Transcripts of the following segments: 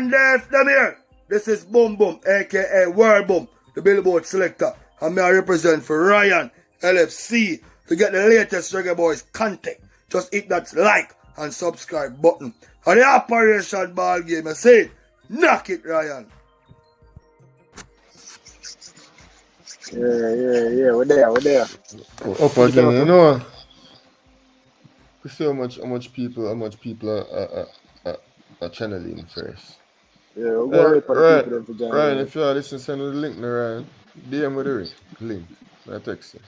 And there's them here. This is Boom Boom, aka World Boom, the Billboard selector. And I represent for Ryan LFC. To get the latest Reggae Boyz content, just hit that like and subscribe button. And the operation ball game, I say, knock it, Ryan. Yeah, we're there. Up again, you know. We see how much people are channeling first. Yeah, we're going to Ryan, if you are listening, send me the link now, Ryan. DM with the link. I text you.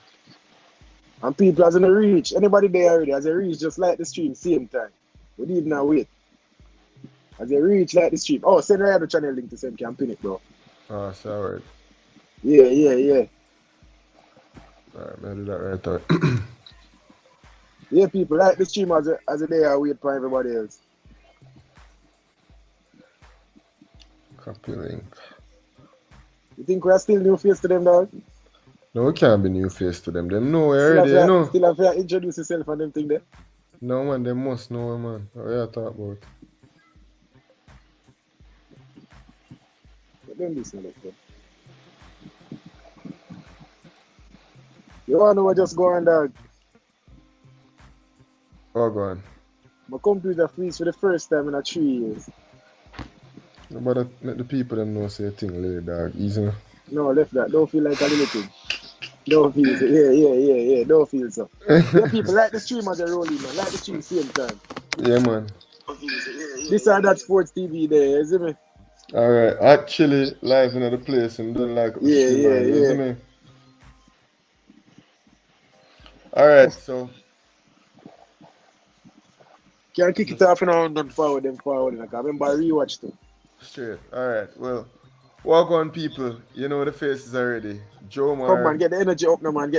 And people as in the reach. Anybody there already, as they reach, just like the stream, same time. We need now wait. As they reach, like the stream. Oh, send Ryan the channel link to send campaign it, bro. Oh, sorry. Yeah. Alright, I'll do that right out. Yeah, people like the stream as they are wait for everybody else. Copy link. You think we're still new face to them, dog? No, we can't be new face to them. Them know already, you know. Still have to introduce yourself and them thing there. No, man, they must know, man. What are you talking about? But don't listen like that. You wanna know what just go on, dog? Oh, go on. My computer freeze for the first time in 3 years. But let the people them know say a thing later, dog. Easy. No, left that. Don't feel like a little thing. Don't feel so. Yeah. Don't feel so. Yeah, people like the stream as they roll in, man. Like the stream same time. Yeah, man. This and that sports TV there, you see me? Alright, actually live in the place and don't like Yeah. You see me? Alright, so Can't kick it off now and then forward. Like, I remember I rewatched too. straight. Alright, well, walk on people. You know the faces already. Joe, man. Come on, get the energy up now, man.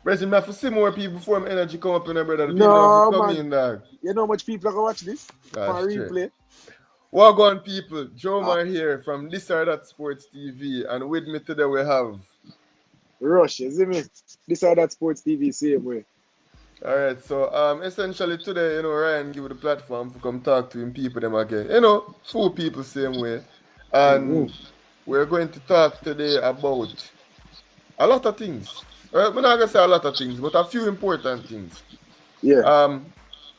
Brethren, I have to see more people before my energy come up in there, brother. The No, people have to man. come in, dog. You know how much people are going to watch this? That's On replay. Walk on people. Joe Man here from This or That Sports TV. And with me today we have Rush, you see me? This or that sports TV, same way. Alright, so essentially today, you know, Ryan give the platform to come talk to him people them again. You know, full people same way. And we're going to talk today about a lot of things. Well, we're not gonna say a lot of things, but a few important things. Yeah.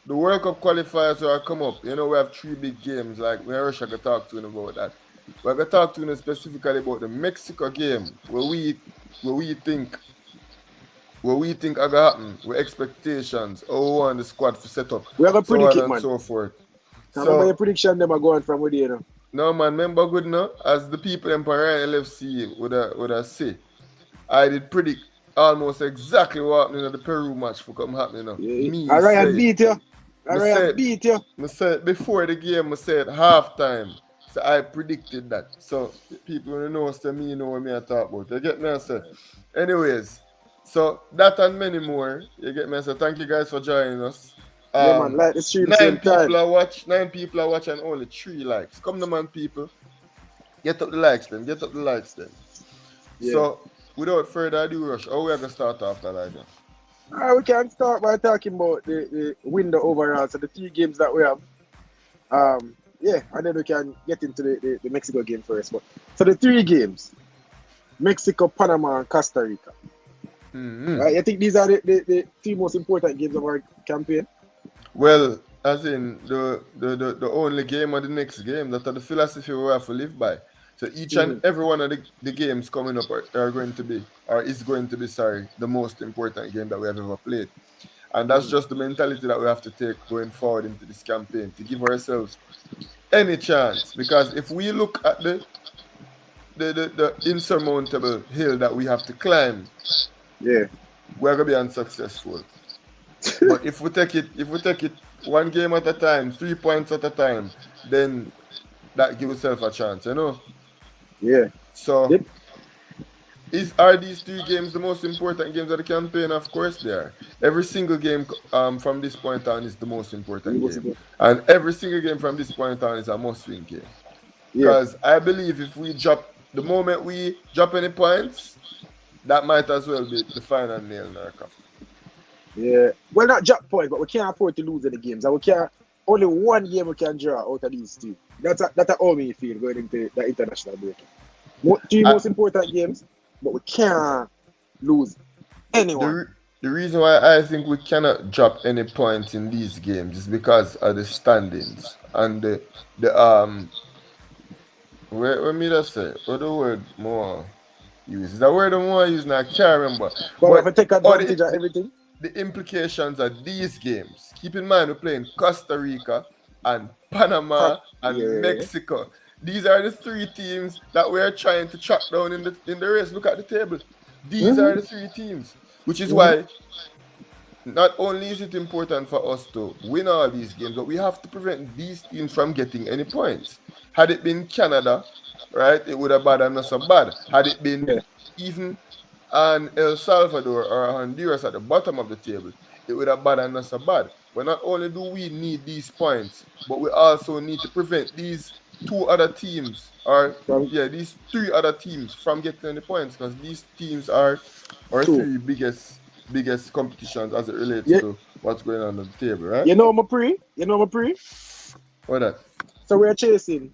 The World Cup qualifiers are come up. You know, we have 3 big games, like we are going to talk to him about that. We're going to talk to him specifically about the Mexico game, where we think are gonna happen, with expectations, how we want the squad to set up, We have a predict it, man. so forth. Remember your prediction them are going from where you know. No man, remember good now, as the people in Ryan LFC would have say, I did predict almost exactly what happened in the Peru match for come happening now. Yeah. Ryan beat you. I said before the game, I said halftime. So I predicted that. So people who know me know what me I talk about. You get me? I said. Anyways, so that and many more. You get me? So thank you guys for joining us. Yeah, man, like the stream 9 people are watch. 9 people are watching, only 3 likes. Come on, man, people. Get up the likes then. Yeah. So without further ado, Rush, how we are gonna start after that? We can start by talking about the window overall. So the 3 games that we have. Yeah, and then we can get into the Mexico game first. But so the 3 games: Mexico, Panama, and Costa Rica. Right, I think these are the 3 most important games of our campaign. Well, as in the only game or the next game, that are the philosophy we have to live by. So each and every one of the games coming up are going to be, or is going to be, the most important game that we have ever played. And that's just the mentality that we have to take going forward into this campaign, to give ourselves any chance. Because if we look at the insurmountable hill that we have to climb, we're gonna be unsuccessful. But if we take it 1 game at a time, 3 points at a time, then that gives yourself a chance, you know? Yeah. So are these 3 games the most important games of the campaign? Of course they are. Every single game from this point on is the most important game. And every single game from this point on is a must-win game. Because I believe if we the moment we drop any points, that might as well be the final nail in our coffin. Yeah. Well, not drop points, but we can't afford to lose any games. And we can't only one game we can draw out of these two. That's how me feel going into the international break. Three most important games, but we can't lose anyone. The reason why I think we cannot drop any points in these games is because of the standings and the where me that say what the word more use is that word the more use now I can't remember. But if take advantage of everything. The implications of these games. Keep in mind we're playing Costa Rica and Panama and Mexico. These are the three teams that we're trying to track down in the race. Look at the table. These are the three teams. Which is why not only is it important for us to win all these games, but we have to prevent these teams from getting any points. Had it been Canada, right, it would have bothered us so bad. Had it been even El Salvador or Honduras at the bottom of the table, it would have bothered us so bad. But not only do we need these points, but we also need to prevent these two other teams, these three other teams from getting any points, because these teams are our three biggest competitions as it relates to what's going on the table, right? You know my pre? What that? So we're chasing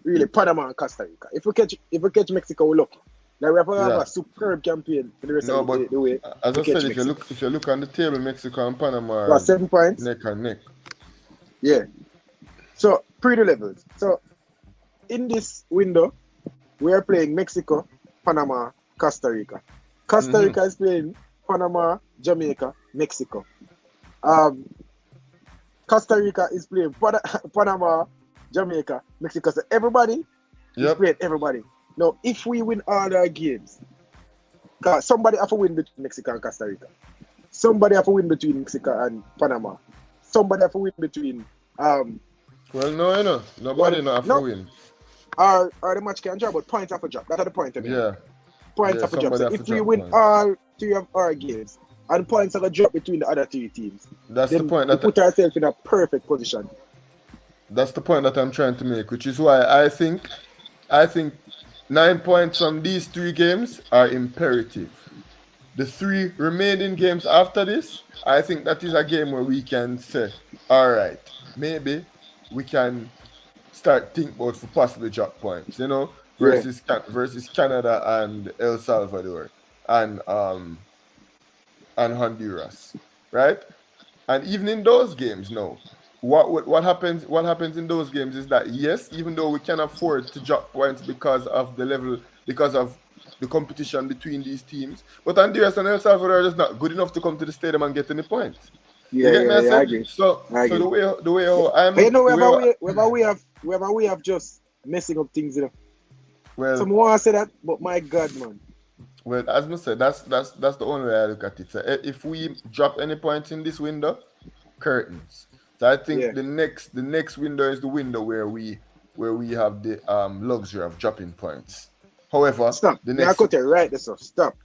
really Panama and Costa Rica. If we catch Mexico, we're lucky. Now we have to have a superb campaign for the rest of the way. As I said, if you look on the table, Mexico and Panama are 7 points. Neck and neck. Yeah. So pretty levels. So in this window, we are playing Mexico, Panama, Costa Rica. Costa Rica is playing Panama, Jamaica, Mexico. Costa Rica is playing Panama, Jamaica, Mexico. So everybody is playing everybody. Now, if we win all our games, somebody have to win between Mexico and Costa Rica. Somebody have to win between Mexico and Panama. Somebody have to win between well, no, nobody have to win. Or the match can drop, but points have to drop. That's the point of it. Yeah. Points have to drop. So if we win all three of our games, and points have to drop between the other three teams, that's the point. We put ourselves in a perfect position. That's the point that I'm trying to make, which is why I think 9 points from these three games are imperative. The three remaining games after this, I think that is a game where we can say, all right, maybe we can start think about for possibly drop points, versus Canada and El Salvador and Honduras, right? And even in those games now, what happens in those games is that yes, even though we can afford to drop points because of the competition between these teams, but Honduras and El Salvador are just not good enough to come to the stadium and get any points. I agree. So the way how I'm, whether we have just messing up things, Well, some want to say that, but my God, man. Well, as I said, that's the only way I look at it. So if we drop any points in this window, curtains. So I think the next window is the window where we have the luxury of dropping points. However, stop. The next... I cut it right there, so stop.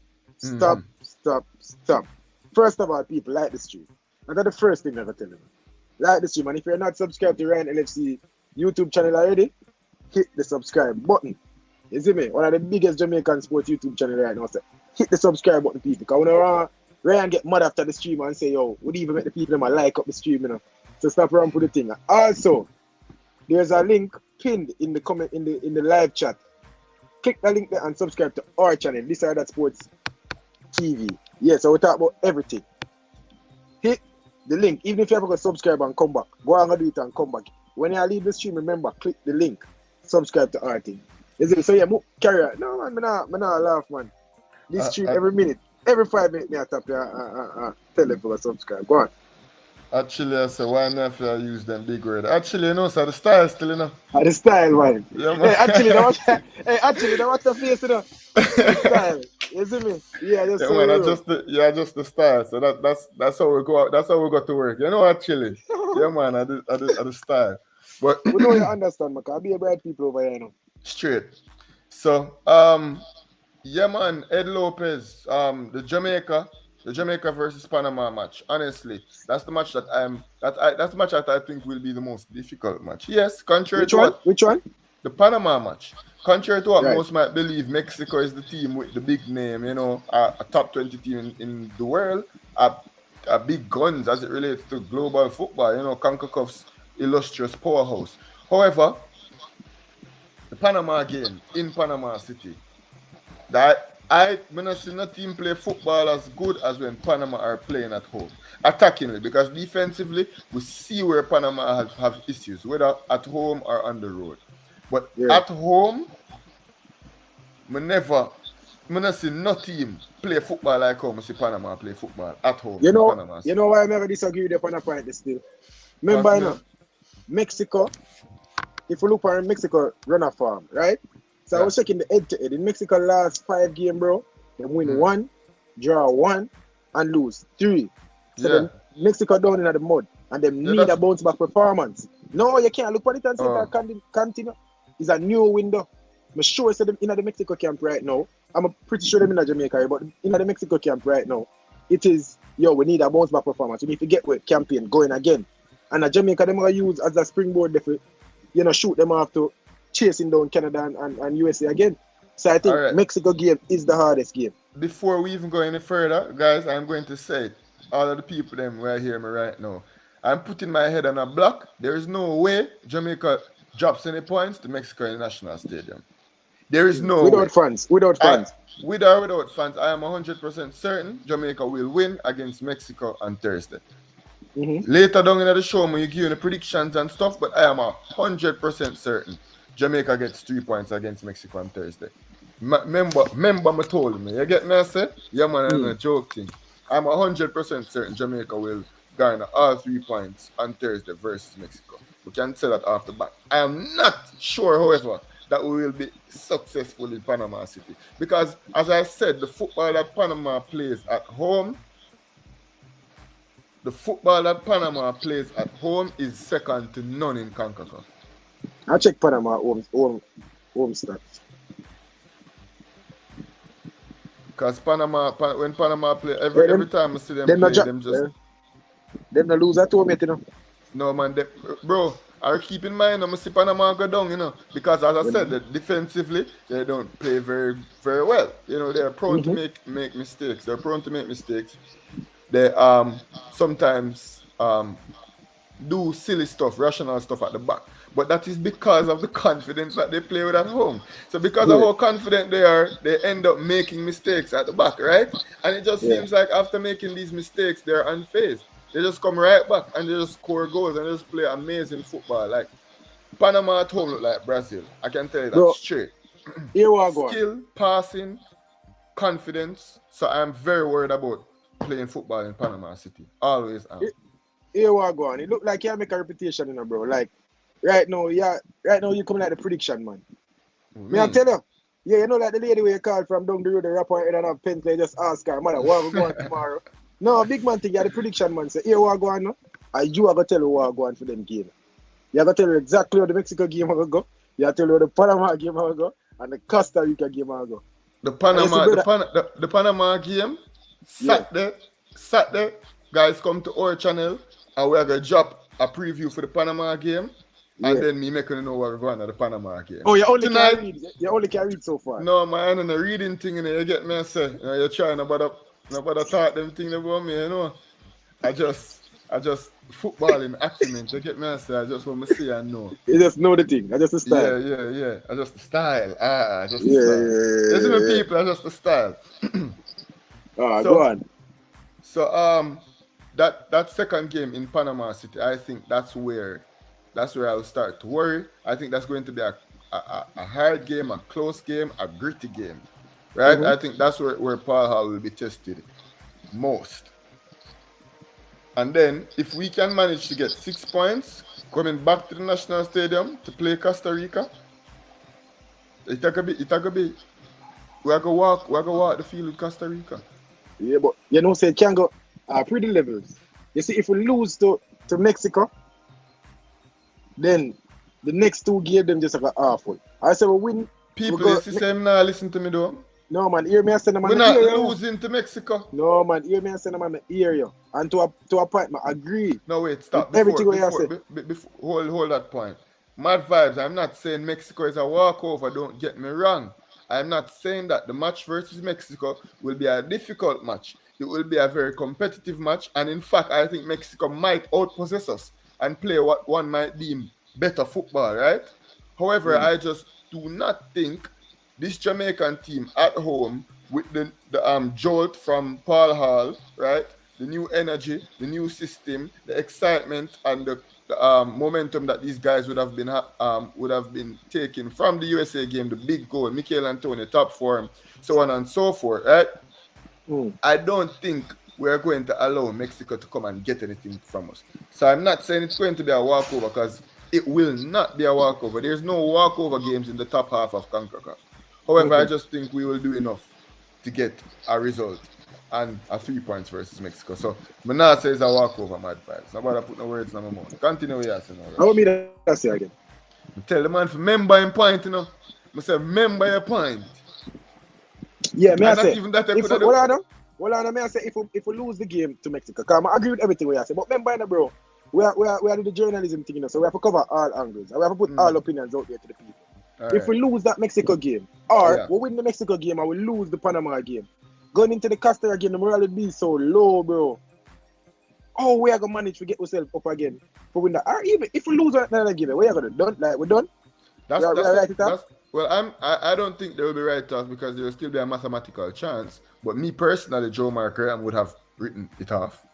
First of all, people, like the stream. And that's the first thing I'm gonna tell you. Like the stream, and if you're not subscribed to Ryan LFC YouTube channel already, hit the subscribe button. You see me? One of the biggest Jamaican sports YouTube channel right now. So hit the subscribe button, people. Because when Ryan get mad after the stream and say, yo, would even make the people like up the stream, So stop around for the thing. Also, there's a link pinned in the comment in the live chat. Click the link there and subscribe to our channel, This or That Sports TV. Yeah, so we talk about everything. Hit the link, even if you have to subscribe and come back. Go and do it and come back. When you leave the stream, remember, click the link. Subscribe to our thing. So yeah, carry on. No man, I'm not laugh, man. This stream every minute, every 5 minutes, I tap tell them to subscribe. Go on. Actually, I say, why not if I use them big word? Actually, so the style still, The style, man. Yeah, man. Actually, what's the face, The style. You see me? Yeah, that's so man, just the style. So that's how we go out. That's how we got to work. Actually. Yeah, man, I the style. But we know you understand, man. I'll be a bright people over here, Straight. So, yeah, man, Ed Lopez, the Jamaica versus Panama match. Honestly, that's the match that's the match that I think will be the most difficult match. Yes, contrary to Which one? The Panama match. Contrary to what most might believe, Mexico is the team with the big name, a top 20 team in the world. big guns as it relates to global football. You know, Concacaf's illustrious powerhouse. However, the Panama game in Panama City, that I not see no team play football as good as when Panama are playing at home. Attackingly, because defensively, we see where Panama have issues, whether at home or on the road. But at home, I not see no team play football like how I see Panama play football at home. You know, Panama City. you know why I never disagree with you on a point still. Remember, you know, Mexico, if you look at Mexico runner form, right? So I was checking the head-to-head. In Mexico last 5 games, bro, they win 1, draw 1, and lose 3. So then Mexico down in the mud, and they need a bounce back performance. No, you can't look at it and say that continue. It's a new window. I'm sure it's in the Mexico camp right now. I'm pretty sure they're in Jamaica, but in the Mexico camp right now, it is, we need a bounce back performance. We need to get with campaign going again. And Jamaica, they're going to use as a springboard, shoot them off to chasing down Canada and USA again. So I think Mexico game is the hardest game. Before we even go any further, guys, I'm going to say it. All of the people them who are hearing me right now, I'm putting my head on a block. There is no way Jamaica drops any points to Mexico International Stadium. There is no without way. fans. With or without fans, I am 100% certain Jamaica will win against Mexico on Thursday. Later down in the show, when you give the predictions and stuff, but I am 100% certain Jamaica gets 3 points against Mexico on Thursday. Remember, me told me. You get me? I said, yeah, man, I'm a joke thing. I'm 100% certain Jamaica will garner all 3 points on Thursday versus Mexico. We can say that off the bat. I am not sure, however, that we will be successful in Panama City. Because, as I said, the football that Panama plays at home, is second to none in Concacaf. I check Panama home stats. Because when Panama play, every time I see them play, them not lose at home yet, you know. No, man, bro, I keep in mind, I'm see Panama go down, you know, because as I said, that defensively, they don't play very, very well. You know, they're prone to make mistakes. They sometimes do silly stuff, rational stuff at the back. But that is because of the confidence that they play with at home. So because of how confident they are, they end up making mistakes at the back, right? And it just seems like after making these mistakes, they're unfazed. They just come right back and they just score goals and they just play amazing football. Like Panama at home look like Brazil. I can tell you that straight. Skill, passing, confidence. So I'm very worried about playing football in Panama City. Always am. Here we go on. It look like you make a reputation, you know, bro. Like right now you coming like the prediction man. Me I tell you, you know like the lady where you called from down the road, the rapper and have pen play, just ask her, mother, what we going tomorrow? No, big man thing, you're the prediction man. Say, here we go on now. And you are going to tell you what go on for them game. You're going to tell you exactly how the Mexico game will go. You're going to tell you how the Panama game will go. And the Costa Rica game will go. The Panama game, Saturday, guys come to our channel and we're going to drop a preview for the Panama game. And then me making you know what we're going to the Panama game. Oh, you only can read so far. No, man, and the reading thing, you get me, I say, you know, you're trying about talk them thing about me, you know. I just footballing acumen, you get me, I say, I just want to see and know. You just know the thing, I just the style. Yeah. I just the style. Just the style. Listen to people, I just the style. Go on. So that second game in Panama City, I think that's where I'll start to worry. I think that's going to be a hard game, a close game, a gritty game. Right? I think that's where Paul Hall will be tested most. And then if we can manage to get 6 points coming back to the national stadium to play Costa Rica, it could be we're gonna walk the field with Costa Rica. Yeah, but you know say it can go pretty levels. You see, if we lose to Mexico, then the next 2 games them just like awful. I say we win. People, you see, say now listen to me though. No man, hear me and send them we're not losing to Mexico. No man, hear me and send them and hear you. And to a point, I agree. No wait, stop. Everything what you say. Hold that point. Mad vibes. I'm not saying Mexico is a walkover. Don't get me wrong. I'm not saying that the match versus Mexico will be a difficult match. it will be a very competitive match. And in fact, I think Mexico might outpossess us and play what one might deem better football, right? However, I just do not think this Jamaican team at home with the jolt from Paul Hall, right? The new energy, the new system, the excitement, and the momentum that these guys would have been taking from the USA game, the big goal, Mikel Antonio, top form, so on and so forth, right? I don't think we're going to allow Mexico to come and get anything from us. So I'm not saying it's going to be a walkover, because it will not be a walkover. There's no walkover games in the top half of Concacaf. However, I just think we will do enough to get a result and a 3 points versus Mexico. So, I'm not saying it's a walkover, mad vibes. Nobody put no words in my mouth. Continue with you, no. How me that say again? Tell the man to remember him point, you know. I say, remember your point. Yeah, me I say. Even that Well, I may say if we lose the game to Mexico, because I agree with everything we say. But remember, bro, we are doing the journalism thing, you know, so we have to cover all angles. And we have to put all opinions out there to the people. If we lose that Mexico game, or we win the Mexico game and we lose the Panama game, going into the Costa Rica game, the morale will be so low, bro. Oh, we are going to manage to get ourselves up again for win that. Or even if we lose another game, we are going to done. Like, we're done. Well, I don't think they will be right off, because there will still be a mathematical chance. But me personally, Joe Marker would have written it off.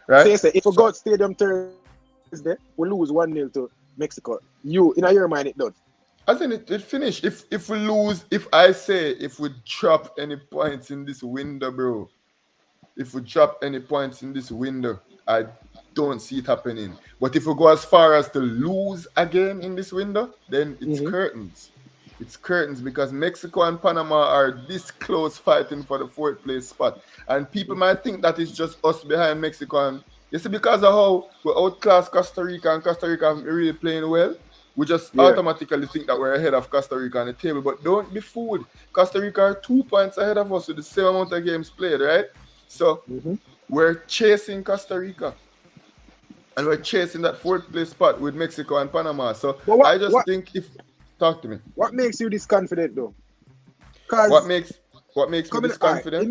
Right? So if we go to Stadium Thursday, we lose 1-0 to Mexico. In your mind, it done. I think it finished. If we lose, if we drop any points in this window, bro. If we drop any points in this window, I don't see it happening. But if we go as far as to lose again in this window, then it's curtains. It's curtains, because Mexico and Panama are this close fighting for the 4th place spot. And people might think that it's just us behind Mexico. And you see, because of how we outclass Costa Rica, and Costa Rica haven't really playing well, we just automatically think that we're ahead of Costa Rica on the table. But don't be fooled. Costa Rica are 2 points ahead of us with the same amount of games played, right? So we're chasing Costa Rica. And we're chasing that 4th place spot with Mexico and Panama. So I just think talk to me. What makes you this confident, though? What makes me this confident?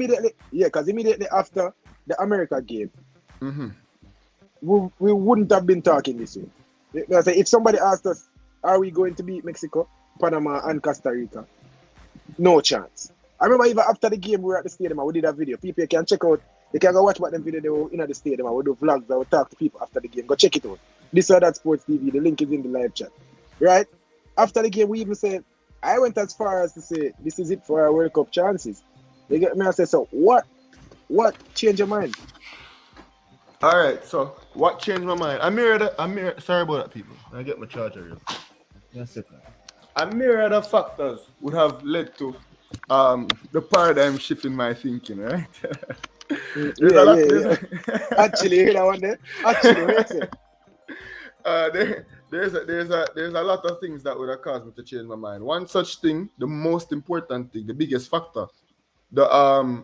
Because immediately after the America game, we wouldn't have been talking this way. If somebody asked us, are we going to beat Mexico, Panama, and Costa Rica? No chance. I remember even after the game, we were at the stadium and we did a video. People can check out, they can go watch what them video they were in the stadium and we do vlogs that we talk to people after the game. Go check it out. This or that Sports TV, the link is in the live chat. Right? After the game, we even said, I went as far as to say, this is it for our World Cup chances. You get me? I said, so what changed your mind? All right, so what changed my mind? Sorry about that, people. I get my charger here. That's it. A myriad of factors would have led to the paradigm shift in my thinking, right? Actually, you hear that one there? Actually, what you say? There's a lot of things that would have caused me to change my mind. One such thing, the most important thing, the biggest factor, the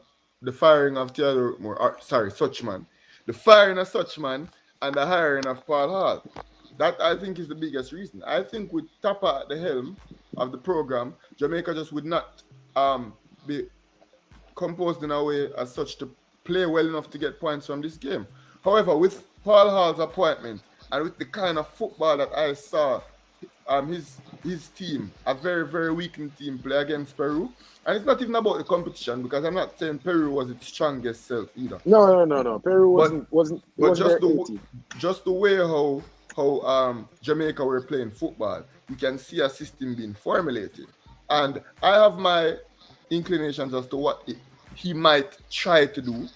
firing of Theodore Suchman. The firing of Suchman and the hiring of Paul Hall. That, I think, is the biggest reason. I think with Tapa at the helm of the program, Jamaica just would not be composed in a way as such to play well enough to get points from this game. However, with Paul Hall's appointment and with the kind of football that I saw his team, a very, very weakened team, play against Peru. And it's not even about the competition, because I'm not saying Peru was its strongest self either. No. Peru wasn't just the way how Jamaica were playing football, you can see a system being formulated. And I have my inclinations as to what he might try to do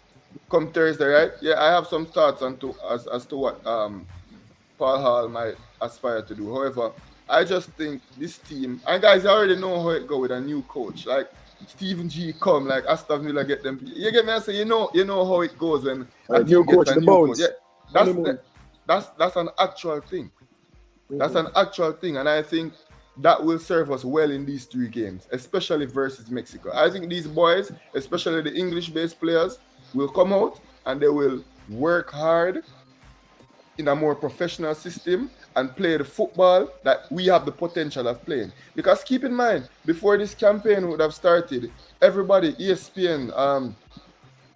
come Thursday, right? Yeah, I have some thoughts as to what Paul Hall might aspire to do. However, I just think this team, and guys, I already know how it go with a new coach. Like Stephen G come, like Aston Villa get them. You get me? I say, you know how it goes when a new coach, the bones. Yeah, that's an actual thing. That's an actual thing, and I think that will serve us well in these 3 games, especially versus Mexico. I think these boys, especially the English-based players, will come out and they will work hard in a more professional system and play the football that we have the potential of playing. Because keep in mind, before this campaign would have started, everybody, ESPN,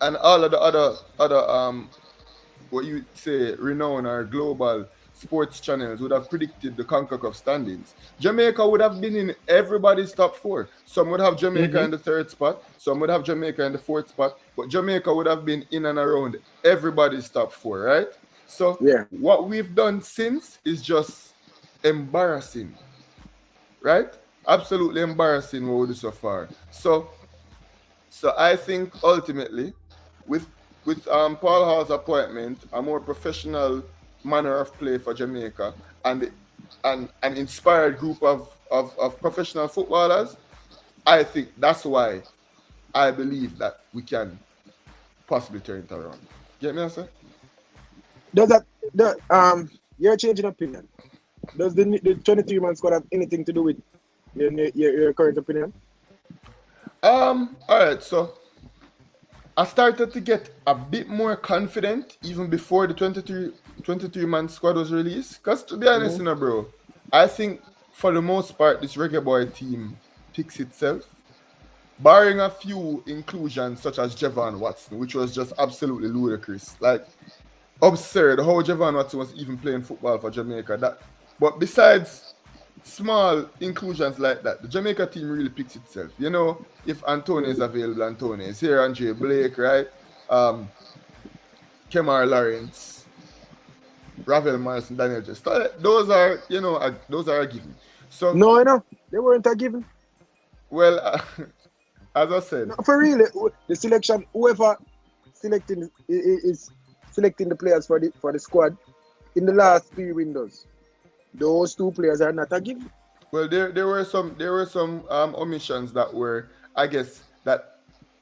and all of the other what you say renowned or global sports channels would have predicted the Concacaf standings. Jamaica would have been in everybody's top four. Some would have Jamaica in the third spot, some would have Jamaica in the fourth spot, but Jamaica would have been in and around everybody's top four, right? So Yeah. what we've done since is just embarrassing, right? Absolutely embarrassing what we do so far. So I think ultimately with Paul Hall's appointment, a more professional manner of play for Jamaica, and an inspired group of professional footballers, I think that's why I believe that we can possibly turn it around. Get me, sir? Does that your change in opinion? Does the 23-man squad have anything to do with your current opinion? All right, so I started to get a bit more confident even before the 23-man squad was released. Because to be honest, bro, I think for the most part, this Reggae Boy team picks itself. Barring a few inclusions such as Javon Watson, which was just absolutely ludicrous. Like, absurd how Javon Watson was even playing football for Jamaica. But besides small inclusions like that, the Jamaica team really picks itself. You know, if Antonio is available, Antonio is here, Andre Blake, right? Kemar Lawrence, Ravel Morrison, Daniel Just. Those are, those are a given. So No, they weren't a given. Well, as I said, No, for real, the selection, whoever selecting is selecting the players for the squad in the last 3 windows, those 2 players are not a given. well, there were some omissions that were, I guess, that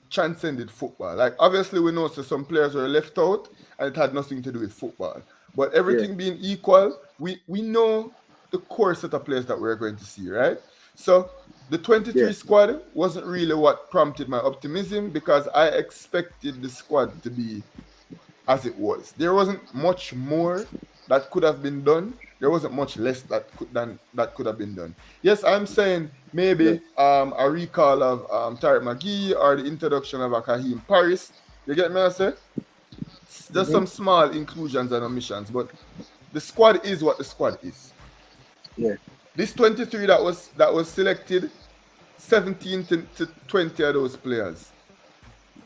transcended football. Like, obviously we know some players were left out and it had nothing to do with football. But everything being equal, we know the core set of players that we're going to see, right? So the 23 squad wasn't really what prompted my optimism, because I expected the squad to be as it was. There wasn't much more that could have been done. There wasn't much less that could have been done. Yes, I'm saying maybe a recall of Tariq McGee or the introduction of a Kaheem Paris. You get me, I say? Just some small inclusions and omissions, but the squad is what the squad is. Yeah. This 23 that was selected, 17 to 20 of those players,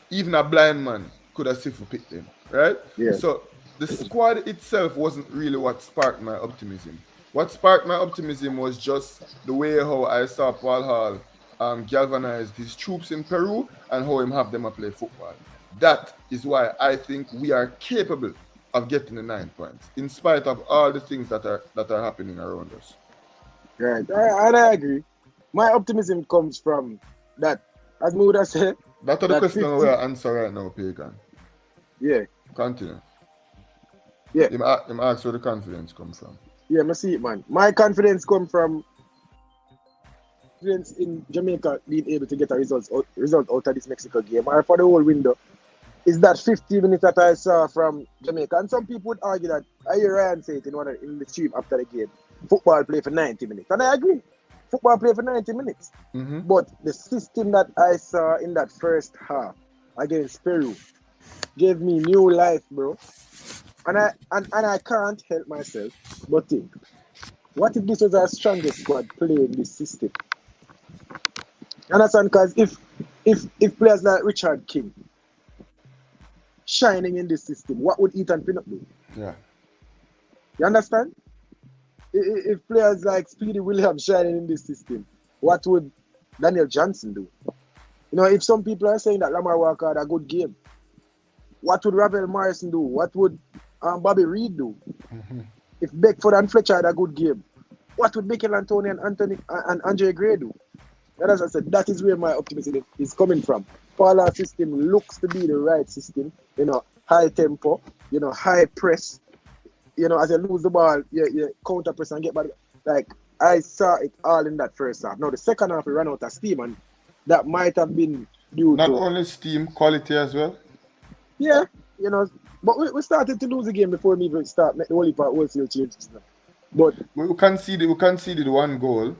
even a blind man could have safely picked them, right? Yeah. So the squad itself wasn't really what sparked my optimism. What sparked my optimism was just the way how I saw Paul Hall galvanize his troops in Peru and how him have them play football. That is why I think we are capable of getting the 9 points, in spite of all the things that are happening around us. Right, I agree. My optimism comes from that, as we would have said. That's the question we are answering right now, Pagan. Yeah. Continue. Yeah. Him ask where the confidence comes from. Yeah, I see it, man. My confidence comes from in Jamaica being able to get a result out of this Mexico game, or for the whole window, is that 50 minutes that I saw from Jamaica. And some people would argue that, I hear Ryan say it in the stream after the game, football play for 90 minutes. And I agree. Football play for 90 minutes. But the system that I saw in that first half against Peru gave me new life, bro. And I can't help myself but think, what if this was our strongest squad playing this system? You understand? Because if players like Richard King shining in this system, what would Ethan Pinnock do? Yeah. You understand? If players like Speedy Williams shining in this system, what would Daniel Johnson do? You know, if some people are saying that Lamar Walker had a good game, what would Ravel Morrison do? What would Bobby Reed do? If Beckford and Fletcher had a good game, what would Mikel Antonio and Anthony and Andre Gray do? And as I said, that is where my optimism is coming from. Paula's system looks to be the right system. You know, high tempo, you know, high press. You know, as you lose the ball, you counter press and get back. Like, I saw it all in that first half. Now, the second half, we ran out of steam, and that might have been due Not to... Not only steam, quality as well. Yeah, you know, but we started to lose the game before we even start make the wholesale changes. But we conceded one goal.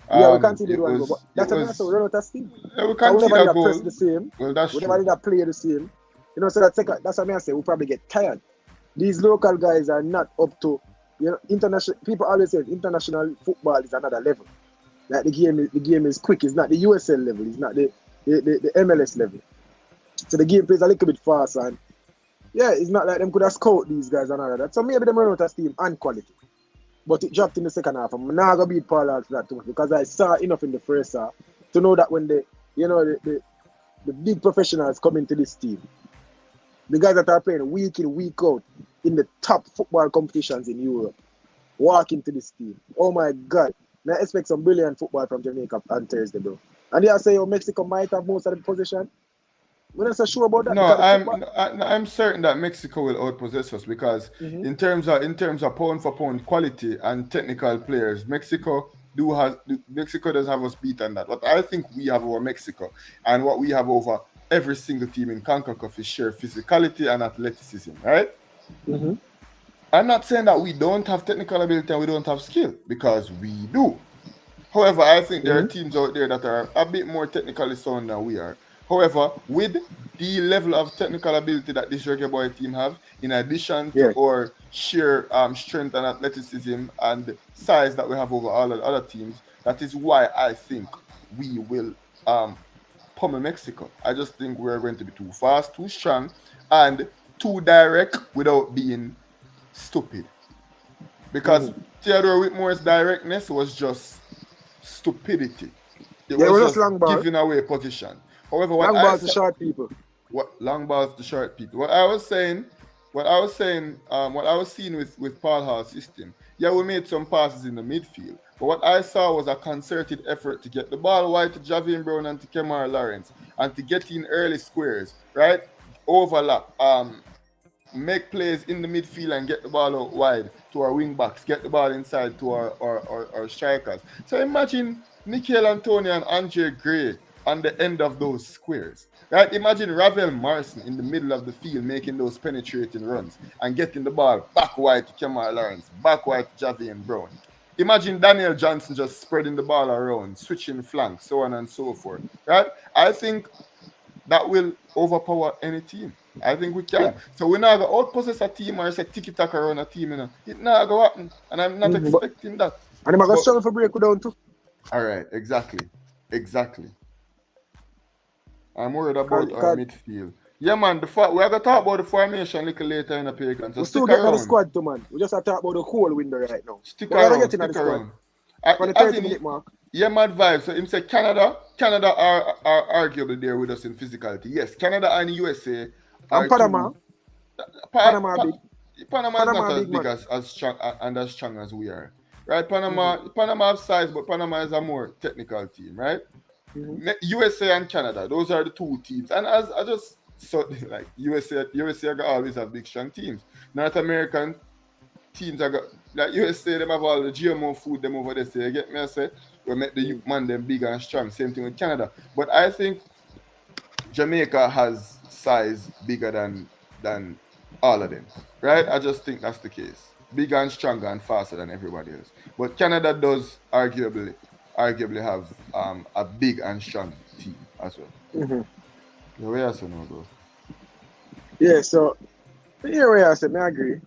Yeah, we conceded one goal, but that's also run out of steam. Yeah, we conceded a goal. Press the same. Well, that's we never did play the same. You know, so that's what I say. We'll probably get tired. These local guys are not up to, you know, international. People always say international football is another level. Like the game is quick. It's not the USL level. It's not the MLS level. So the game plays a little bit faster. And yeah, it's not like them could have scout these guys and all of that. So maybe they run out of steam and quality. But it dropped in the second half. I'm not going to beat Paul out for that too much because I saw enough in the first half to know that when the big professionals come into this team, the guys that are playing week in, week out in the top football competitions in Europe, walk into this team. Oh my God. I expect some brilliant football from Jamaica on Thursday, bro. And they say, Mexico might have most of the possession. We're not so sure about that. No, I'm certain that Mexico will outpossess us because in terms of pound for pound quality and technical players, Mexico does have us beat on that. But I think we have over Mexico, and what we have over every single team in Concacaf is sheer physicality and athleticism, right? I'm not saying that we don't have technical ability and we don't have skill, because we do. However, I think there are teams out there that are a bit more technically sound than we are. However, with the level of technical ability that this Reggae Boy team have, in addition to our sheer strength and athleticism and size that we have over all the other teams, that is why I think we will pummel Mexico. I just think we're going to be too fast, too strong, and too direct without being stupid. Because Theodore Whitmore's directness was just stupidity. It was just giving away position. However, long balls to short people. Long balls to short people. What I was seeing with Paul Hall's system, yeah, we made some passes in the midfield, but what I saw was a concerted effort to get the ball wide to Javier Brown and to Kemar Lawrence, and to get in early squares, right? Overlap, make plays in the midfield and get the ball out wide to our wing backs, get the ball inside to our strikers. So imagine Mikel Antonio and Andre Gray on the end of those squares, right? Imagine Ravel Morrison in the middle of the field making those penetrating runs and getting the ball back wide to Kemar Lawrence, back wide to Javier Brown. Imagine Daniel Johnson just spreading the ball around, switching flanks, so on and so forth, right? I think that will overpower any team. I think we can. Yeah. So we're not going to outpossess a team or say tiki-taka around a team. You know? It's not going to happen. And I'm not expecting that. And I'm going to struggle for breakdown too. All right, exactly. I'm worried about our midfield. Yeah, man, we're going to talk about the formation a little later in the pagan. So we still get the squad too, man. We just have to talk about the whole window right now. Stick around. For the 30-minute mark. Yeah, mad vibe. So him say Canada are arguably there with us in physicality. Yes, Canada and USA are. And Panama. Panama is not as big as strong and as strong as we are. Right? Panama have size, but Panama is a more technical team, right? USA and Canada, those are the two teams. And as I just saw, like USA always have big strong teams. North American teams are got, like USA, them have all the GMO food them over there. So you get me? I say we make the youth man them big and strong. Same thing with Canada. But I think Jamaica has size bigger than all of them. Right? I just think that's the case. Bigger and stronger and faster than everybody else. But Canada does arguably have a big and strong team as well. Where else now, bro? Yeah, so here we are, so I agree.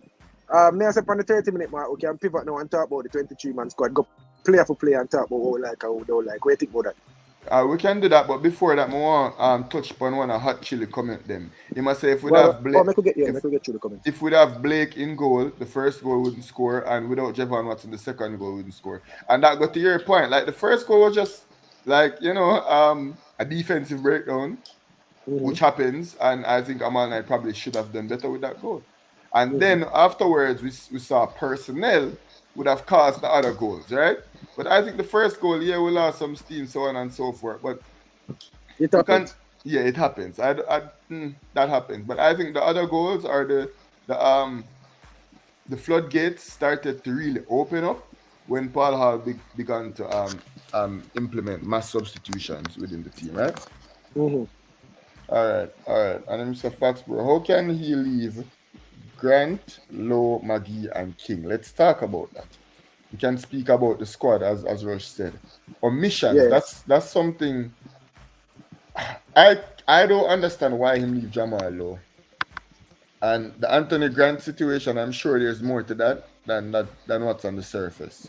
May I say on the 30-minute mark, we can pivot now and talk about the 23-man squad. Go player for player and talk about what we like and what we don't like. What do you think about that? We can do that, but before that, I want touch upon one of hot chili comment them. You must say if we'd have Blake, if we'd have Blake in goal, the first goal wouldn't score, and without Javon Watson, the second goal wouldn't score. And that got to your point. Like the first goal was just like a defensive breakdown, which happens, and I think Amal Knight probably should have done better with that goal. And then afterwards, we saw personnel would have caused the other goals, right? But I think the first goal, we lost some steam, so on and so forth. But it happens. It happens. That happens. But I think the other goals are the floodgates started to really open up when Paul Hall began to implement mass substitutions within the team, right? All right. And then Mr. Foxborough, how can he leave Grant, Lowe, McGee, and King? Let's talk about that. We can speak about the squad, as Rush said. Omissions, yes. That's something I don't understand why him leave Jamal Lowe. And the Anthony Grant situation, I'm sure there's more to that than what's on the surface.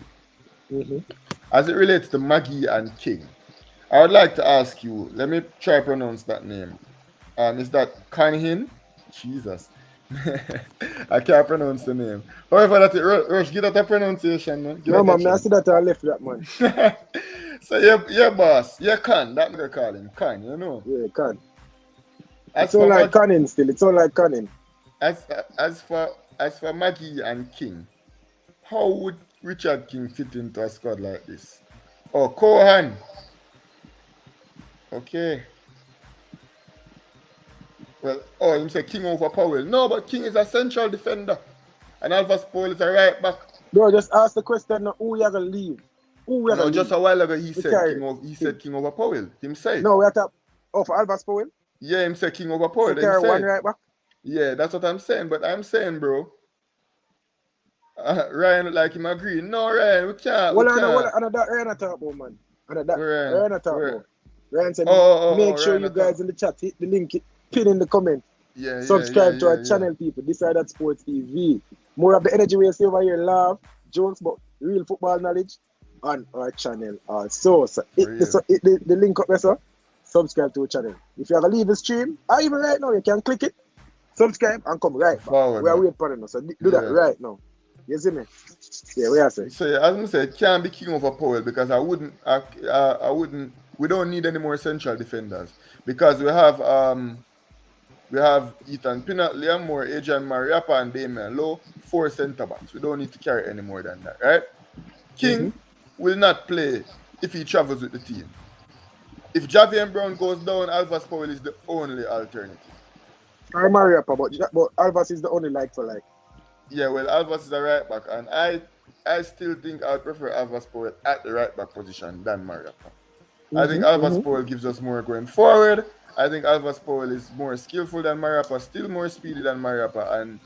Mm-hmm. As it relates to Maggie and King, I would like to ask you, let me try pronounce that name. Is that Kanhin? Jesus. I can't pronounce the name. However, that Rush, give that a pronunciation, man. Give No, that a man, I see that I left that, man. So, yeah, boss. Yeah, Khan. That nigga call him. Khan, you know. Yeah, can. As It's all for like Canning still. It's all like Canning. as for Maggie and King, how would Richard King fit into a squad like this? Oh, Cohan. Okay. Well, you say King over Powell. No, but King is a central defender. And Alpha Spoil is a right back. Bro, just ask the question who you gonna leave. Who we No, gonna just leave? a while ago he carry. said King over Powell. Himself. No, we are top. Oh, for Albert Powell? Yeah, him say King over Powell. We carry one right back. Yeah, that's what I'm saying. But I'm saying, bro, Ryan look like him agree. No, Ryan, we can't. Well, that Ryan talk about, man. Ryan talk about. Ryan said, make sure you guys in the chat hit the link, pin in the comment. Yeah, subscribe to our channel, people. Decide that Sports TV. More of the energy we see over here, love, jokes, but real football knowledge on our channel also. So the link up there, sir. Subscribe to our channel. If you have to leave the stream, or even right now, you can click it, subscribe, and come right back. We are waiting for it now. So do that right now. You see me? Yeah, we are saying. So yeah, as I said, it can't be King over Powell because I wouldn't. We don't need any more central defenders because we have Ethan Pinnock, Liam Moore, Adrian Mariappa, and Damian Lowe, 4 centre backs. We don't need to carry any more than that, right? King will not play if he travels with the team. If Javier Brown goes down, Alvas Powell is the only alternative. Or Mariappa, but Alvas is the only like for like. Yeah, well, Alvas is a right back, and I still think I would prefer Alvas Powell at the right back position than Mariappa. I think Alvas Powell gives us more going forward. I think Alvas Powell is more skillful than Mariappa, still more speedy than Mariappa, and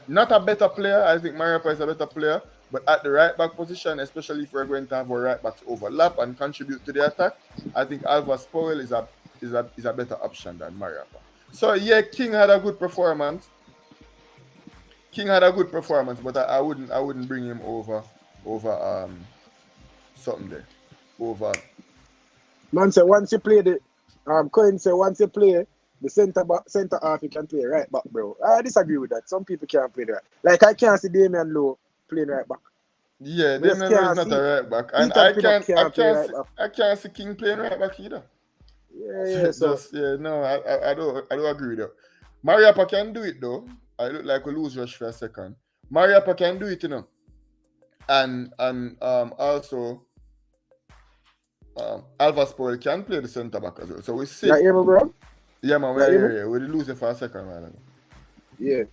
not a better player. I think Mariappa is a better player, but at the right back position, especially if we're going to have our right backs overlap and contribute to the attack, I think Alvas Powell is a better option than Mariappa. So yeah, King had a good performance. But I wouldn't bring him over something there. Over. Man said once you play Cohen said once you play the centre half, you can play right back, bro. I disagree with that. Some people can't play that. Like I can't see Damian Lowe playing right back. Yeah, Damian Lowe is not a right back. And I can't see King playing right back either. Yeah. I don't agree with that. Mariappa can do it though. I look like we lose Rush for a second. Mariappa can do it, you know. And also Alvas Powell can play the centre back as well. So we see. Yeah, hear me, bro? Yeah, man, we're here. We lose it for a second, man. Yeah.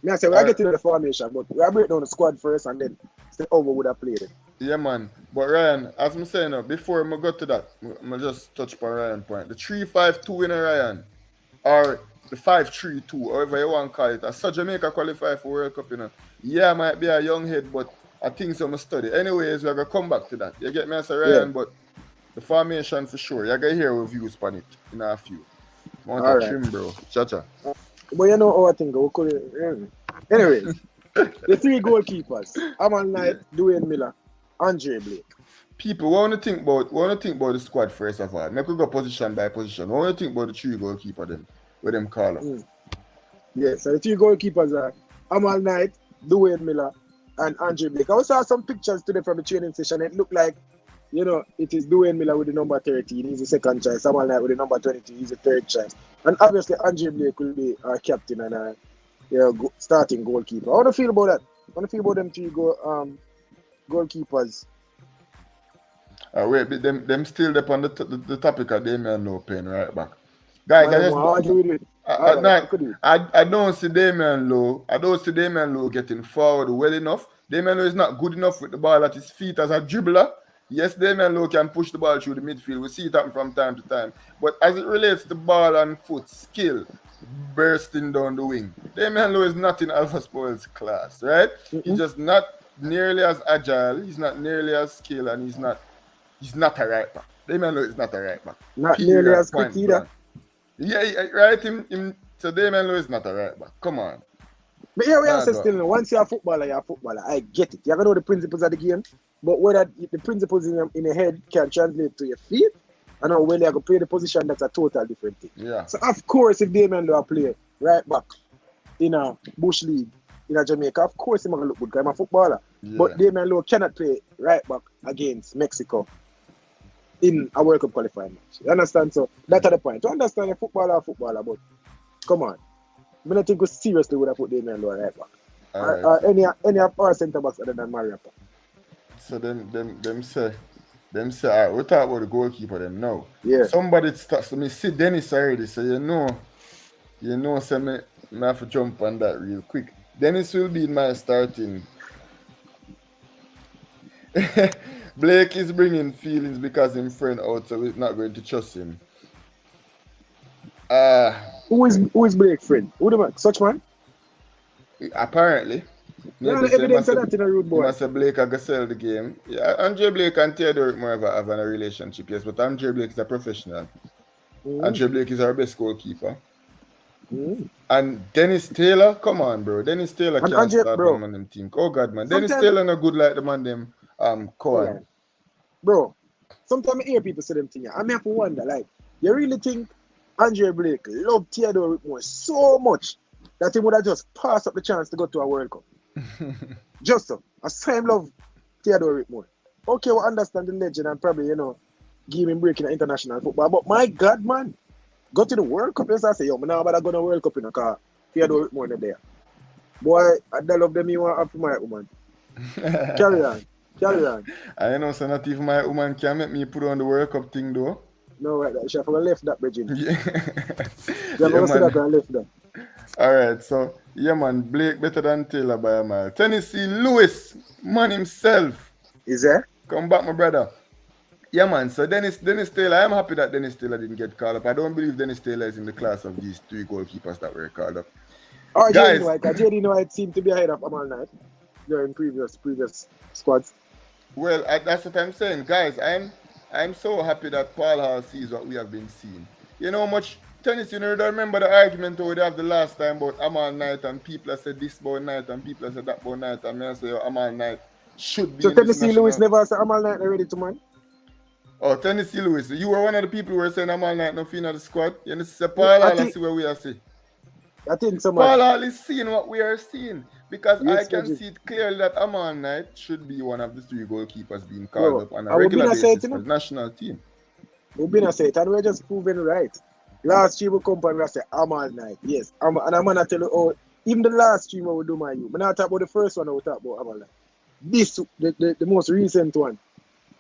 I say we'll get into the formation, but we'll break down the squad first and then see how we would have played it. Yeah, man. But Ryan, as I'm saying now, before I go to that, I'm just touch upon Ryan point. The 3-5-2 in Ryan, or the 5-3-2, however you want to call it. I saw Jamaica qualify for World Cup, you know. Yeah, I might be a young head, but I think so I'm study. Anyways, we're going to come back to that. You get me as a Ryan, but the formation for sure. You're going to hear our views on it in a few. I want to trim, bro. Cha-cha. But you know how I think. Anyways, the 3 goalkeepers. Amal Knight, Dwayne Miller, Andre Blake. People, what want to think about the squad first of all? Make we go position by position. What want to think about the 3 goalkeepers with them call up? Yeah, so the 3 goalkeepers are Amal Knight, Dwayne Miller, and Andre Blake. I also saw some pictures today from the training session. It looked like, you know, it is Dwayne Miller with the number 13. He's the second choice. Amal Knight with the number 22. He's the third choice. And obviously, Andre Blake will be our captain and our starting goalkeeper. How do you feel about that? How do you feel about them 3 goalkeepers? Wait, them still up on the topic of Damian Lowe playing right back. Guys, I don't see Damian Lowe. I don't see Damian Lowe getting forward well enough. Damian Lowe is not good enough with the ball at his feet as a dribbler. Yes, Damian Lowe can push the ball through the midfield. We see it happen from time to time. But as it relates to ball and foot skill, bursting down the wing, Damian Lowe is not in Alpha Powell's class, right? He's just not nearly as agile. He's not nearly as skilled, and he's not a right back. Damian Lowe is not a right back. Not nearly as quick either. Yeah, right. So Damian Lowe is not a right back. Come on. But here we are Nah, say go. still, once you're a footballer, you're a footballer. I get it. You're going to know the principles of the game, but whether the principles in your head can translate to your feet, I know when you're going to play the position, that's a total different thing. Yeah. So, of course, if Damien Lowe play right back in a Bush League in a Jamaica, of course he's going to look good because I'm a footballer. Yeah. But Damien Lowe cannot play right back against Mexico in a World Cup qualifying match. You understand? So, that's the point. To understand a footballer, but come on. I don't think we seriously would have put Damien Lowe right back. Alright. Or any of our centre backs other than Mariappa. So them say, alright, we'll talk about the goalkeeper them now. Yeah. Somebody starts me see Dennis already, so you know, so me have to jump on that real quick. Dennis will be in my starting. Blake is bringing feelings because his friend out, so we're not going to trust him. Who is Blake friend? Who the man? Such man? Apparently. No evidence of that in a rude boy. Must Blake going sell the game. Yeah, Andre Blake and Theodore more have a relationship, yes, but Andre Blake is a professional. Andre Blake is our best goalkeeper. And Dennis Taylor, come on, bro. Dennis Taylor And can't Andre, start bro. one man them team. Oh God, man. Dennis Sometimes- Taylor not good like the man them Cohen. Bro, sometimes I hear people say them things. I have to wonder, like, you really think Andre Blake loved Theodore Whitmore so much that he would have just passed up the chance to go to a World Cup? Just so. A same love Theodore Whitmore. Okay, we understand the legend and probably, give him break in international football. But my God, man, go to the World Cup. Yes, I say, yo, man, now about to go to the World Cup in a car. Theodore Whitmore not there. Boy, I don't love them, you want up for my woman. Carry on. I know, so not even my woman can make me put on the World Cup thing, though. No, right, she have left that, Bridget. Yeah. You have to see that and left that. Alright, so, yeah, man, Blake better than Taylor by a mile. Tennessee Lewis, man himself. Is there? Come back, my brother. Yeah, man, so Dennis Taylor, I'm happy that Dennis Taylor didn't get called up. I don't believe Dennis Taylor is in the class of these three goalkeepers that were called up. Or Guys. JD White seemed to be ahead of Amal Knight during previous squads. Well, that's what I'm saying. Guys, I'm so happy that Paul Hall sees what we have been seeing. You know how much tennis, don't remember the argument we have the last time about Amal Knight, and people have said this about Knight and people have said that about Knight, and I say Amal Knight should be So in this Tennessee national- Lewis never said Amal Knight ready to man? Oh, Tennessee Lewis, you were one of the people who were saying Amal Knight no fin of the squad. You know, say Paul Hall see what we are seeing. I think so much. Paul Hall is seeing what we are seeing because Yes, I can Reggie. see it clearly that Amal Knight should be one of the three goalkeepers being Bro, called up on I a would regular be not saying basis it, for the national team. We've been a say it and we're just proving right. Last stream we come and we say Amal Knight. Yes. And I'm gonna tell you, oh, even the last stream we do my you. But not talk about the first one, I will talk about Amal Knight. This the most recent one.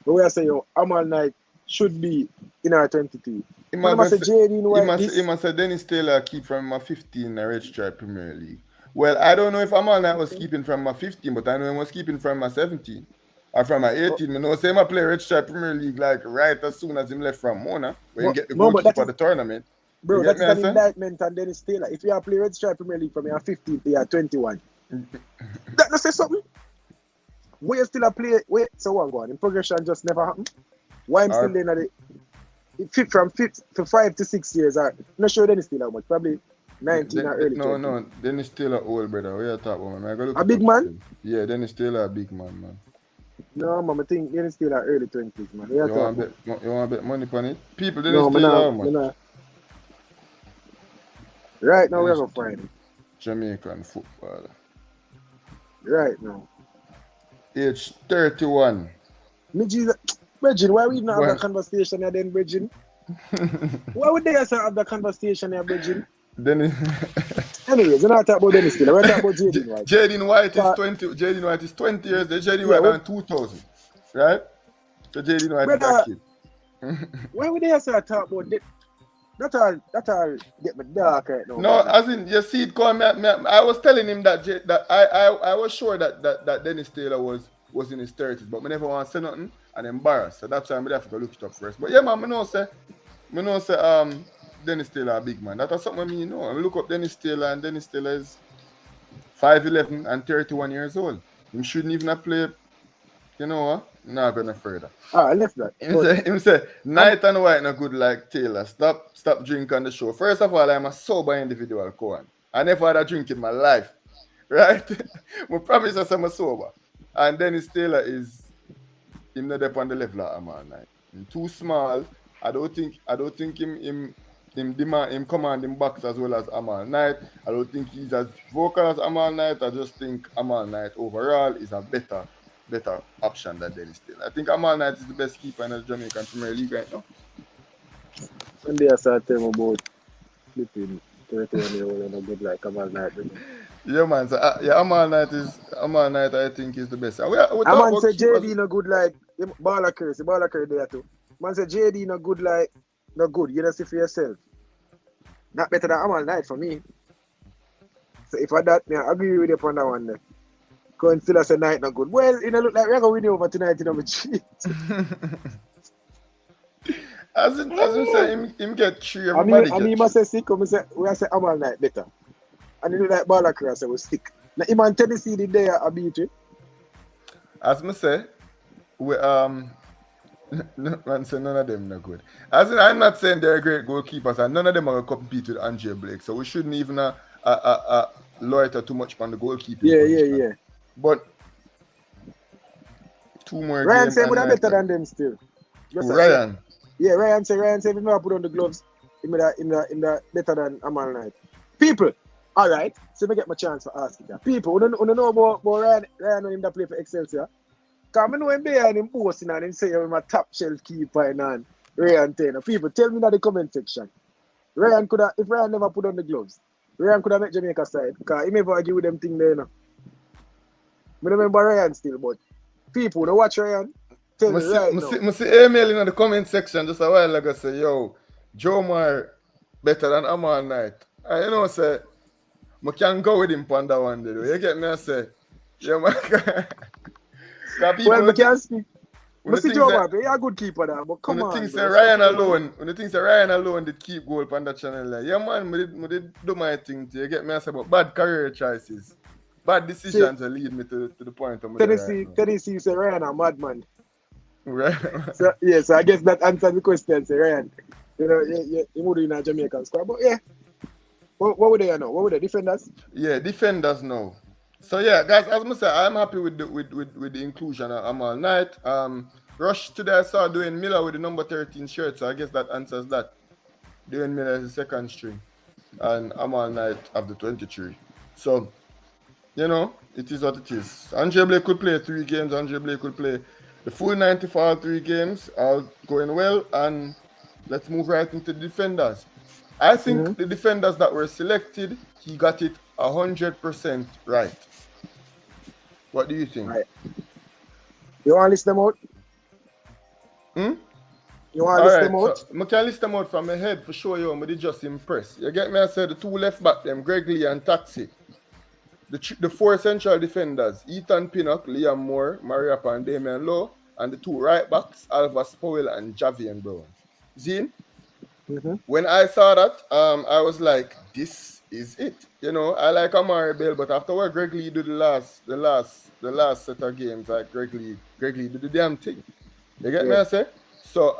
But we are saying, oh, Amal Knight should be in our 22. He I must say JD White. he must say Dennis Taylor keep from my 15 in the Red Stripe Premier League. Well, I don't know if Amal Knight was keeping from my 15, but I know he was keeping from my 17. Or from my 18. I know say I play Red Stripe Premier League like right as soon as him left from Mona, when he get the goalkeeper of the tournament. Bro, You that's get me, an I say? indictment on Dennis Taylor. If you are playing Red Stripe Premier League from your 15 to your 21, that not say something. Where you still a play? Wait, so what going? In progression just never happened. Why I'm still in the from 5 to 6 years? I'm not sure Dennis Taylor how much. Probably 19 or early. 20. No, Dennis Taylor old brother. What you talking about, man? I gotta look A it big up. man? Yeah, Dennis Taylor a big man. No, man, I think Dennis Taylor early 20s, man. You want to bet money on it? People, Dennis No, Taylor, how man. much? Right now, we're Dennis going to find him. Jamaican footballer. Right now. Age 31. Bridging, why we not have Why? that conversation here then, Bridging? Why would they have that conversation here, Bridging? Dennis Anyways, we're not talking about Dennis Taylor. We're talking about Jaden White. Jaden White is 20 years. The Jaden White in 2000. Right? So Jaden White is that kid. Why would they have talk about that? That all get me dark right now. No, as in you see it come. I was telling him that I was sure that Dennis Taylor was in his 30s, but I never want to say nothing and embarrass. So that's why I'm have to look it up first. But yeah, man, I know say Dennis Taylor a big man. That's something I mean, you know. I look up Dennis Taylor, and Dennis Taylor is 5'11" and 31 years old. He shouldn't even have played. You know what? Not gonna further. I left that. Him say Knight and White not good like Taylor. Stop drink on the show. First of all, I'm a sober individual, Cohen. I never had a drink in my life. right? I promise us I'm sober. And Dennis Taylor is him not up on the level of Amal Knight. Him too small. I don't think him demand him command him box as well as Amal Knight. I don't think he's as vocal as Amal Knight. I just think Amal Knight overall is a better option than Dennis Taylor. I think Amal Knight is the best keeper in the Jamaican Premier League right now. One day I started telling about flipping 31-year-old and a good like Kamal Knight. Yeah, man. So, Amal Knight. I think is the best. We A talk man about say keepers. JD no good like Baller Curry there too. Man say JD no good like no good. You just see for yourself. Not better than Amal Knight for me. So if I that, I agree with you on that one there. Going still say Knight not good. Well, it look like we're gonna win you over tonight in number 3. As you say, him get 3 everybody. I mean, must say sick. We say Amal Knight better. And you look like Baller Curry, so we stick. Now him and Tennessee did there a beat it. As me say, we man say none of them not good. As in, I'm not saying they're great goalkeepers, and none of them are gonna compete with Andre Blake. So we shouldn't even loiter too much on the goalkeeping. Yeah. But 2 more Ryan games. said, but I'm better than them still. Just Ryan. Yeah, Ryan say if you never put on the gloves, in the better than Amal Knight. People, all right. So I get my chance for asking that. People, who don't know about Ryan when him that play for Excelsior. Because I know him there and him posting and him say I'm a top shelf keeper and Ryan Taylor. People, tell me in the comment section. If Ryan never put on the gloves, Ryan could have made Jamaica side. Because he never argue with them thing there. I remember Ryan still, but people, don't watch Ryan. Tell me right now. I see email in the comment section just a while ago say, yo, Joe Mar better than Amal Knight. And you know, say, I can go with him on that one day. You get me? I say, yeah, man. Well, I can't speak. I see Joe Mar, he's a good keeper there, but come on. When the thing say Ryan alone did keep goal on that channel, like, yeah, man, I did do my thing to you get me? I say, but bad career choices. Bad decisions will lead me to the point of Tennessee say Ryan a madman. Right. So I guess that answers the question. Say Ryan, you know, he would in a Jamaican squad, but yeah. What would they know? What would they defenders? Yeah, defenders now. So yeah, guys, as I say, I'm happy with the inclusion of Amal Knight. Rush today I saw Dwayne Miller with the number 13 shirt, so I guess that answers that. Dwayne Miller is the second string, and Amal Knight of the 23. So, you know, it is what it is. Andre Blake could play 3 games. Andre Blake could play the full 90 for all 3 games, all going well, and let's move right into the defenders. I think the defenders that were selected, he got it 100% right. What do you think? Right. You want to list them out? You want to list them out? So I can list them out from my head for sure, yo. I'm just impressed. You get me? I said the 2 left back, them, Greg Lee and Taxi. The 4 central defenders, Ethan Pinnock, Liam Moore, Mariappa and Damian Lowe, and the 2 right backs, Alva Spowell and Javian Brown. Zine? When I saw that, I was like, this is it. You know, I like Amari Bell, but afterward, Greg Lee did the last set of games, like Greg Lee did the damn thing. You get me, I say? So,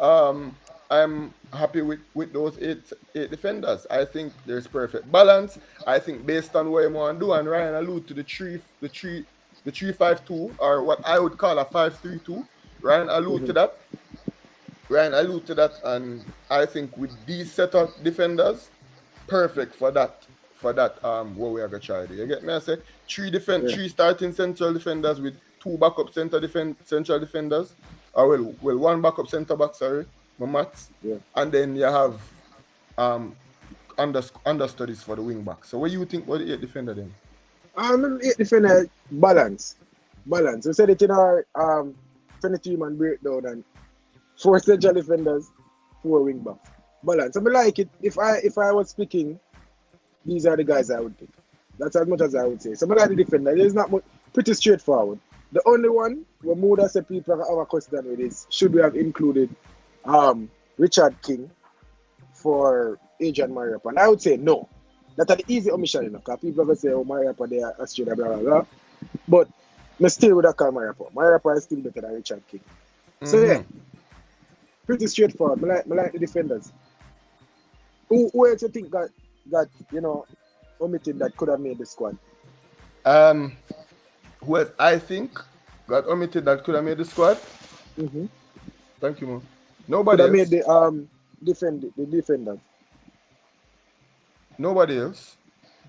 I'm happy with those 8 defenders. I think there's perfect balance. I think based on what you want to do, and Ryan alluded to the 3-5-2, or what I would call a 5-3-2. Ryan alluded to that, and I think with these set of defenders, perfect for that. What we are gonna try to do. You get me? I say 3 starting central defenders with 2 backup central defenders, or well 1 backup centre back. Sorry, my maths. Yeah. And then you have understudies for the wing back. So what do you think about the 8 defender then? 8 defender balance. We said it in our 23-man breakdown, and 4 central defenders, 4 wing backs. Balance. I like it. If I was picking, these are the guys I would pick. That's as much as I would say. So I like the defender. It's not much, pretty straightforward. The only one where Muda said people have a question with is, should we have included Richard King for Adrian Mariappa? And I would say no. That's an easy omission, because people are going to say, oh, Mariappa, they are Australia, blah, blah, blah. But I still would have called Mariappa. Mariappa is still better than Richard King. So yeah, pretty straightforward. I like the defenders. Who else you think got you know, omitted that could have made the squad? Who else I think got omitted that could have made the squad? Mm-hmm. Thank you, man. Could Nobody have else. made the defenders. Nobody else.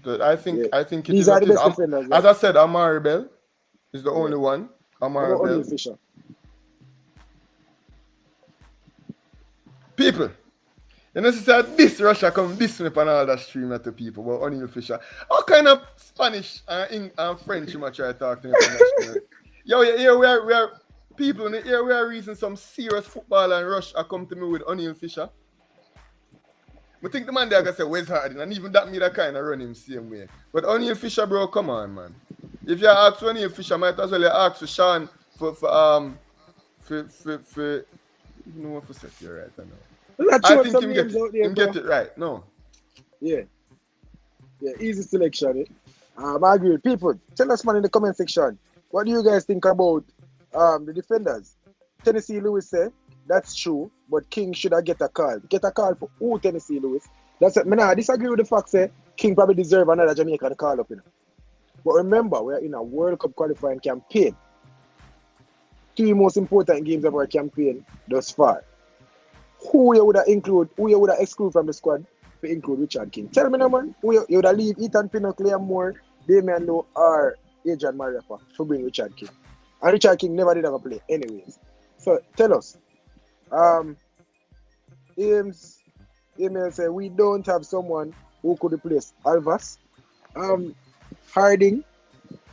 I think Yeah. it These is are what the it is. best defenders. As Yeah. I said, Amari Bell is the Yeah. only one. What Amari about Bell. O'Neal Fisher? People. You know, she said this Russia come this me and all that stream at the people about O'Neal Fisher. What kind of Spanish and French you might try to talk to me from that stream? Yo, here we are people in the here we are reason some serious football and rush are come to me with O'Neal Fisher. I think the man there gonna say Wes Harding, and even that me that kind of run him same way. But O'Neal Fisher, bro, come on, man. If you ask for O'Neal Fisher, might as well you ask for Sean for you know what for set you right now. I think him get it right. No. Yeah. Yeah, easy selection. I agree with people. Tell us, man, in the comment section. What do you guys think about the defenders? Tennessee Lewis said that's true, but King should have get a call. Get a call for who Tennessee Lewis? That's it. I disagree with the fact that King probably deserve another Jamaican call up. But remember, we're in a World Cup qualifying campaign. 3 most important games of our campaign thus far. Who you would have exclude from the squad to include Richard King? Tell me now, man. Who you would have leave Ethan Pinocchio and Moore, Damian Lowe, or Adrian Mariappa to bring Richard King? And Richard King never did have a play anyways. So tell us. Ames email say we don't have someone who could replace Alvas. Harding,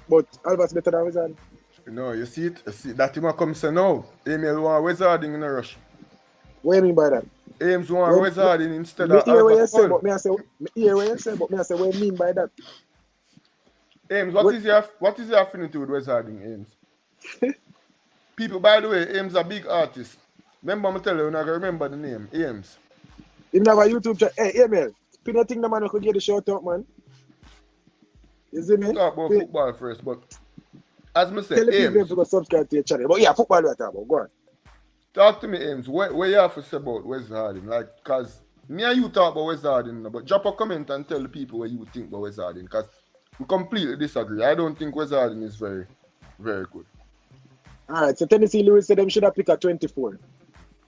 but Alvas better than Wizard. No, you see it? That him come say no. Emil want Wizarding in a rush. What do you mean by that? Ames want Wizarding instead of hear what you Alvas. say, but me I say what you mean by that? Ames, what is your affinity with Wizarding, Ames? People, by the way, Ames a big artist. Remember, I'm telling you, I remember the name, Ames. Him have a YouTube channel. Hey, Emil, you don't think the man could get the shout out, man? You see me? Talk about football first, but as I say, tell the people Ames. to go subscribe to your channel. But yeah, football we are talking about. Go on. Talk to me, Ames. What you have to say about Wes Harding? Like, cause me and you talk about Wes Harding, but drop a comment and tell the people what you think about Wes Harding, cause we completely disagree. I don't think Wes Harding is very, very good. Alright, so Tennessee Lewis said them should have picked a 24.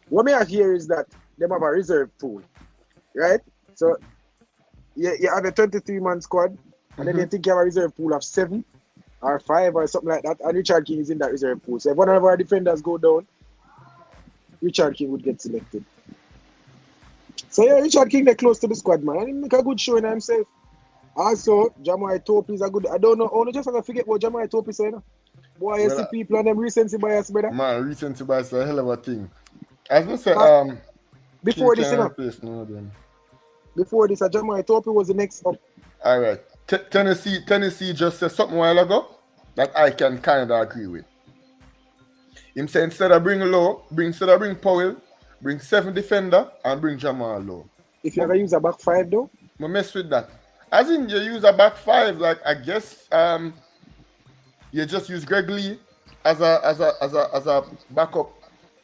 What me I hear is that them have a reserve pool. Right? So you have a 23-man squad, and then you think you have a reserve pool of 7 or 5 or something like that, and Richard King is in that reserve pool. So if one of our defenders go down, Richard King would get selected. So yeah, Richard King, they're close to the squad, man. And he make a good showing himself. Also, Jamai Topi is a good. I don't know. Only just I forget what Jamai Topi say. Boy, you see people and them recency bias, brother. Man, recency bias is a hell of a thing. As I said, before this, before this, Jamai Topi was the next up. All right, Tennessee just said something a while ago that I can kind of agree with. Him say instead of bring Powell, bring 7 defender and bring Jamal Lowe. If you're gonna use a back 5 though, I mess with that. As in you use a back 5, like I guess you just use Greg Lee as a backup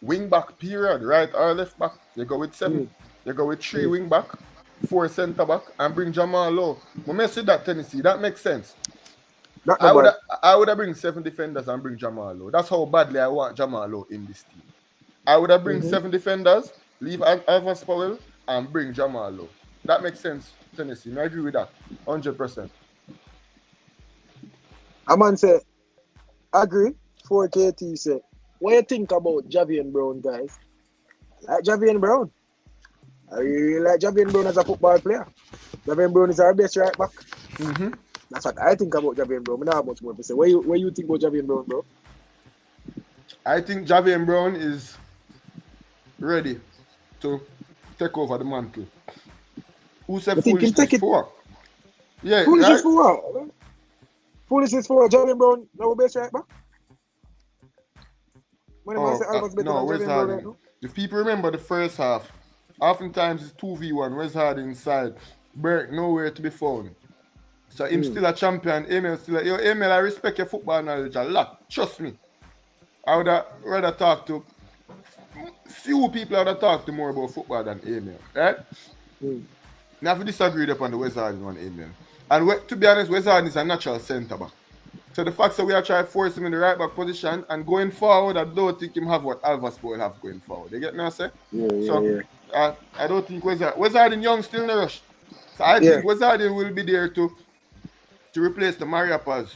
wing back period, right or left back. You go with 7. You go with 3 wing back, 4 centre back, and bring Jamal Lowe. I mess with that, Tennessee. That makes sense. I would have bring 7 defenders and bring Jamal Lowe. That's how badly I want Jamal Lowe in this team. I would have bring 7 defenders, leave Alvas Powell, and bring Jamal Lowe. That makes sense, Tennessee. I agree with that, 100%. A man say, agree. 4KT say, what you think about Javian Brown, guys? Like Javian Brown? I really like Javian Brown as a football player. Javian Brown is our best right back. That's what I think about Javian Brown. I don't have much more to say. What you think about Javian Brown, bro? I think Javian Brown is ready to take over the mantle. Who said foolishness for? Yeah, foolishness for what? Foolishness for Javian Brown, no best right back? No, Wes Harding. If people remember the first half, oftentimes it's 2v1, Wes Harding inside, Burke nowhere to be found. So him still a champion, Emil still Emil, I respect your football knowledge a lot. Trust me. I would have rather talk to few people I would have talked to more about football than Emil, right? Now if we disagreed upon the Wes Harding one, Emil. And to be honest, Wes Harding is a natural centre back. So the fact that we are trying to force him in the right back position and going forward, I don't think him have what Alvas will have going forward. You get me, I say? Yeah. I don't think Wizard and Young still in the rush. So I think Wizard will be there to replace the Mariapas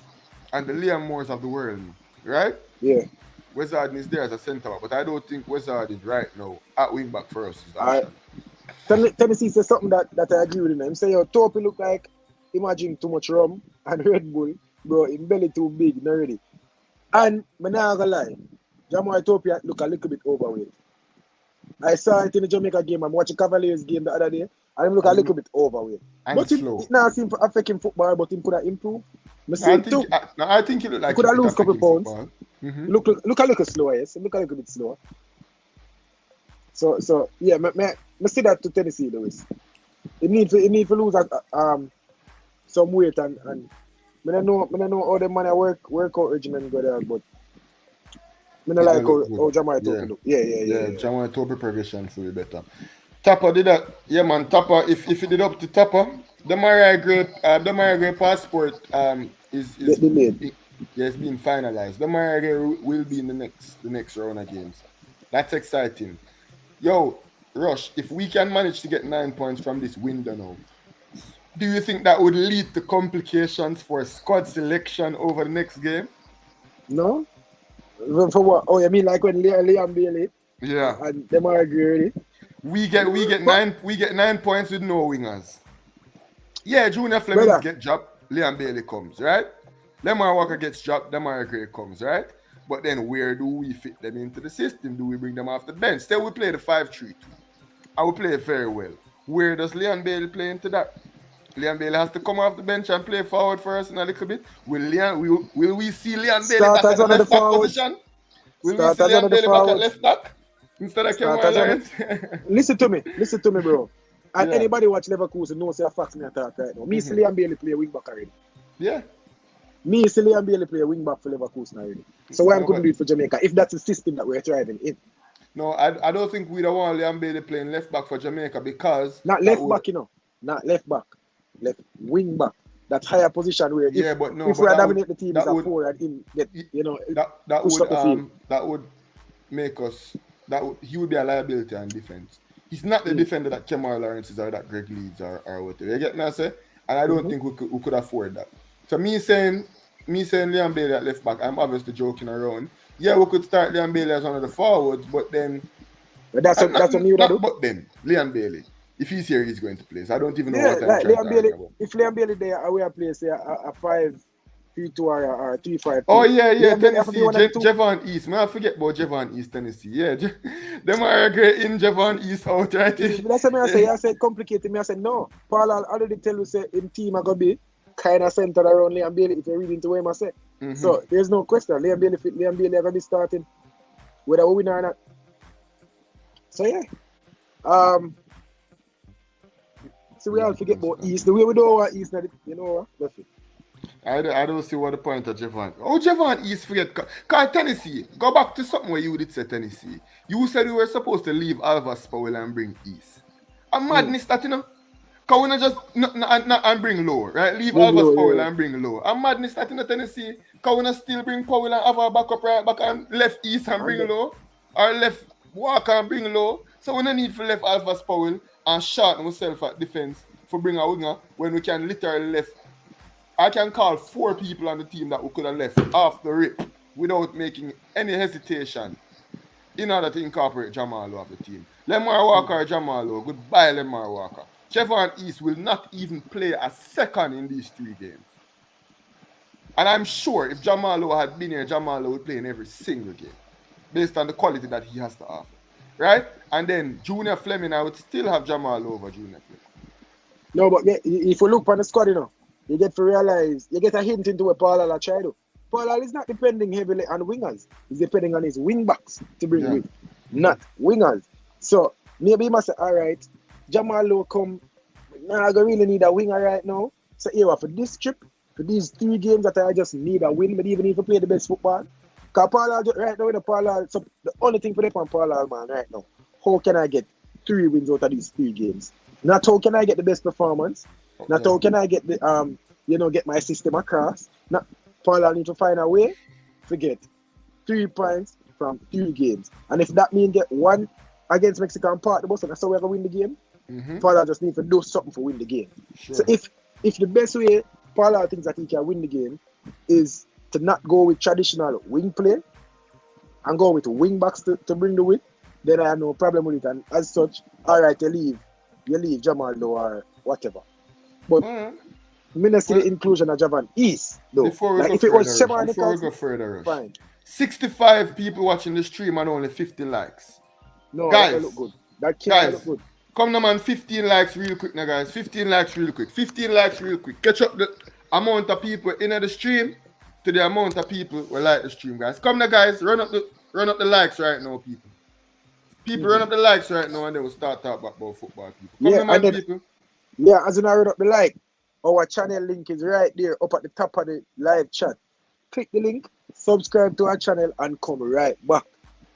and the Liam Moores of the world, right? Yeah. Wizard is there as a centre back, but I don't think Wizard is right now at wing back for us is the option. Tennessee says something that I agree with him. He say, yo, Topi look like imagine too much rum and Red Bull, bro, his belly too big, not ready. And I'm not gonna lie, Jamal Topi look a little bit overweight. I saw it in the Jamaica game. I'm watching Cavaliers game the other day, and him look a little bit overweight. And but slow. It now seem to affect him football, but him could have improved. I think he look like he could have lose a couple pounds. Mm-hmm. Look a little slower, yes. Look a little bit slower. So yeah, I see that to Tennessee, Lewis. It need to lose some weight and I don't know how the man workout regimen go there, but I don't like how Jamal Topi look. Yeah. Jamal Topi progression for you better. Tapper did that. Yeah, man. Tapper, if you did up to Tapper, the Mariah Gray passport is delayed. It's been finalized. The Mariah Gray will be in the next round of games. That's exciting. Yo, Rush, if we can manage to get 9 points from this window now, do you think that would lead to complications for squad selection over the next game? No. For what? Oh, you mean like when Liam Bailey? Yeah. And them are agree. We get 9 points with no wingers. Yeah, Junior Flemings get dropped, Liam Bailey comes, right? Lemar Walker gets dropped, Lemar Gray comes, right? But then where do we fit them into the system? Do we bring them off the bench? Still, we play the 5-3-2. And we play it very well. Where does Liam Bailey play into that? Liam Bailey has to come off the bench and play forward for us in a little bit. Will we see Liam Bailey back at the left back position? Will we see Liam Bailey back at left back? Instead of Kevin Lawrence? Listen to me, bro. And anybody watch Leverkusen knows a fact me attack right now. Me see Liam Bailey play wing back already. Yeah. Me see Liam Bailey play wing back for Leverkusen already. So why I couldn't do it for Jamaica if that's the system that we're thriving in? No, I don't think we don't want Liam Bailey playing left back for Jamaica because not left back, not left back, left wing back. That higher position where if we dominate the team is a forward and get that would make us he would be a liability on defense. He's not the defender that Kemar Lawrence is or that Greg Leeds or whatever. You get me I say? And I don't think we could afford that. So me saying Liam Bailey at left back, I'm obviously joking around. Yeah, we could start Liam Bailey as one of the forwards, but then that's what you would do. But then Liam Bailey, if he's here, he's going to play. So I don't even know what I'm Liam Bailey. If Liam Bailey there, I will play say a 5-3-2 or 3-5. Oh yeah, Tennessee, Javon East. Man, I forget about Javon East, Tennessee. Yeah, them are great in Javon East out, right? That's what I say. I said complicated. I said no. Paul already tell you say in team I gonna be kind of centered around Liam Bailey if you read into what I say. So there's no question. Liam Bailey are gonna be starting whether we win or not. So yeah. So we all forget about East. The way we do our East, that's it. I don't see what the point of Javon. Oh, Javon East forget. Cause Tennessee, go back to something where you did say Tennessee. You said we were supposed to leave Alvas Powell and bring East. A madness that, Cause we not just and bring low, right? Leave Alvas Powell and bring low. A madness that in Tennessee. Cause we not still bring Powell and have our backup right back and left East and bring low. Or left Walker and bring low. So we don't need to left Alvas Powell and shorten ourselves at defense for bring a winger when we can literally left. I can call 4 people on the team that we could have left off the rip without making any hesitation in order to incorporate Jamalo of the team. Lemar Walker or Jamalo, goodbye Lemar Walker. Javon East will not even play a second in these 3 games. And I'm sure if Jamalo had been here, Jamalo would play in every single game based on the quality that he has to offer. Right? And then Junior Fleming, I would still have Jamalo over Junior Fleming. No, but if you look on the squad, you get to realize, you get a hint into what Paul Alla tried to. Paul Alla is not depending heavily on wingers. He's depending on his wing backs to bring with, not wingers. So maybe he must say, all right, Jamalo come, I really need a winger right now. So here, for this trip, for these 3 games that I just need a win, but even if you play the best football. Because Paul Alla, right now, the only thing for them on Paul Alla, man, right now, how can I get 3 wins out of these 3 games? Not how can I get the best performance. Not how can I get the get my system across. Not Paula need to find a way to get 3 points from 3 games. And if that means get 1 against Mexico and part the bus, and that's how we're going to win the game, Paula just need to do something to win the game. Sure. So if the best way Paula thinks that he can win the game is to not go with traditional wing play and go with wing backs to bring the win, then I have no problem with it. And as such, all right, you leave Jamal though or whatever. But me not see the inclusion of Javan is though. Like if it was Shema before we go further, fine. 65 people watching the stream and only 50 likes. No, guys, that look good. That can't look good. Come now, man, 15 likes real quick now, guys. 15 likes real quick. 15 likes real quick. Catch up the amount of people in the stream to the amount of people who like the stream, guys. Come now, guys. Run up the likes right now, people. People run up the likes right now and then we'll start talking about football, people. Come now, man, people. Yeah, as in I run up the like, our channel link is right there up at the top of the live chat. Click the link, subscribe to our channel, and come right back.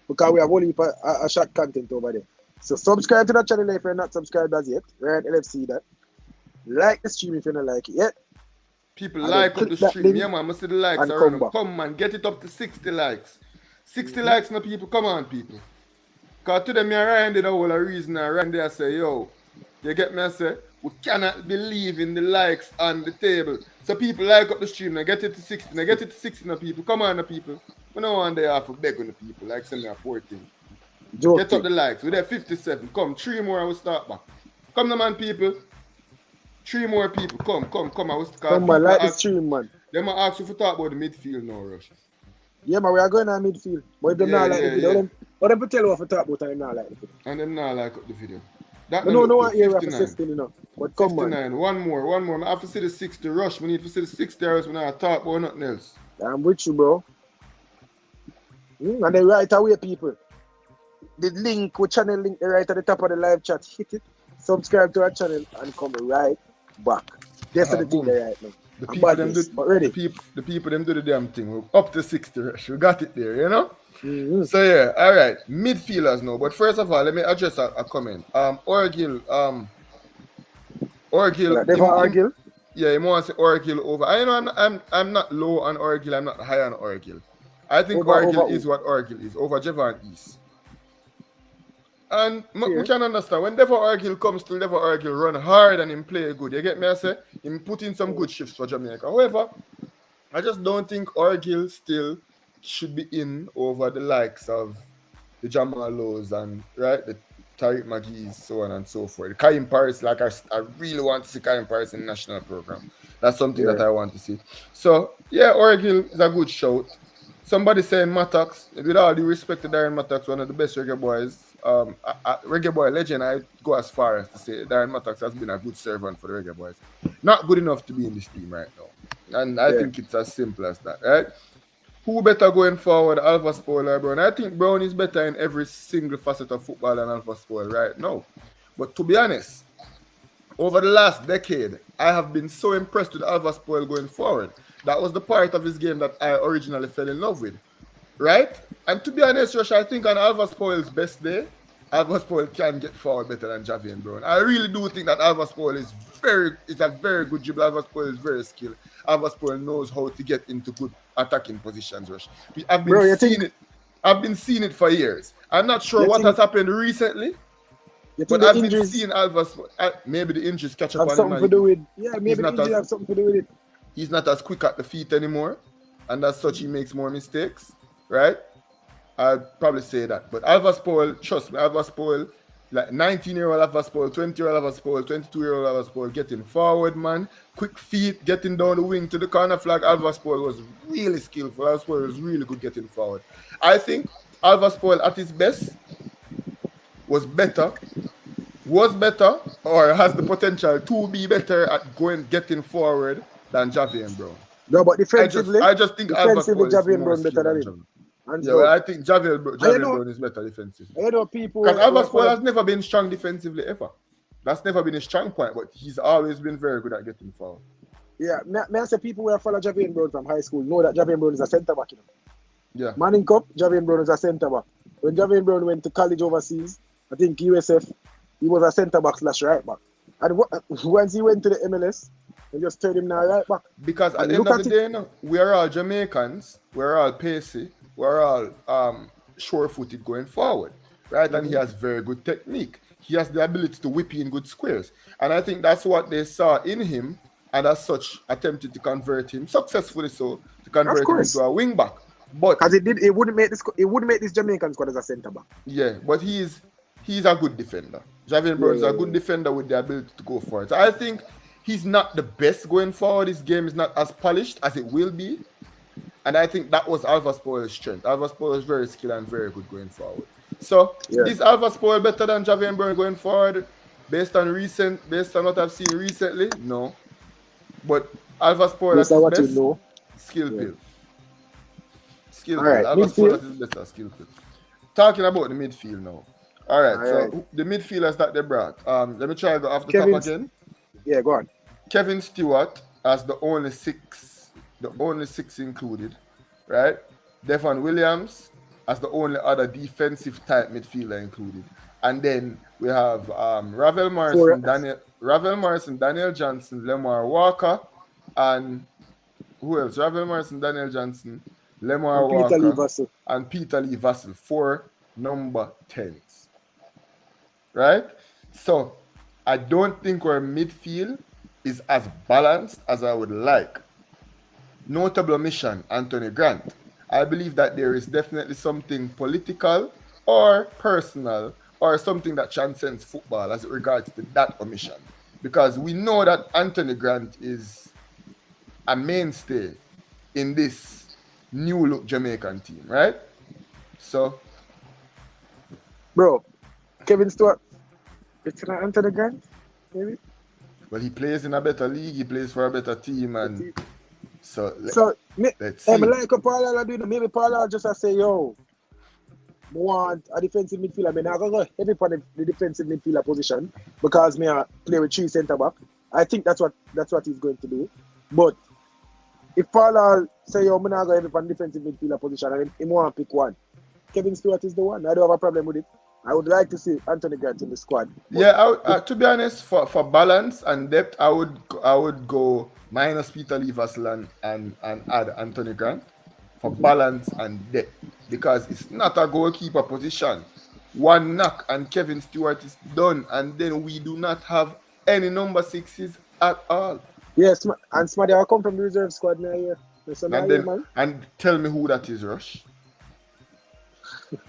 Because we have only a short content over there. So subscribe to the channel if you're not subscribed as yet. Ryan LFC that. Like the stream if you don't like it yet. People like up the stream. Yeah, man, I see the likes around. Come, man, get it up to 60 likes. 60 likes now, people. Come on, people. Because to them, Ryan did a whole reason. Ryan there say, yo, you get me? I say, we cannot believe in the likes on the table. So people like up the stream. Now get it to 60. Now get it to 60 now, people. Come on, now, people. We don't want they have to beg on the people. Like send me a poor thing. Get up the likes. We're there 57. Come, 3 more and we'll start back. Come now, man, people. 3 more people. Come. I was come on, like the stream, man. They might ask you to talk about the midfield now, Rush. Yeah, man, we are going on midfield. But if them not like the video, them tell you what to talk about and them not like the video. And them not like the video. That no one here have to say still, you know. But come 59. on. One more. I have to see the 60 Rush. We need to see the 60 hours when I talk about nothing else. I'm with you, bro. And then right away, people. The link, with channel link right at the top of the live chat. Hit it. Subscribe to our channel and come right back. That's the thing there right now. The people them do the damn thing. We're up to 60 Rush. We got it there, you know? So yeah, all right. Midfielders now. But first of all, let me address a comment. Orgil. Orgil? Yeah, he wants to say Orgil over. I know I'm not low on Orgil. I'm not high on Orgil. I think Orgil is what Orgil is. Over Javan is. And we can understand when Devon Orgil comes to Devon Orgil run hard and him play good. You get me? I say him put in some good shifts for Jamaica. However, I just don't think Orgil still should be in over the likes of the Jamal Lowe's and the Tariq McGee's, so on and so forth. Kaim Paris, like I really want to see Kaim Paris in the national program. That's something that I want to see. So yeah, Orgil is a good shout. Somebody saying Mattox, with all due respect to Darren Mattox, one of the best reggae boys, reggae boy legend, I go as far as to say Darren Mattox has been a good servant for the reggae boys. Not good enough to be in this team right now. And I think it's as simple as that, right? Who better going forward, Alpha Spoil or Brown? I think Brown is better in every single facet of football than Alpha Spoil right now. But to be honest, over the last decade, I have been so impressed with Alpha Spoil going forward. That was the part of his game that I originally fell in love with, right? And to be honest, Rush, I think on Alpha Spoil's best day, Alpha Spoil can get forward better than Javian Brown. I really do think that Alpha Spoil is a very good dribble. Alpha Spoil is very skilled. Alpha Spoil knows how to get into good attacking positions, Rush. I've been seeing it for years. I'm not sure what has happened recently, but I've been seeing Alpha Spoil. Maybe the injuries catch up on him. Something to do with maybe the injuries have something to do with it. He's not as quick at the feet anymore, and as such, he makes more mistakes, right? I'd probably say that. But Alpha Spoil, trust me, Alpha Spoil, like 19-year-old Alpha Spoil, 20-year-old Alpha Spoil, 22-year-old Alpha Spoil, getting forward, man, quick feet, getting down the wing to the corner flag. Alpha Spoil was really skillful. Alpha Spoil was really good getting forward. I think Alpha Spoil at his best was better, or has the potential to be better at getting forward than Javian Brown. No, but defensively, I just think Javian Brown better than him. I think Javian Brown is better defensively. I know people. Because Alpha Spoil has never been strong defensively ever. That's never been a strong point, but he's always been very good at getting forward. Yeah, may I say people who have followed Javian Brown from high school know that Javian Brown is a centre back. Yeah. Manning Cup, Javian Brown is a centre back. When Javian Brown went to college overseas, I think USF, he was a centre back / right back. And once he went to the MLS, and just turn him now right back. Because at And the end look of at the it. day, no, we are all Jamaicans, we're all pacey, we're all sure-footed going forward, right? And he has very good technique. He has the ability to whip in good squares. And I think that's what they saw in him, and as such attempted to convert him, successfully so, to Of convert him course. into a wing back. But Because it wouldn't make this Jamaican squad as a centre back. yeah, but he's a good defender. Javier Bird is a good defender with the ability to go for it. So I think he's not the best going forward. His game is not as polished as it will be. And I think that was Alva Spoil's strength. Alva Spoil is very skilled and very good going forward. So is Alva Spoil better than Javier Bird going forward? Based on what I've seen recently? No. But Alva Spoil at his best, skill pill. Skill pill. Alva Spoil at his best, skill pill. Talking about the midfield now. All right, so the midfielders that they brought. Let me try to go off the top again. Yeah, go on. Kevin Stewart as the only six included, right? Devon Williams as the only other defensive type midfielder included. And then we have Ravel Morrison, Daniel Johnson, Lemar Walker, and who else? Ravel Morrison, Daniel Johnson, Lemar Walker, and Peter Lee Vassell, 4 number 10s. Right? So I don't think our midfield is as balanced as I would like. Notable omission, Anthony Grant. I believe that there is definitely something political or personal or something that transcends football as it regards to that omission. Because we know that Anthony Grant is a mainstay in this new look Jamaican team, right? So, bro, Kevin Stewart, it's not Anthony Grant, maybe? Well, he plays in a better league, he plays for a better team, and let's see. Like Paula do, maybe Paula just say, yo, I want a defensive midfielder. I mean, I'm going to go heavy on the defensive midfielder position because I play with 3 centre back. I think that's what he's going to do. But if Paula say, yo, I'm going to go heavy on the defensive midfielder position and he want to pick one, Kevin Stewart is the one. I don't have a problem with it. I would like to see Anthony Grant in the squad. Yeah, to be honest, for balance and depth, I would go minus Peter Lee Vassell and add Anthony Grant for balance and depth, because it's not a goalkeeper position. One knock and Kevin Stewart is done, and then we do not have any number 6s at all. Yes, and somebody will come from the reserve squad now here. And tell me who that is, Rush.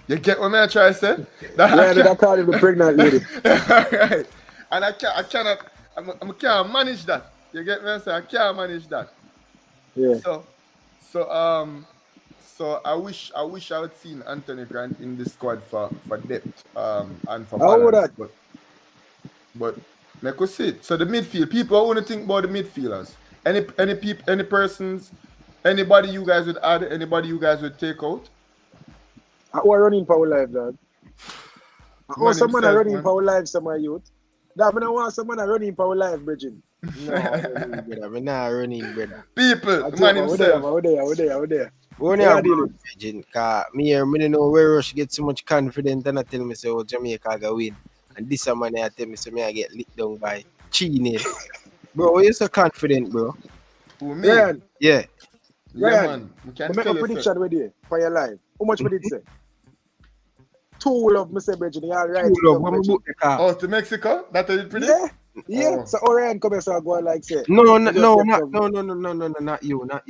You get what I try to say? I call him the pregnant lady. Right. And I can't manage that. You get what I say? I can't manage that. Yeah. So I wish I would seen Anthony Grant in the squad for depth and for balance. But like we see it. So the midfield, people want to think about the midfielders. Any persons, anybody you guys would add, anybody you guys would take out? Who are running for our life, dog? Someone are running for our life, some of youth. That I want someone running for our life, Bridget. No, I'm not running, brother. People, man himself. Over there. We're not dealing with because me don't know where Rush get so much confident and I tell me so Jamaica go win. And this man I tell me so me I get lit down by Chini. Bro, you're so confident, bro. Who, me? Ryan. Yeah. Ryan, man. We can't make a prediction with you for your life. How much would it say? 2 love, Mr. Bridget. You all right? 2 love. Oh, to Mexico? That is pretty? Yeah. Oh. So Orion come and go like say. No, not you. My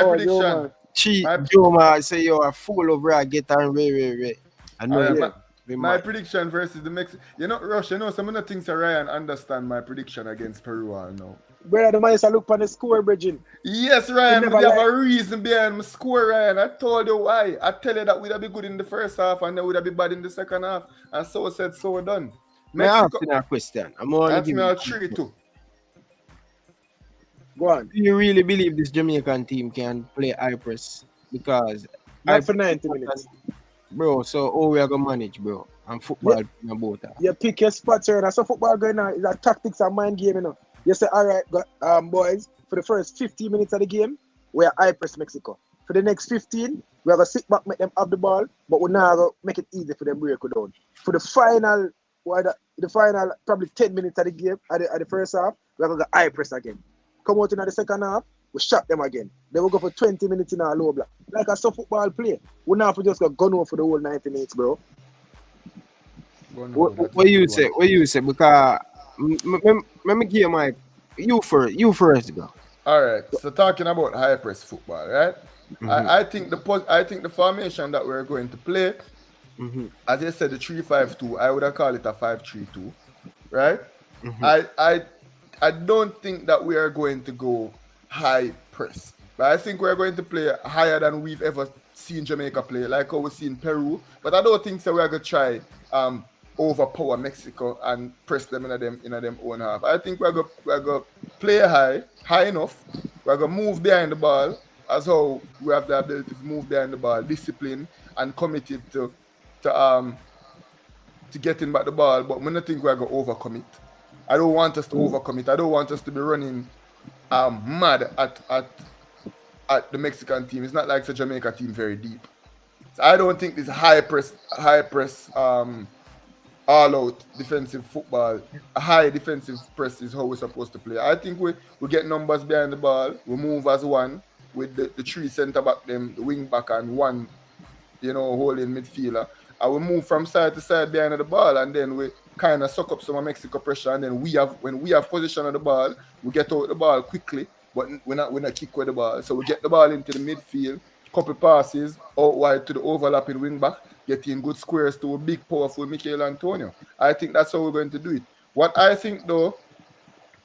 prediction. Joma say you are full of rag, get on way. I know my prediction versus the Mexican. Rush, some of the things that Ryan understand my prediction against Peru are now. Brother, the man used to look for the score, Bridget. Yes, Ryan, we have a reason behind my score, Ryan. I told you why. I tell you that we'd have been good in the first half and then we'd have been bad in the second half. And so said, so done. Mexico, I ask you a question. I'm only giving you 3-2. Go on. Do you really believe this Jamaican team can play high press? Because not for 90 minutes. Bro, so how we are going to manage, bro? And football about that. You pick your spots, sir. That's how football going on. It's a tactics and mind game, You say, all right, boys, for the first 15 minutes of the game, we are high press Mexico. For the next 15, we are going to sit back, make them have the ball, but we're not going to make it easy for them to break it down. For the final why the final probably 10 minutes of the game at the first half, we're gonna go high press again. Come out in the second half, we shot them again. Then we go for 20 minutes in our low block. Like a soft football play. We not have to just go gun over for the whole 90 minutes, bro. What you say? What you say? Because let me give my you first go. All right. So talking about high press football, right? Mm-hmm. I think the formation that we're going to play, Mm-hmm. as you said, the 3-5-2. I would have called it a 5-3-2, right? Mm-hmm. I don't think that we are going to go high press, but I think we're going to play higher than we've ever seen Jamaica play, like how we see in Peru. But I don't think so. We're going to try overpower Mexico and press them in them own half. I think we're going to play high enough. We're going to move behind the ball, as how we have the ability to move behind the ball, discipline and committed to getting back the ball. But I don't think we're going to overcommit. I don't want us to overcommit. I don't want us to be running mad at the Mexican team. It's not like the Jamaica team very deep. So I don't think this high press, all out defensive football, a high defensive press is how we're supposed to play. I think we get numbers behind the ball. We move as one with the three centre back, them, the wing back, and one, holding midfielder. And we move from side to side behind the ball, and then we kind of suck up some of Mexico pressure. And then when we have possession of the ball, we get out the ball quickly, but we're not kick with the ball. So we get the ball into the midfield, couple passes out wide to the overlapping wing back, getting good squares to a big, powerful Mikel Antonio. I think that's how we're going to do it. What I think, though,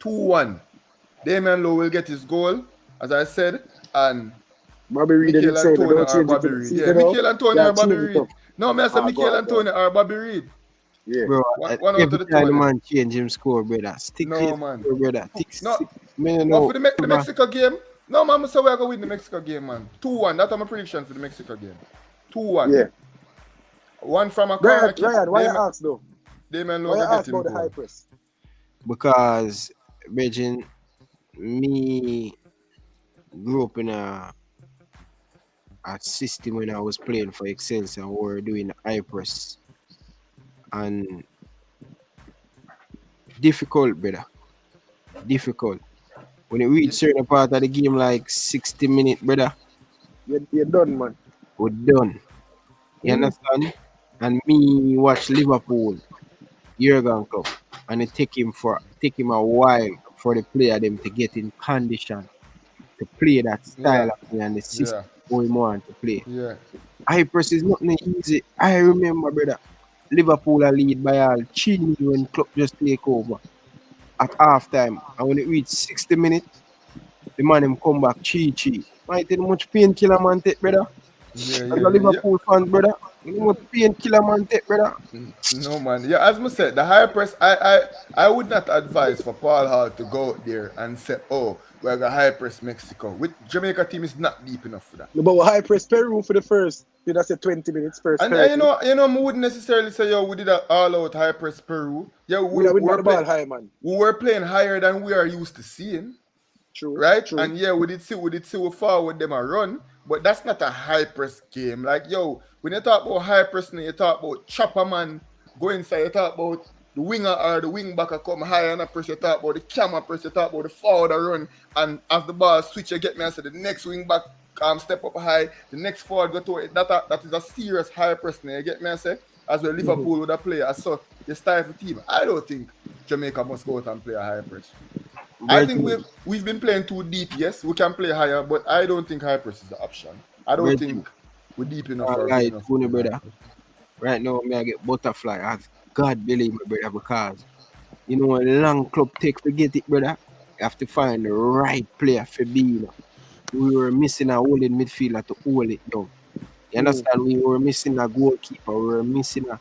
2-1. Damian Lowe will get his goal, as I said, and Bobby Reed Mikel Antonio or Bobby Reed. Yeah, Mikel Antonio or Bobby Reed. No, I said Mikel Antonio or Bobby Reed. Yeah. Bro, One out of the every time two. the man change him score, brother. Stick No, to his man. score, brother. No. Man, But for the Mexico game, no, man, so we're going to win the Mexico game, man. 2-1. That's my prediction for the Mexico game. 2-1. Yeah. One from a corner kick. Ryan, why you ask though? Damian Lowe Why you get ask him about the goal. high press? Because, Virgin, me grew up in a system when I was playing for Excelsior, we were doing high press. And difficult, brother. Difficult. When it reach certain part of the game, like 60 minutes, brother, You're done, man. we're done. You understand? And me watch Liverpool, Jurgen Klopp, and it take him a while for the player them to get in condition to play that style of play and the system we want to play. Yeah. High press is nothing easy. I remember, brother, Liverpool are lead by all Chini when Klopp just take over at half time. And when it reach 60 minutes, the man him come back chi. Might tell much painkiller man take, brother. As a Liverpool fan, brother. You know what painkiller man take, brother. No, man. Yeah, as I said, the high press, I would not advise for Paul Hall to go out there and say, oh, we're going to high press Mexico. With Jamaica team is not deep enough for that. No, but we high press Peru for the first, that's a 20 minutes first. And 30. you know, I wouldn't necessarily say, yo, we did an all-out high press Peru. Yeah, we were the ball high, man. We were playing higher than we are used to seeing. True. Right? True. And yeah, we did see we forward them a run, but that's not a high press game. Like, yo, when you talk about high press, you talk about chopper man go inside, you talk about the winger or the wing back come high and press, you talk about the camera press, you talk about the forward run, and as the ball switch, you get me, I said the next wing back step up high, the next forward go to it. That is a serious high press now, you get me, I say, as well Liverpool with a player, so you style the team. I don't think Jamaica must go out and play a high press. I think we've been playing too deep. Yes, we can play higher, but I don't think high press is the option. I don't think we're deep enough. Right, brother. Right now, I get butterfly. As God believe me, brother, because you know a long club take to get it, brother. You have to find the right player for being. We were missing a holding midfielder to hold it down. You understand? We were missing a goalkeeper. We were missing a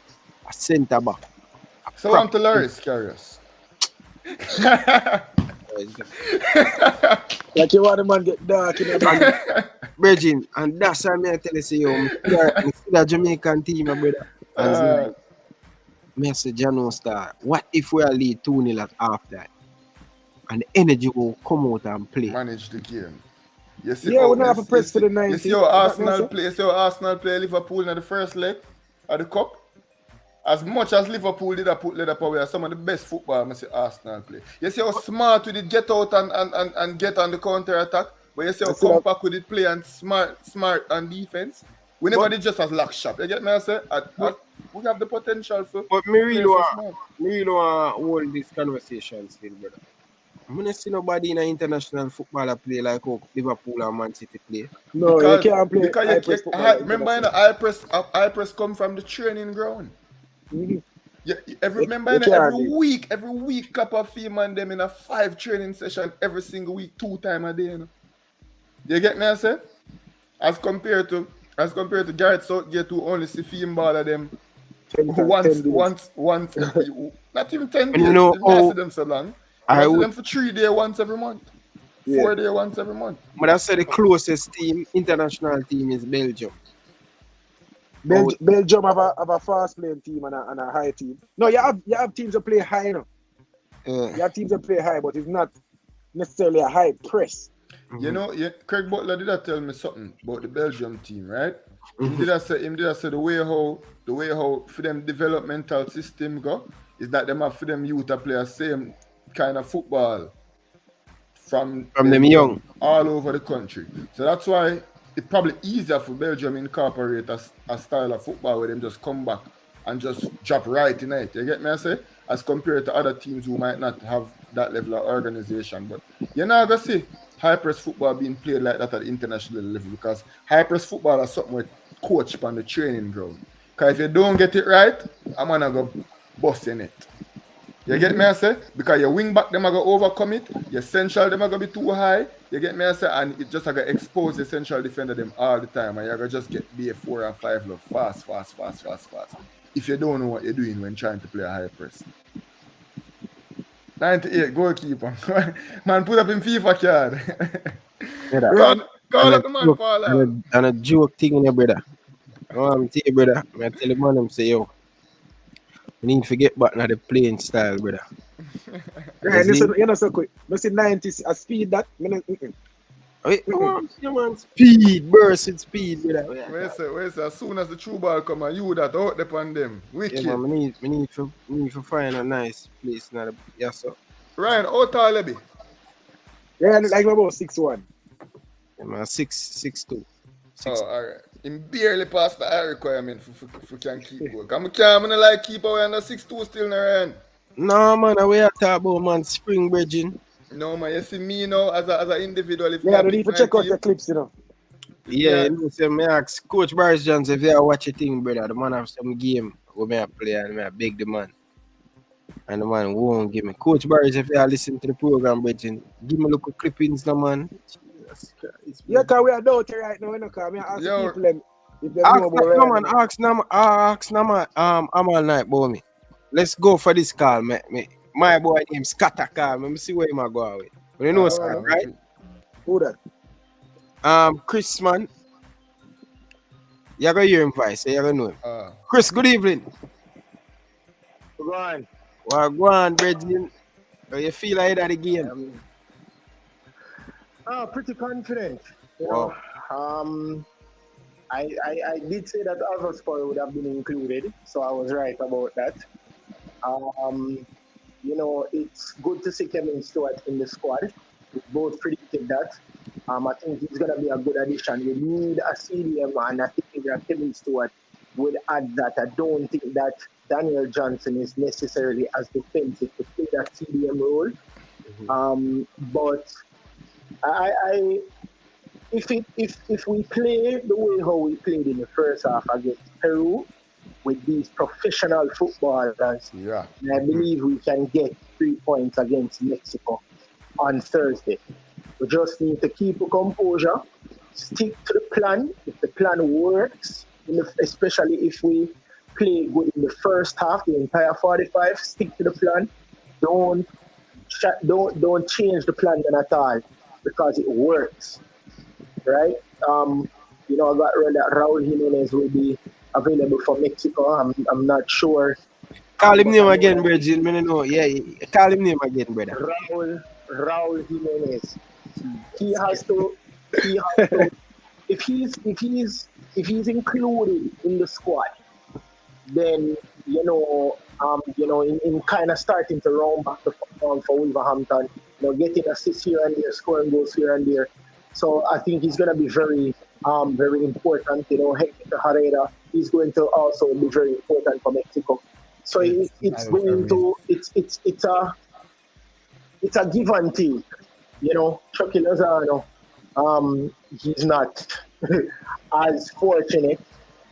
centre back. So I'm to Loris, curious. Like you want the man get dark in the Virgin, and that's why I tell you, say, yo, I see that Jamaican team, my brother. And I say, Jano Star, what if we are lead 2-0 at half time? And the energy will come out and play. Manage the game. You see, we don't have a press for the 90. You see how Arsenal play Liverpool in the first leg of the cup? as much as Liverpool did put lead up away, some of the best football I see Arsenal play. You see how smart we did get out and get on the counter attack, but you see how compact we did play and smart on defense. We never did just as lock sharp. You get me? I say we have the potential for. But me really want hold this conversation still, brother. I don't see nobody in an international footballer play like how Liverpool and Man City play. No, because, you can't play. Because remember, high press come from the training ground. Mm-hmm. Yeah, every week, couple of female and them in a 5 training session every single week, 2 times a day. You know? You get me? I say, as compared to Gareth Southgate, who only see female ball of them once, not even 10 days. I see them so long. I see them for 3 days once every month. 4 days once every month. But I say the closest team, international team, is Belgium. Belgium have a fast playing team and a high team. No, you have teams that play high now. You have teams that play high, but it's not necessarily a high press. You know, Craig Butler did tell me something about the Belgium team, right? Him did say the way how for them developmental system go is that them have for them youth to play the same kind of football from them young all over the country. So that's why it's probably easier for Belgium incorporate a style of football where them just come back and just drop right in it. You get me? I say, as compared to other teams who might not have that level of organization. But you're not gonna see high press football being played like that at the international level, because high press football is something with coach on the training ground. Because if you don't get it right, I'm gonna go bust in it. You get me? I say? Because your wing back them are going to overcome it, your central them are going to be too high. You get me? I say? And it just going to expose the central defender them all the time, and you're going to just get BF4 and 5 love fast. If you don't know what you're doing when trying to play a high press. 98 goalkeeper. Man, put up in FIFA card. Call up the man, Paul. And a joke thing in your brother. I'm tell you, brother. I tell the man, say, yo, we need to get back now the playing style, brother. Right, you know so quick. You see 90s a speed that. Wait, man, speed, burst with speed, brother. Where say, as soon as the true ball come and you that out upon them. Wicked. Yeah, man, we need to find a nice place now. Yes, sir. Ryan, how tall you be? Yeah, like about 6'1". Yeah, man, 6'2". Oh, alright. Him barely passed the eye requirement for can keep going. I'm not like keep away under 6'2" still in the Ryan. No, man, we are talking about, man, spring bridging. No, man, you see me now as an individual. If I don't need to check out the clips, you know. Yeah, you know, me ask Coach Boris Johnson if you watch a thing, brother. The man have some game where me play and I beg the man. And the man won't give me. Coach Boris, if you listen to the program, bridging, give me a look of clippings, no man. Jesus Christ. Yeah, because we are down here right now, you know, because I ask people them if they know about ask Nama, I'm all night, boy. Let's go for this call, my boy named Scatter call. Let me see where he might go away. But you know Scott, right? Who that? Chris, man. You're going to hear him voice, so you're going to know him. Chris, good evening. Go on. Well, go on, Bridget. How you feel ahead of the game? Pretty confident. You Wow. know, I did say that Alvaspor would have been included, so I was right about that. You know, it's good to see Kevin Stewart in the squad. We both predicted that. I think he's going to be a good addition. We need a CDM, and I think that Kevin Stewart would add that. I don't think that Daniel Johnson is necessarily as defensive to play that CDM role. But if we play the way how we played in the first half against Peru with these professional footballers, I believe we can get 3 points against Mexico on Thursday. We just need to keep a composure, stick to the plan. If the plan works, especially if we play good in the first half, the entire 45, stick to the plan. Don't change the plan at all, because it works, right? You know, I got read that Raul Jimenez will be available for Mexico. I'm not sure. Call him name again, Bridget. I don't know. Yeah, call him name again, brother. Raul Jimenez. He has to. If he's included in the squad, then in kind of starting to round back the football for Wolverhampton, getting assists here and there, scoring goals here and there. So I think he's going to be very, very important. Hector Herrera is going to also be very important for Mexico. So it's going to it's a give and take. Chucky Lozano, he's not as fortunate.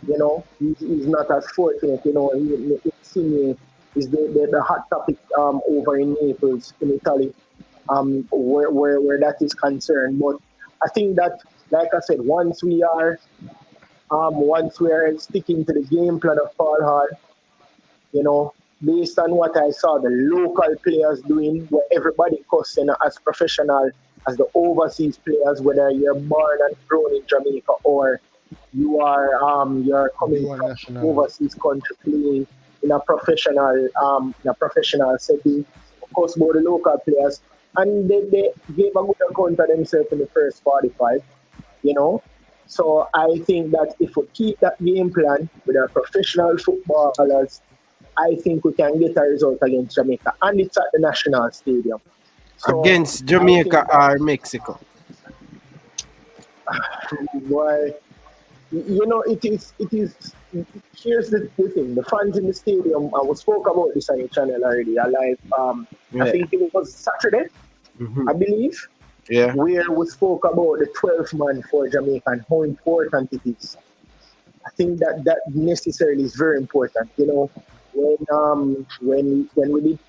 He's not as fortunate. Insigne is the hot topic over in Naples, in Italy, where that is concerned. But I think that, like I said, once we are sticking to the game plan of Paul Hall, based on what I saw the local players doing, where everybody costing as professional as the overseas players, whether you're born and grown in Jamaica or you're coming from overseas country playing in a professional setting. Of course, more the local players, and they gave a good account of themselves in the first 45. So I think that if we keep that game plan with our professional footballers, I think we can get a result against Jamaica, and it's at the National Stadium. So against Jamaica or Mexico? Boy, it is. Here's the thing: the fans in the stadium. We spoke about this on your channel already. I think it was Saturday, I believe. Yeah. Where we spoke about the 12th man for Jamaica and how important it is. I think that necessarily is very important. When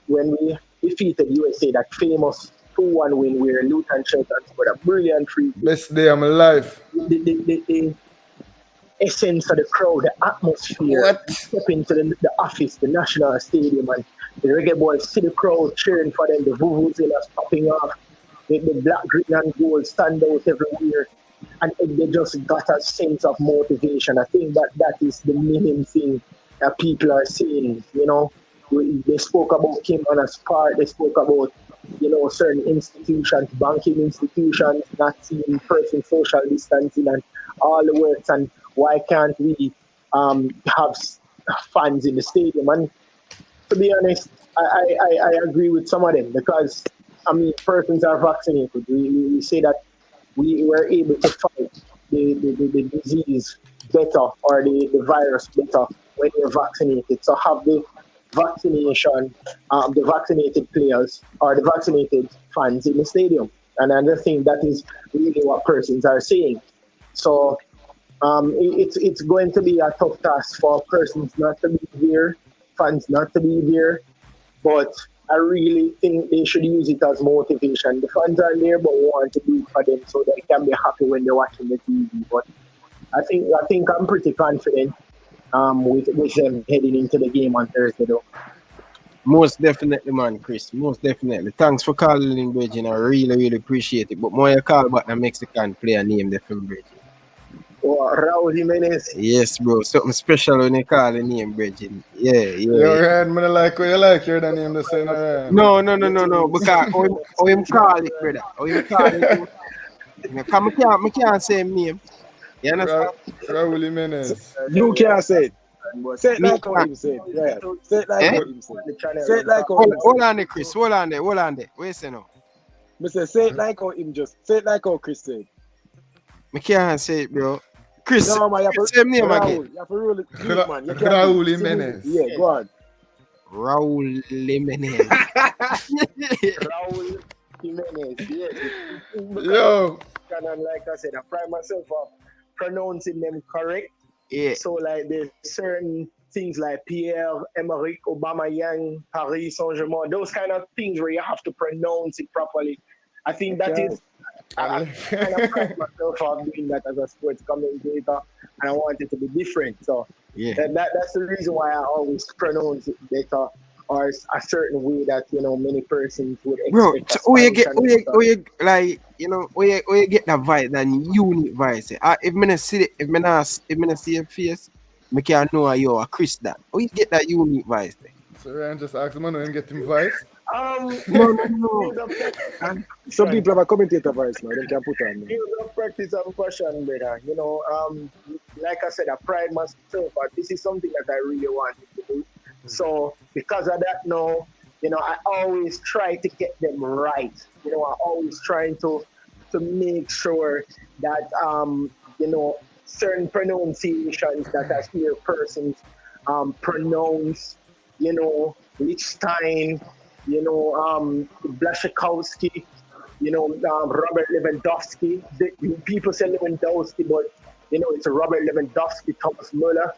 we defeated USA, that famous 2-1 win where Luton Shelton scored a brilliant free. Best day of my life. The essence of the crowd, the atmosphere. What? Step into the office, the National Stadium, and the Reggae Boyz see the crowd cheering for them, the vuvuzelas popping off, the black, green, and gold stand out everywhere. And they just got a sense of motivation. I think that is the main thing that people are saying. They spoke about Kim on a Park. They spoke about certain institutions, banking institutions, not seeing person social distancing and all the works. And why can't we have fans in the stadium? And to be honest, I agree with some of them because persons are vaccinated. We say that we were able to fight the disease better or the virus better when you're vaccinated. So have the vaccination, the vaccinated players or the vaccinated fans in the stadium. And I think that is really what persons are saying. So it's going to be a tough task for persons not to be there, fans not to be there, but I really think they should use it as motivation. The fans are there, but we want to do it for them so they can be happy when they're watching the TV. But I think I'm pretty confident with them heading into the game on Thursday, though. Most definitely, man, Chris. Most definitely. Thanks for calling in, Bridget. I really, really appreciate it. But more you call back the Mexican player name there from Bridget. Oh, Raul Jimenez. Yes, bro. Something special when you call the name, Bridget. Yeah. Yo, Ryan, I like what you like. You're the name the same, Ryan. No. Because how him call it, brother. How him call it. Because I can't say him name. You understand? Raul Jimenez. You can't say it. Say it like how him said. Yeah. Say it like how him said. Say it like how him said. Hold on there, Chris. Hold on there. Wait a second now. Mr. Say it like how him just. Say it like how Chris said. I can't say it, bro. Chris, no, man, same name again. You have to rule it. Raul Jimenez. Yeah, go on. Raul Jimenez. Raul Jimenez, yes. Yo. And like I said, I pride myself of pronouncing them correct. Yeah. So like there's certain things like Pierre-Emerick Aubameyang, Paris Saint-Germain, those kind of things where you have to pronounce it properly. I think that is I kind of pride myself on doing that as a sports commentator, and I want it to be different. So that's the reason why I always pronounce it better, or a certain way that many persons would expect. Bro, so where you get where you get that vibe, that unique vibe. If me not see it, if me not see your face, me can't know you are Chris that. Where you get that unique vibe? So Ryan just asked him when get him voice. No. Some people have a commentator voice now. They can put on. You don't practice and passion, brother. Like I said, I pride myself. But this is something that I really wanted to do. So because of that now, I always try to get them right. I always trying to make sure that certain pronunciations that I hear persons pronounce, Lichstein, Blaszczykowski, Robert Lewandowski. People say Lewandowski, but it's a Robert Lewandowski, Thomas Muller,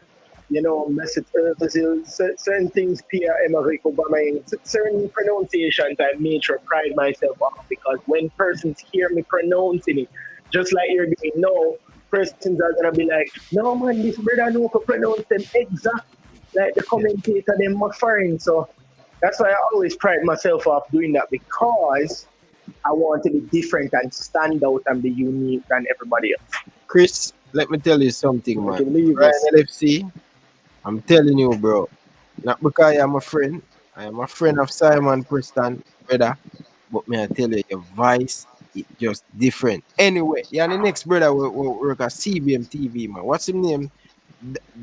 Mesut Özil, certain things, Pierre-Emerick Aubameyang, certain pronunciations I made sure pride myself on, because when persons hear me pronouncing it, just like you're doing now, persons are gonna be like, no man, this brother know to pronounce them exact like the commentator them my friend. So that's why I always pride myself off doing that, because I want to be different and stand out and be unique than everybody else. Chris, let me tell you something, man. can leave Ryan us. LFC, I'm telling you, bro. Not because I am a friend. I am a friend of Simon Preston, brother. But may I tell you, your voice is just different. Anyway, yeah, the next brother will work at CBM TV, man. What's his name?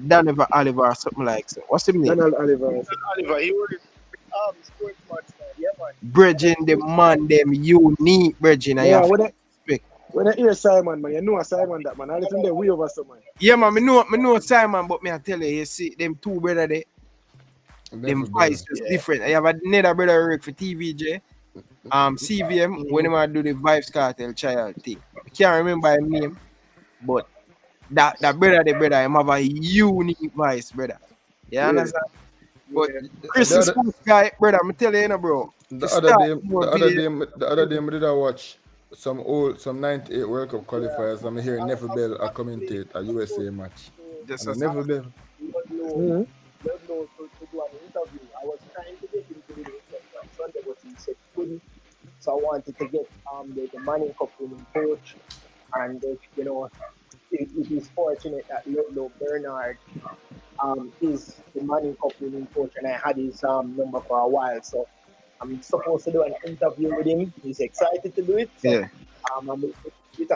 Daniel Oliver or something like that. What's his name? Daniel Oliver. Oliver, he was sports match, man. Yeah, man. Bridging the man, them unique, Bridging. I have respect. When I hear Simon, man, you know a Simon that man. I listen there way over someone. Yeah, man, me know Simon, but me I tell you see them two brother there. Them voice just different. I have another brother work for TVJ. CVM when I do the Vibes Cartel child thing. I can't remember his name, but that brother, him have a unique voice, brother. You understand? But Chris is sports guy, brother. I'm telling you, bro. The other day, I did watch some 98 World Cup qualifiers. I'm hearing Never Bell commentate a USA match. Never Bell. To do an interview. I was trying to get him to do the interview on Sunday, but he said couldn't. So I wanted to get the Manning Cup winning coach, and it is fortunate that Ludlow Bernard is the Manning Cup winning coach, and I had his number for a while. So I'm supposed to do an interview with him. He's excited to do it. So, I'm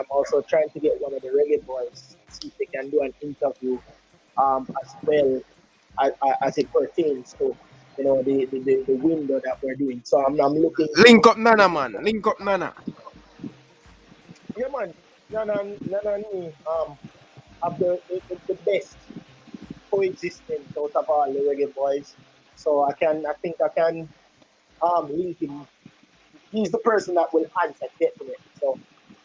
also trying to get one of the Reggae Boyz, see if they can do an interview as well as it pertains to the window that we're doing. So I'm looking. Link up Nana, man. Link up Nana. Yeah, man. Nana and me have the best coexistence out of all the Reggae Boyz. So I think I can link him. He's the person that will answer definitely. So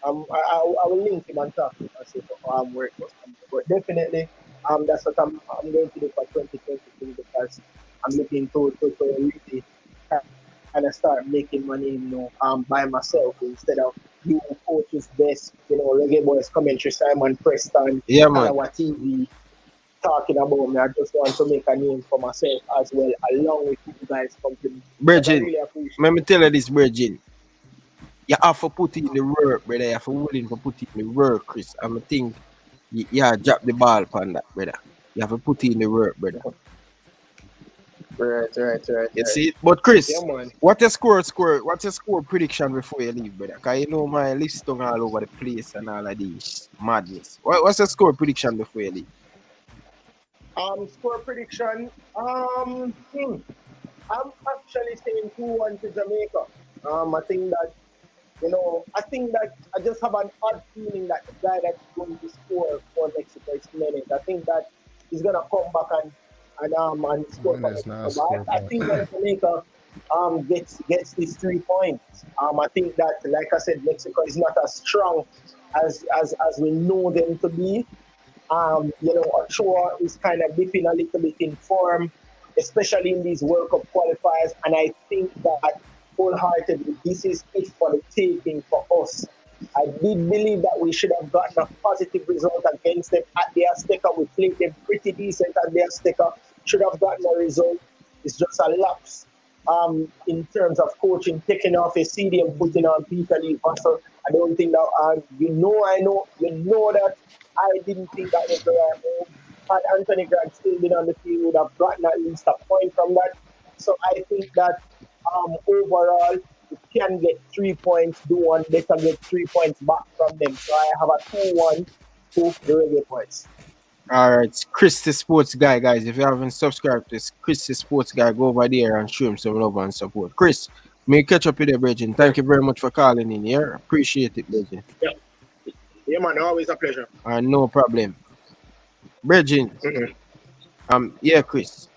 I will link him and talk to him and see how I'm working. But definitely, that's what I'm going to do for 2023, because I'm looking to really kind of start making money, by myself instead of you coaches best, Reggae Boyz commentary, Simon Preston, our TV talking about me. I just want to make a name for myself as well, along with you guys company. Virgin, let me tell you this, Virgin. You have to put in the work, brother. You have to willing to put in the work, Chris. I think you drop the ball upon that, brother. You have to put in the work, brother. Right. You see? But Chris, what's your score prediction before you leave, brother? Because my list all over the place and all of these madness. What's your score prediction before you leave? Score prediction. I'm actually saying 2-1 to Jamaica. I just have an odd feeling that the guy that's going to score for Mexico is Menes. I think that he's gonna come back and score. I think that Jamaica gets these 3 points. I think that, like I said, Mexico is not as strong as we know them to be. Ochoa is kind of dipping a little bit in form, especially in these World Cup qualifiers, and I think that wholeheartedly this is it for the taking for us. I did believe that we should have gotten a positive result against them at the Azteca. We played them pretty decent at the Azteca. Should have gotten a result. It's just a lapse in terms of coaching, taking off a CD and putting on Peter Lee Vassell. I don't think that, I know that I didn't think that was the right move. Had Anthony Grant still been on the field, would have gotten at least a point from that. So I think that overall, we can get 3 points, do one better, get 3 points back from them. So I have a 2-1 to the Reggae Boyz. Alright, it's Chris the Sports Guy, guys. If you haven't subscribed to Chris the Sports Guy, go over there and show him some love and support. Chris, may catch up with you, Bridget. Thank you very much for calling in here. Appreciate it, Bridget. Yeah, man, always a pleasure. No problem. Bridget. Yeah, Chris.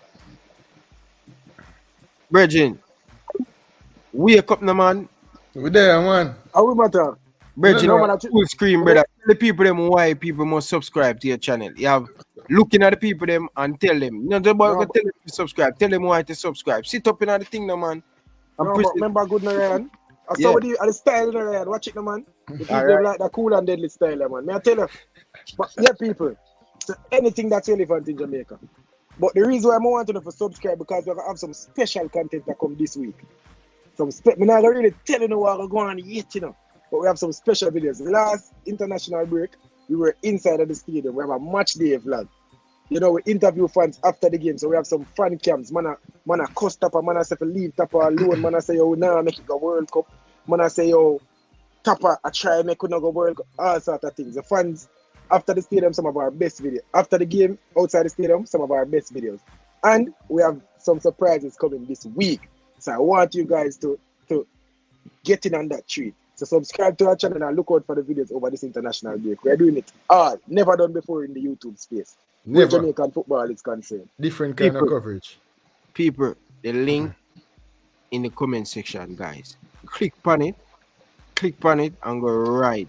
Bridget. Wake up, no man. We there, man. How we matter? Bridget, No, man, full screen, brother. Tell the people them why people must subscribe to your channel. You have looking at the people them and tell them. Not about tell them to subscribe. Tell them why to subscribe. Sit up in the thing, no man. No, but remember good Ryan? I saw the style Ryan. Watch it, no man. The people like the cool and deadly style, man. May I tell you? But yeah, people. So anything that's relevant in Jamaica. But the reason why I want to subscribe because we're gonna have some special content that come this week. I'm not really telling you what we're going on yet, you know. But we have some special videos. Last international break, we were inside of the stadium. We have a match day vlog. You know, we interview fans after the game. So we have some fan cams. Man a Costa, man a say for leave Tapa alone. Man a say, yo, now make it go World Cup. Man a say, yo, Tapa I try make it not go World Cup. All sort of things. The fans after the stadium, some of our best videos. After the game, outside the stadium, some of our best videos. And we have some surprises coming this week. So I want you guys to get in on that treat. So subscribe to our channel and look out for the videos over this international break. We're doing it all. Never done before in the YouTube space. Where Jamaican football is concerned. Different kind of coverage. People, the link in the comment section, guys. Click on it and go right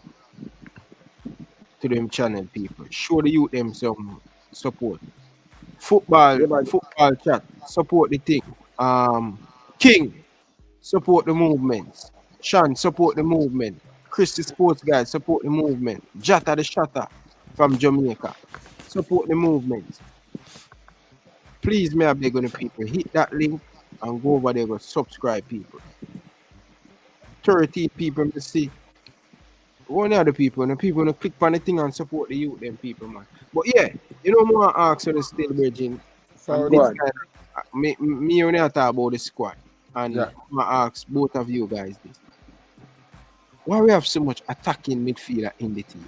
to them channel, people. Show the youth them some support. Football chat, support the thing. King, support the movements. Sean, support the movement. Chris the Sports Guy, support the movement. Jata the Shatter from Jamaica, support the movement. Please, may I beg on the people, hit that link and go over there and subscribe, people. 30 people to see. One other people, and the people who click on the thing and support the youth, them people, man. But yeah, you know, more ask for the still virgin. Me only talk about the squad. And I ask both of you guys this. Why we have so much attacking midfielder in the team?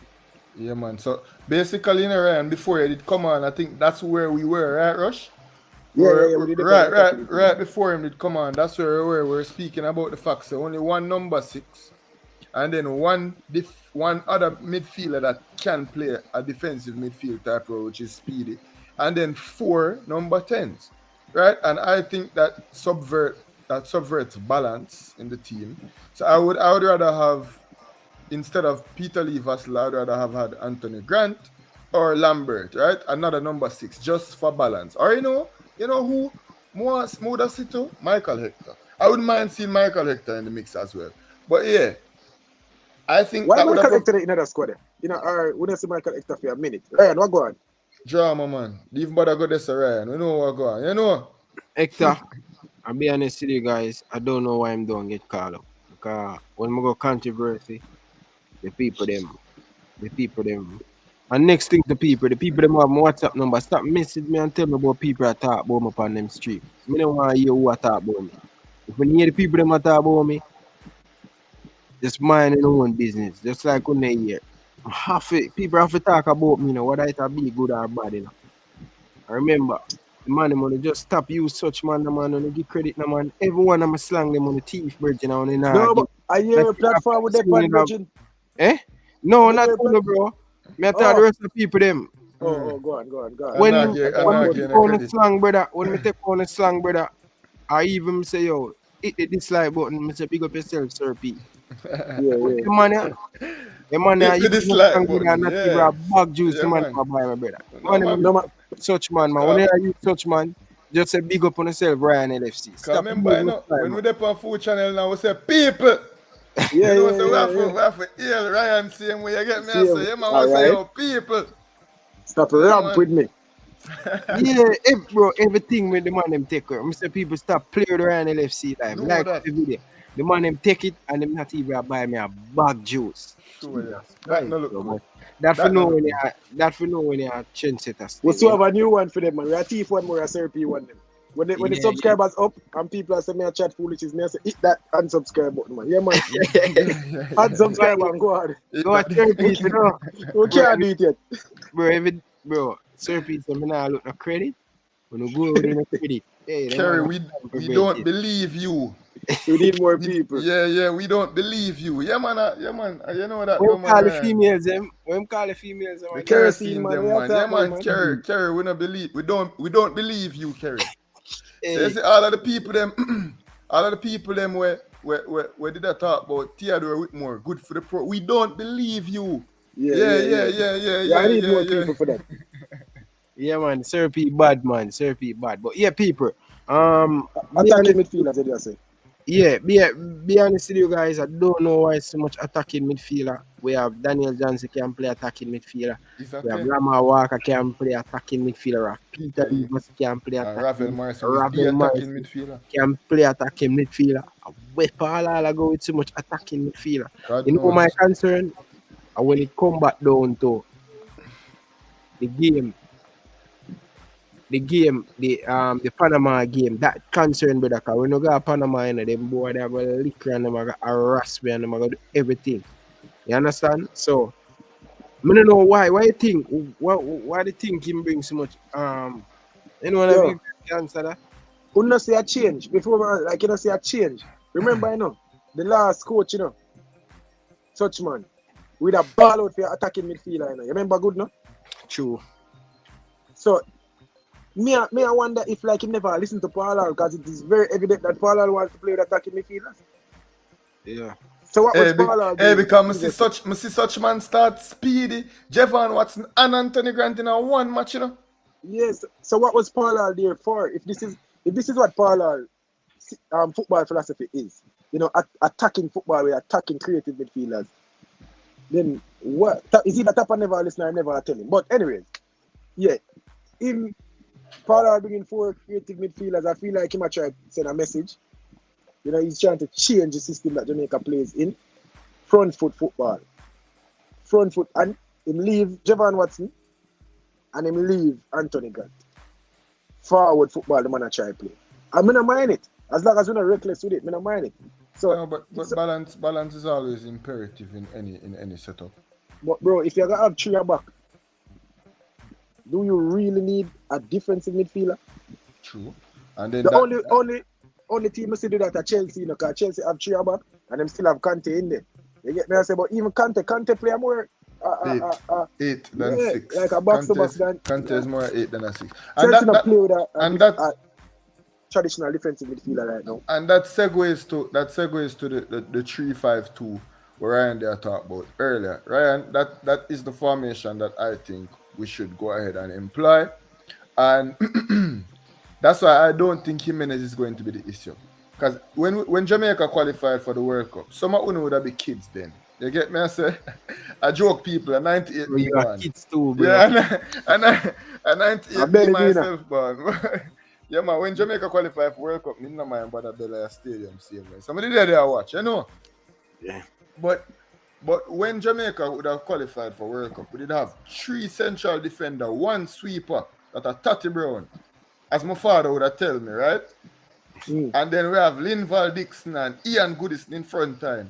Yeah, man. So basically, you know, Ryan, before it come on, I think that's where we were, right, Rush? Right before him did come on. That's where we were. We were speaking about the fact that only one number 6 and then one other midfielder that can play a defensive midfield type role, which is speedy, and then 4 number 10s, right? And I think that subverts balance in the team. So I would rather have, instead of Peter Lee Vassell, I'd rather have had Anthony Grant or Lambert, right? Another number 6, just for balance. Or you know who more smoother sit to? Michael Hector. I wouldn't mind seeing Michael Hector in the mix as well. But yeah, I think why Michael Hector in the squad? You know, we don't see Michael Hector for a minute. Ryan, what go on? Drama, man. Leave bother go this, Ryan. We know what go on. You know? Hector, I'll be honest with you guys, I don't know why I'm don't get called up. Because when we go controversy, the people them. And next thing the people them have my WhatsApp number. Stop messaging me and tell me about people that talk about me upon them stream. I don't want to hear who talk about me. If you hear the people them that talk about me, just mind your own business. Just like when they hear. People have to talk about me, you know, whether it be good or bad, you know. I remember, the man just stop use such man, and give credit, man. Everyone I'm slang them on the teeth, virgin, and no, but I hear a platform with that bad virgin. No, not only, bro. Me tell the rest of the people them. Go on. When me take on the slang, brother, I even say, yo, hit the dislike button. Me say, big up yourself, Sir P. The man, you dislike button, not give a bag juice to man for buy my brother. Such man, when you such man, just say big up on yourself, Ryan LFC. Stop remember, when we dip on food channel now, we say people. We have to hear Ryan same way you get me. I say, man, we say, yo, people. Stop ramp with me. Bro, everything with the man them take her. Mr. People stop play with Ryan LFC live. Like the video. The man them take it and them not even buy me a bag juice. Sure, that no look good. That for know when you are trendsetters. We still have a new one for them, man. We are thief one more, a CRP one them. When the subscribers up and people are saying me a chat foolishness, me I say hit that unsubscribe button, man. Yeah, man. Unsubscribe and go on. Go at therapy, you know. We can't do it yet. Bro, Sir Pete said, "Me nah look no credit. When you go with no credit." Hey, them Kerry, man we don't believe you. We need more people. Yeah, we don't believe you. Yeah, man. You know that. When No, him call the man. females them, when him call the females them, The I get- kerosene, man, them, we are man. Yeah, talking, man. man. Kerry, we don't believe. We don't believe you, Kerry. So you hey, see, all of the people them, all of the people them where did I talk about Theodore Whitmore? Good for the pro. We don't believe you. Yeah, I need more people for that. yeah, man, Sir Pete bad, man, Sir Pete bad. But yeah, people, Attacking midfielders, did you say? yeah, be honest with you guys, I don't know why so much attacking midfielder. We have Daniel Johnson can play attacking midfielder. It's We have okay. Rama Walker can play attacking midfielder. Peter Yeah. Davis can play And attacking. Ravel Morrison is the Ravel attacking Morrison midfielder. can play attacking midfielder. We all go with so much attacking midfielder. God You know knows. my concern? And when it come back down to the game, the Panama game, that concern, brother, because when you go to Panama, you know, them boy, they have a liquor and them have a rasp and them have do everything. You understand? So, I don't know why you think, why the thing can bring so much, anyone of you can answer that? You not see a change before, like you not see a change. Remember, you know, the last coach, you know, such man, with a ball out for your attacking midfielder, you know. You remember good, no? True. So, me, I wonder if, like, you never listen to Paul because it is very evident that Paul wants to play with attacking midfielders. Yeah. So, what was Paul doing? Because I see such man start speedy. Jevon Watson and Anthony Grant in a one match, you know. Yes. So, what was Paul there for? If this is what Paul football philosophy is, you know, attacking football with attacking creative midfielders, then what? Is he the top and never listen? I never tell him. But anyways, yeah, in Paul bringing 4 creative midfielders, I feel like he might try to send a message. You know, he's trying to change the system that Jamaica plays in. Front foot football. Front foot, and him leave Jevon Watson and him leave Anthony Grant. Forward football, the man I try to play. I'm not mind it. As long as we're not reckless with it, I'm not mind it. So, No, but balance is always imperative in any setup. But bro, if you're gonna have 3 back, do you really need a defensive midfielder? True. And then The only team I see do that at Chelsea, you know, because Chelsea have 3 back and them still have Kante in there. You get me? I say, but even Kante play more 8 than 6. like a box to box than Kante is more 8 than a 6. Chelsea not play with a traditional defensive midfielder right now. And that segues to the 3-5-2 where Ryan there talked about earlier. Ryan, that is the formation that I think we should go ahead and employ. And that's why I don't think Jimenez is going to be the issue. Because when Jamaica qualified for the World Cup, some of them would have been kids then. You get me? I say, I joke people, a 98 You are kids too, bro. Yeah, and a 98 me myself born. Yeah, man, when Jamaica qualified for World Cup, I don't mind about the stadium same way. Somebody there watch, you know? Yeah. But when Jamaica would have qualified for World Cup, we did have 3 central defender, 1 sweeper, that are Tatty Brown. As my father would have tell me, right? And then we have Linval Dixon and Ian Goodison in front time.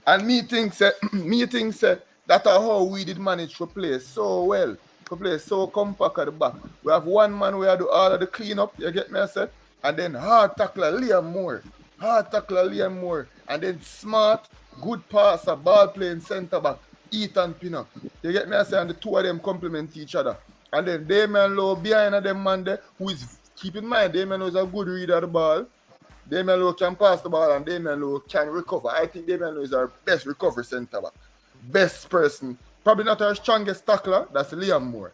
And me think that are how we did manage to play so well. To play so compact at the back. We have 1 man where do all of the cleanup, you get me I said? And then hard tackler Liam Moore. And then smart, good passer, ball playing centre back, Ethan Pinnock. You get me I say? And the 2 of them complement each other. And then Damian Lowe behind them man there, who is, keep in mind, Damian Lowe is a good reader of the ball. Damian Lowe can pass the ball and Damian Lowe can recover. I think Damian Lowe is our best recovery centre back. Best person. Probably not our strongest tackler, that's Liam Moore.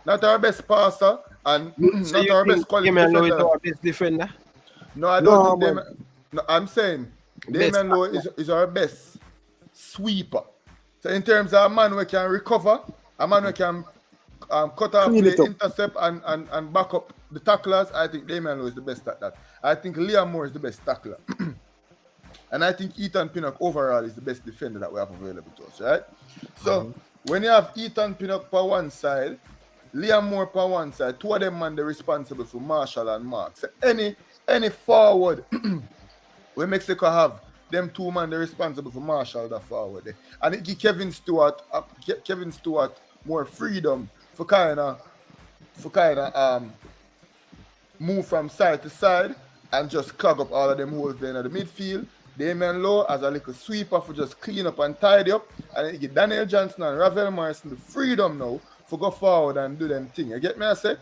Not our best passer and So not our best quality Damian Lowe is defender. our best defender? No, I don't think Damian. No, I'm saying Damian Lowe is our best sweeper. So in terms of a man who can recover, a man who can cut off play, intercept and back up the tacklers, I think Damian Lowe is the best at that. I think Liam Moore is the best tackler. And I think Ethan Pinnock overall is the best defender that we have available to us, right? So when you have Ethan Pinnock per one side, Liam Moore per one side, 2 of them man they're responsible for Marshall and Mark. So any forward when Mexico have them 2 man they're responsible for Marshall that forward there. And it give Kevin Stewart more freedom for kind of for kind of move from side to side and just clog up all of them holes there in the midfield. Damian Lowe as a little sweeper for just clean up and tidy up. And then you get Daniel Johnson and Ravel Morrison the freedom now for go forward and do them thing. You get me, I say?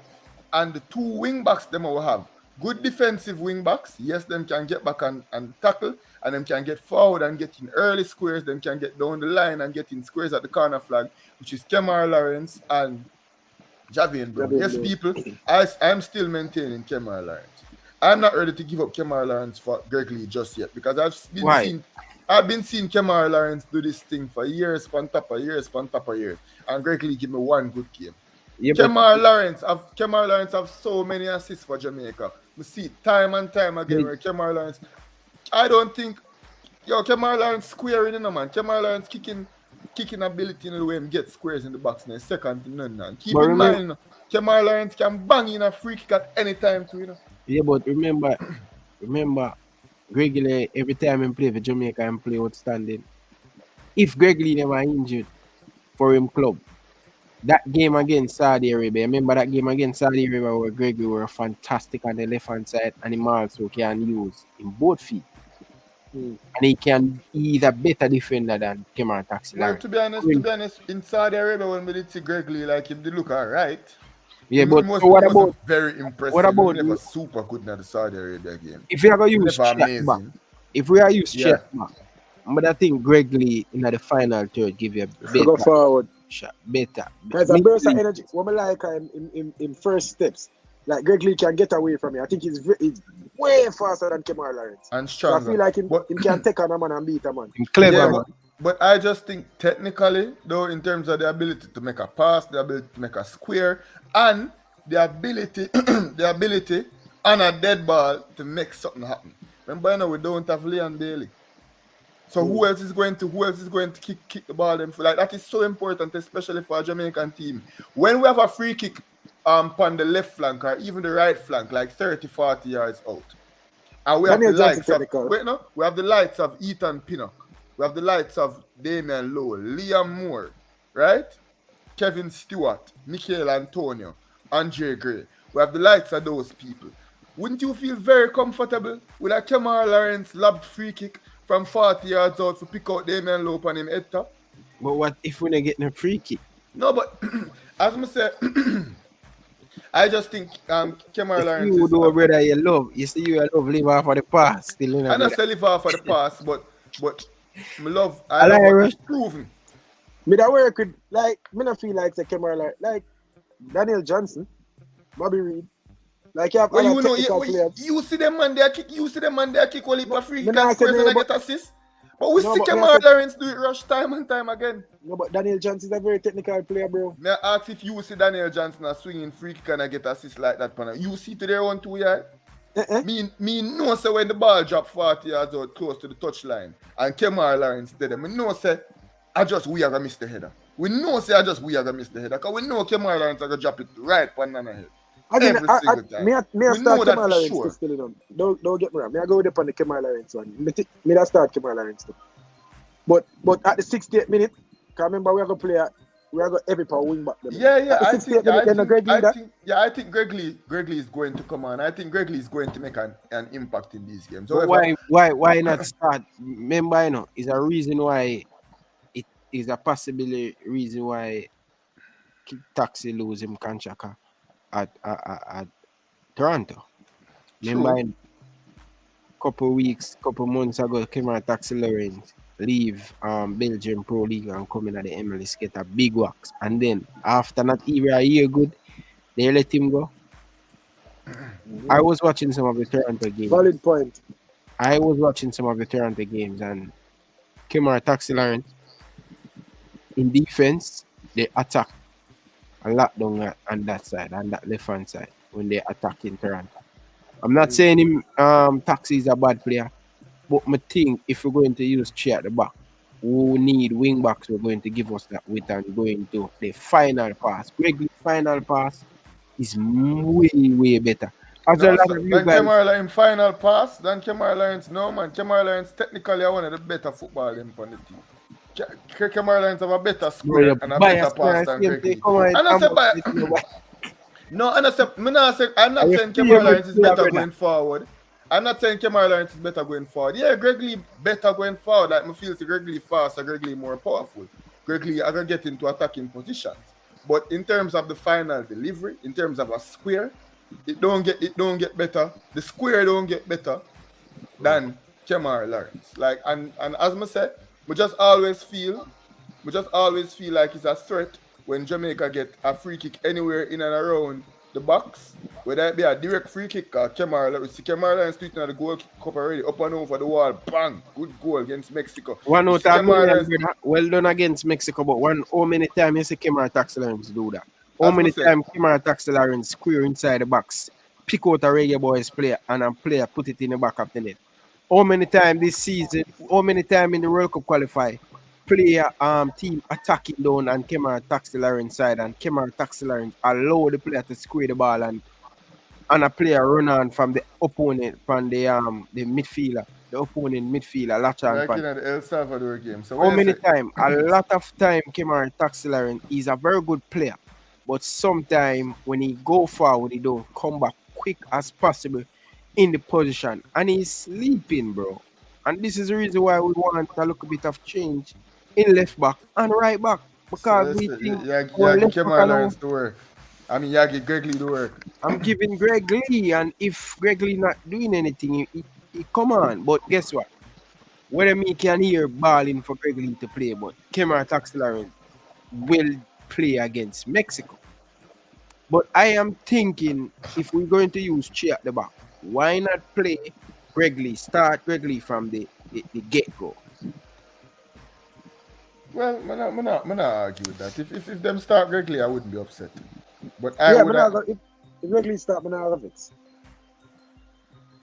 And the two wing backs them will have good defensive wing backs. Yes, them can get back and tackle, and them can get forward and get in early squares. Them can get down the line and get in squares at the corner flag, which is Kemar Lawrence and Javian Brown. Yes, people, I'm still maintaining Kemar Lawrence. I'm not ready to give up Kemar Lawrence for Greg Lee just yet because I've been seeing Kemar Lawrence do this thing for years, on top of years, and Greg Lee give me one good game. Yeah, Kemar Lawrence have so many assists for Jamaica. We see time and time again where Kemar Lawrence. I don't think Kemar Lawrence squaring in, man. Kemar Lawrence kicking ability in the way and get squares in the box now. Second to none. Keep in mind, Kemar Lawrence can bang in a free kick at any time too, Yeah, but remember, Greg Lee, every time he play for Jamaica and play outstanding. If Greg Lee never injured for him club, that game against Saudi Arabia, remember that game against Saudi Arabia where Greg Lee were fantastic on the left hand side and him also can use in both feet. And he can either better defender than Kemar Taxi. Well, to be honest, in Saudi Arabia when we did see Greg Lee, like him, they look alright. Yeah, but what about very impressive? What about he never super good in the Saudi Arabia game? If we are going to use check back, but I think Greg Lee in the final third give you a better go forward. Shot, better. There's a burst of energy. What I like in first steps. Like Greg Lee can get away from me. I think he's way faster than Kemar Lawrence. And stronger. So I feel like him can take on a man and beat a man. Clever. Yeah, but I just think technically, though, in terms of the ability to make a pass, the ability to make a square, and the ability on a dead ball to make something happen. Remember, we don't have Leon Bailey. So who else is going to kick the ball them? Like that is so important, especially for a Jamaican team. When we have a free kick on the left flank or even the right flank, like 30, 40 yards out. And we have we have the likes of Ethan Pinnock. We have the likes of Damian Lowe, Liam Moore, right? Kevin Stewart, Michael Antonio, Andre Gray. We have the likes of those people. Wouldn't you feel very comfortable with a Kemar Lawrence lobbed free kick from 40 yards out to pick out Damian Lowe on him head top? But what if we're not getting a free kick? No, but as I say, I just think Kemar Lawrence you do brother you love. You see you love live off of the past. Still I don't say live off of the past, but I love proven. Me that work with me not feel like the Kemar like Daniel Johnson, Bobby Reed. Like you have you see them man there kick, while he free kick and get assist. But we see Kemar Lawrence do it rush time and time again. No, but Daniel Johnson is a very technical player, bro. May I ask if you see Daniel Johnson swinging free kick and get assist like that, Pana? You see to their 1-2 yard? Me know say when the ball drop 40 yards out close to the touchline and Kemar Lawrence did me know say we are gonna miss the header. We know say we are gonna miss the header because we know Kemar Lawrence are gonna drop it right on the head. Every single time. Me start Kemar Lawrence still don't get me wrong. I go with on the Kemar Lawrence one. Me that start Kemar Lawrence too. But at the 68th minute, can remember we are gonna play every power wing back them. I think Greg Lee is going to come on. I think Greg Lee is going to make an impact in these games. So why not start? Remember, is a reason why it is a possible reason why Taxi lose him Concacaf at Toronto. Remember, couple months ago, Kemar Taxi Lawrence leave Belgium Pro League and come in at the MLS, get a big wax. And then after not even a year good, they let him go. I was watching some of the Toronto games. Valid point. I was watching some of the Toronto games and Kemar Taxi Lawrence in defense, they attack a lot down on that side, on that left hand side when they attack in Toronto. I'm not saying him Taxi is a bad player. But I think if we're going to use three at the back, we need wing backs we're going to give us that with and going to the final pass. Gregory's final pass is way, way better. As a lot of you guys, Kemar Lawrence final pass, then Kemar Lawrence, no man. Kemar Lawrence technically one of the better football in on the team. Kemar Lawrence have a better square and a better pass than Gregory. And I said No, I'm not saying free Kemar him Lawrence is with better brother. going forward. I'm not saying Kemar Lawrence is better going forward. Yeah, Greg Lee better going forward. Like, I feel Greg Lee faster, Greg Lee more powerful. Greg Lee I can get into attacking positions. But in terms of the final delivery, in terms of a square, it don't get better. The square don't get better than Kemar Lawrence. Like, and as I said, we just always feel like it's a threat when Jamaica get a free kick anywhere in and around the box, whether it be a direct free kick or Kemar Lawrence tweeting at the goalkeeper already, up and over the wall, bang, good goal against Mexico. One You out see of Kemar million, Lawrence- brother. Well done against Mexico, but how many times you see Kemar Taxi Lawrence do that? How As I many said. times Kemar Taxi Lawrence square inside the box, pick out a Reggae Boyz player and a player put it in the back of the net? How many times this season, how many times in the World Cup qualify, player team attacking down and Kemar Taxi Lawrence side and Kemar Taxi Lawrence allow the player to square the ball and a player run on from the opponent, from the midfielder, the opponent midfielder, latch on like from. in the El Salvador game. So How what you many say? times? A lot of time, Kemar Taxi Lawrence is a very good player, but sometimes when he go forward, he don't come back quick as possible in the position, and he's sleeping, bro. And this is the reason why we want a little bit of change in left back and right back, because we think you our give left back Kemar alone. Lawrence to work. I mean, you give Greg Lee to work. I'm giving Greg Lee, and if Greg Lee not doing anything, he come on. But guess what? Whether me can hear balling for Greg Lee to play, but Kemar Taxi Lawrence will play against Mexico. But I am thinking, if we're going to use Che at the back, why not play Greg Lee, start Greg Lee from the get-go? Well, I'm not argue with that. If them start Greg Lee, I wouldn't be upset. But if Greg Lee start, I'm not have it.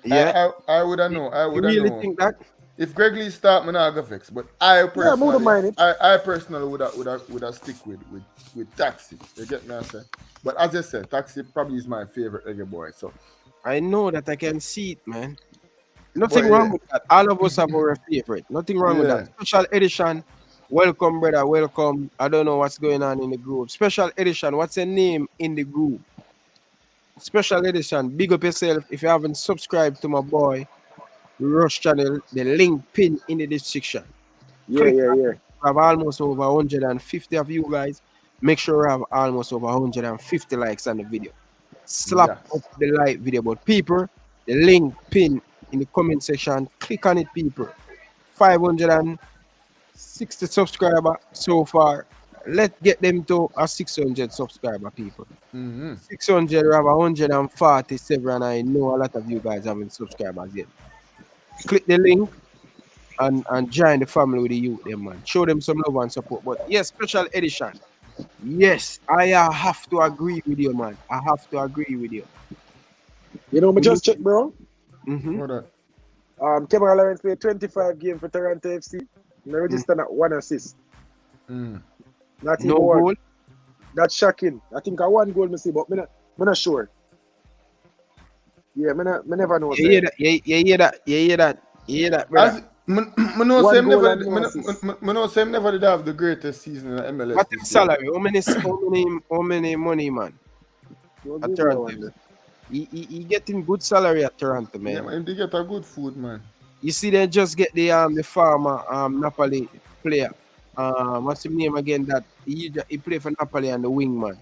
Yeah, I would have known. you really think that? If Greg Lee start, I'm not gonna vex. But I personally, mind it. I personally would have stick with Taxi. You get me? I say. But as I said, Taxi probably is my favorite Reggae boy. So I know that, I can see it, man. Nothing But, wrong yeah. with that. All of us have our favorite. Nothing wrong with Yeah. that. Special edition. Welcome, brother. Welcome. I don't know what's going on in the group. Special edition. What's your name in the group? Special edition. Big up yourself. If you haven't subscribed to my boy Rush channel, the link pin in the description. Yeah. I have almost over 150 of you guys. Make sure I have almost over 150 likes on the video. Slap Yeah. up the like video. But people, the link pin in the comment section. Click on it, people. 560 subscriber so far. Let's get them to a 600 subscriber, people. 600, we have 147, and I know a lot of you guys haven't subscribed yet. Click the link and join the family with the youth, them, man. Show them some love and support. But yes, special edition. Yes, I have to agree with you, man. I have to agree with you. You know, me just check, bro. Hold on. Kemar Lawrence played 25 games for Toronto FC. He registered at 1 assist. Not even No one. goal. That's shocking. I think I one goal, me see, but me not sure. Yeah, me never know. You hear that? You hear that, brother? Me know One same goal never. and no assist. Me know same never did have the greatest season in MLS. What this his year. salary? How many money, man? At Toronto. He getting good salary at Toronto, man. Yeah, man, they get a good food, man. You see, they just get the farmer Napoli player. What's his name again? That he played for Napoli and the wing, man.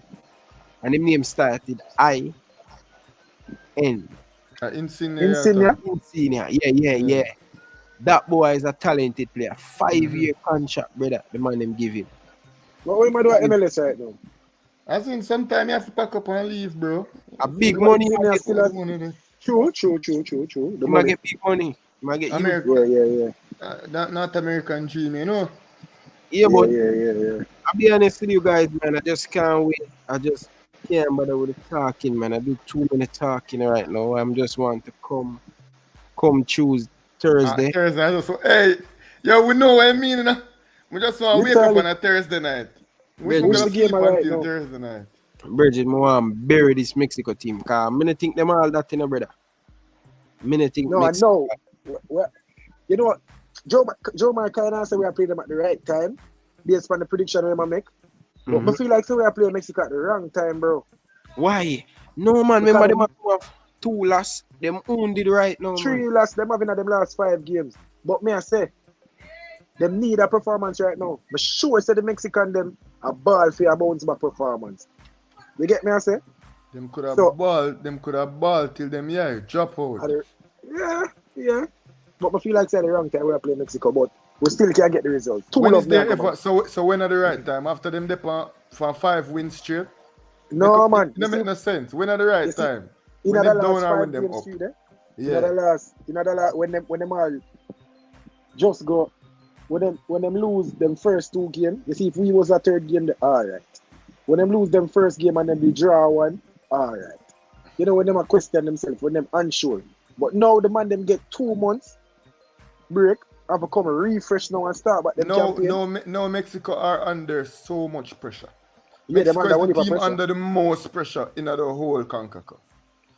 And his name started IN. Insigne. Yeah. That boy is a talented player. 5-year contract, brother. The man them give him. What am I doing at MLS right now? As in, sometimes you have to pack up and leave, bro. A big money. Insigne still has- Money there. True. The You might money. get big money. You might get America. Yeah. Not American dream, you know. Yeah, but Yeah. I'll be honest with you guys, man. I just can't wait. I just can't bother with the talking, man. I do too many talking right now. I'm just want to come choose Thursday. Thursday. So, hey, yo, we know what I mean, you know? We just want to wake up on a Thursday night. We Where's should the go game sleep right until now? Thursday night. Bridget, I want to bury this Mexico team. Because I think them all that, you know, brother. I think No, I Mexico. know. Well, you know what? Joe Marcana said we are playing them at the right time, based on the prediction we make. But I feel like so we are playing Mexico at the wrong time, bro. Why? No, man. Because Remember, them have 2 losses. Them wounded right now, 3 man. losses them having at them last 5 games. But me I say, them need a performance right now. But sure say the Mexican them a ball for a bounce back performance. You get me I say? Them could have So- ball till them drop out. Yeah. But I feel like say the wrong time we are playing Mexico, but we still can't get the result. When is there ever, so when at the right time? After them depart for 5 wins straight? No man. It doesn't make no sense. When at the right time? In When the them down last or 5 when them games up? street, eh? Yeah. In the last when them all just go when them lose them first 2 games, you see if we was a 3rd game, alright. When them lose them first game and then they draw one, alright. You know when them a question themselves, when them unsure. But now the man them get 2 months break, have to come refresh now and start but them campaign. No, Mexico are under so much pressure. Yeah, them Mexico under is the team pressure. under the most pressure in the whole Concacaf.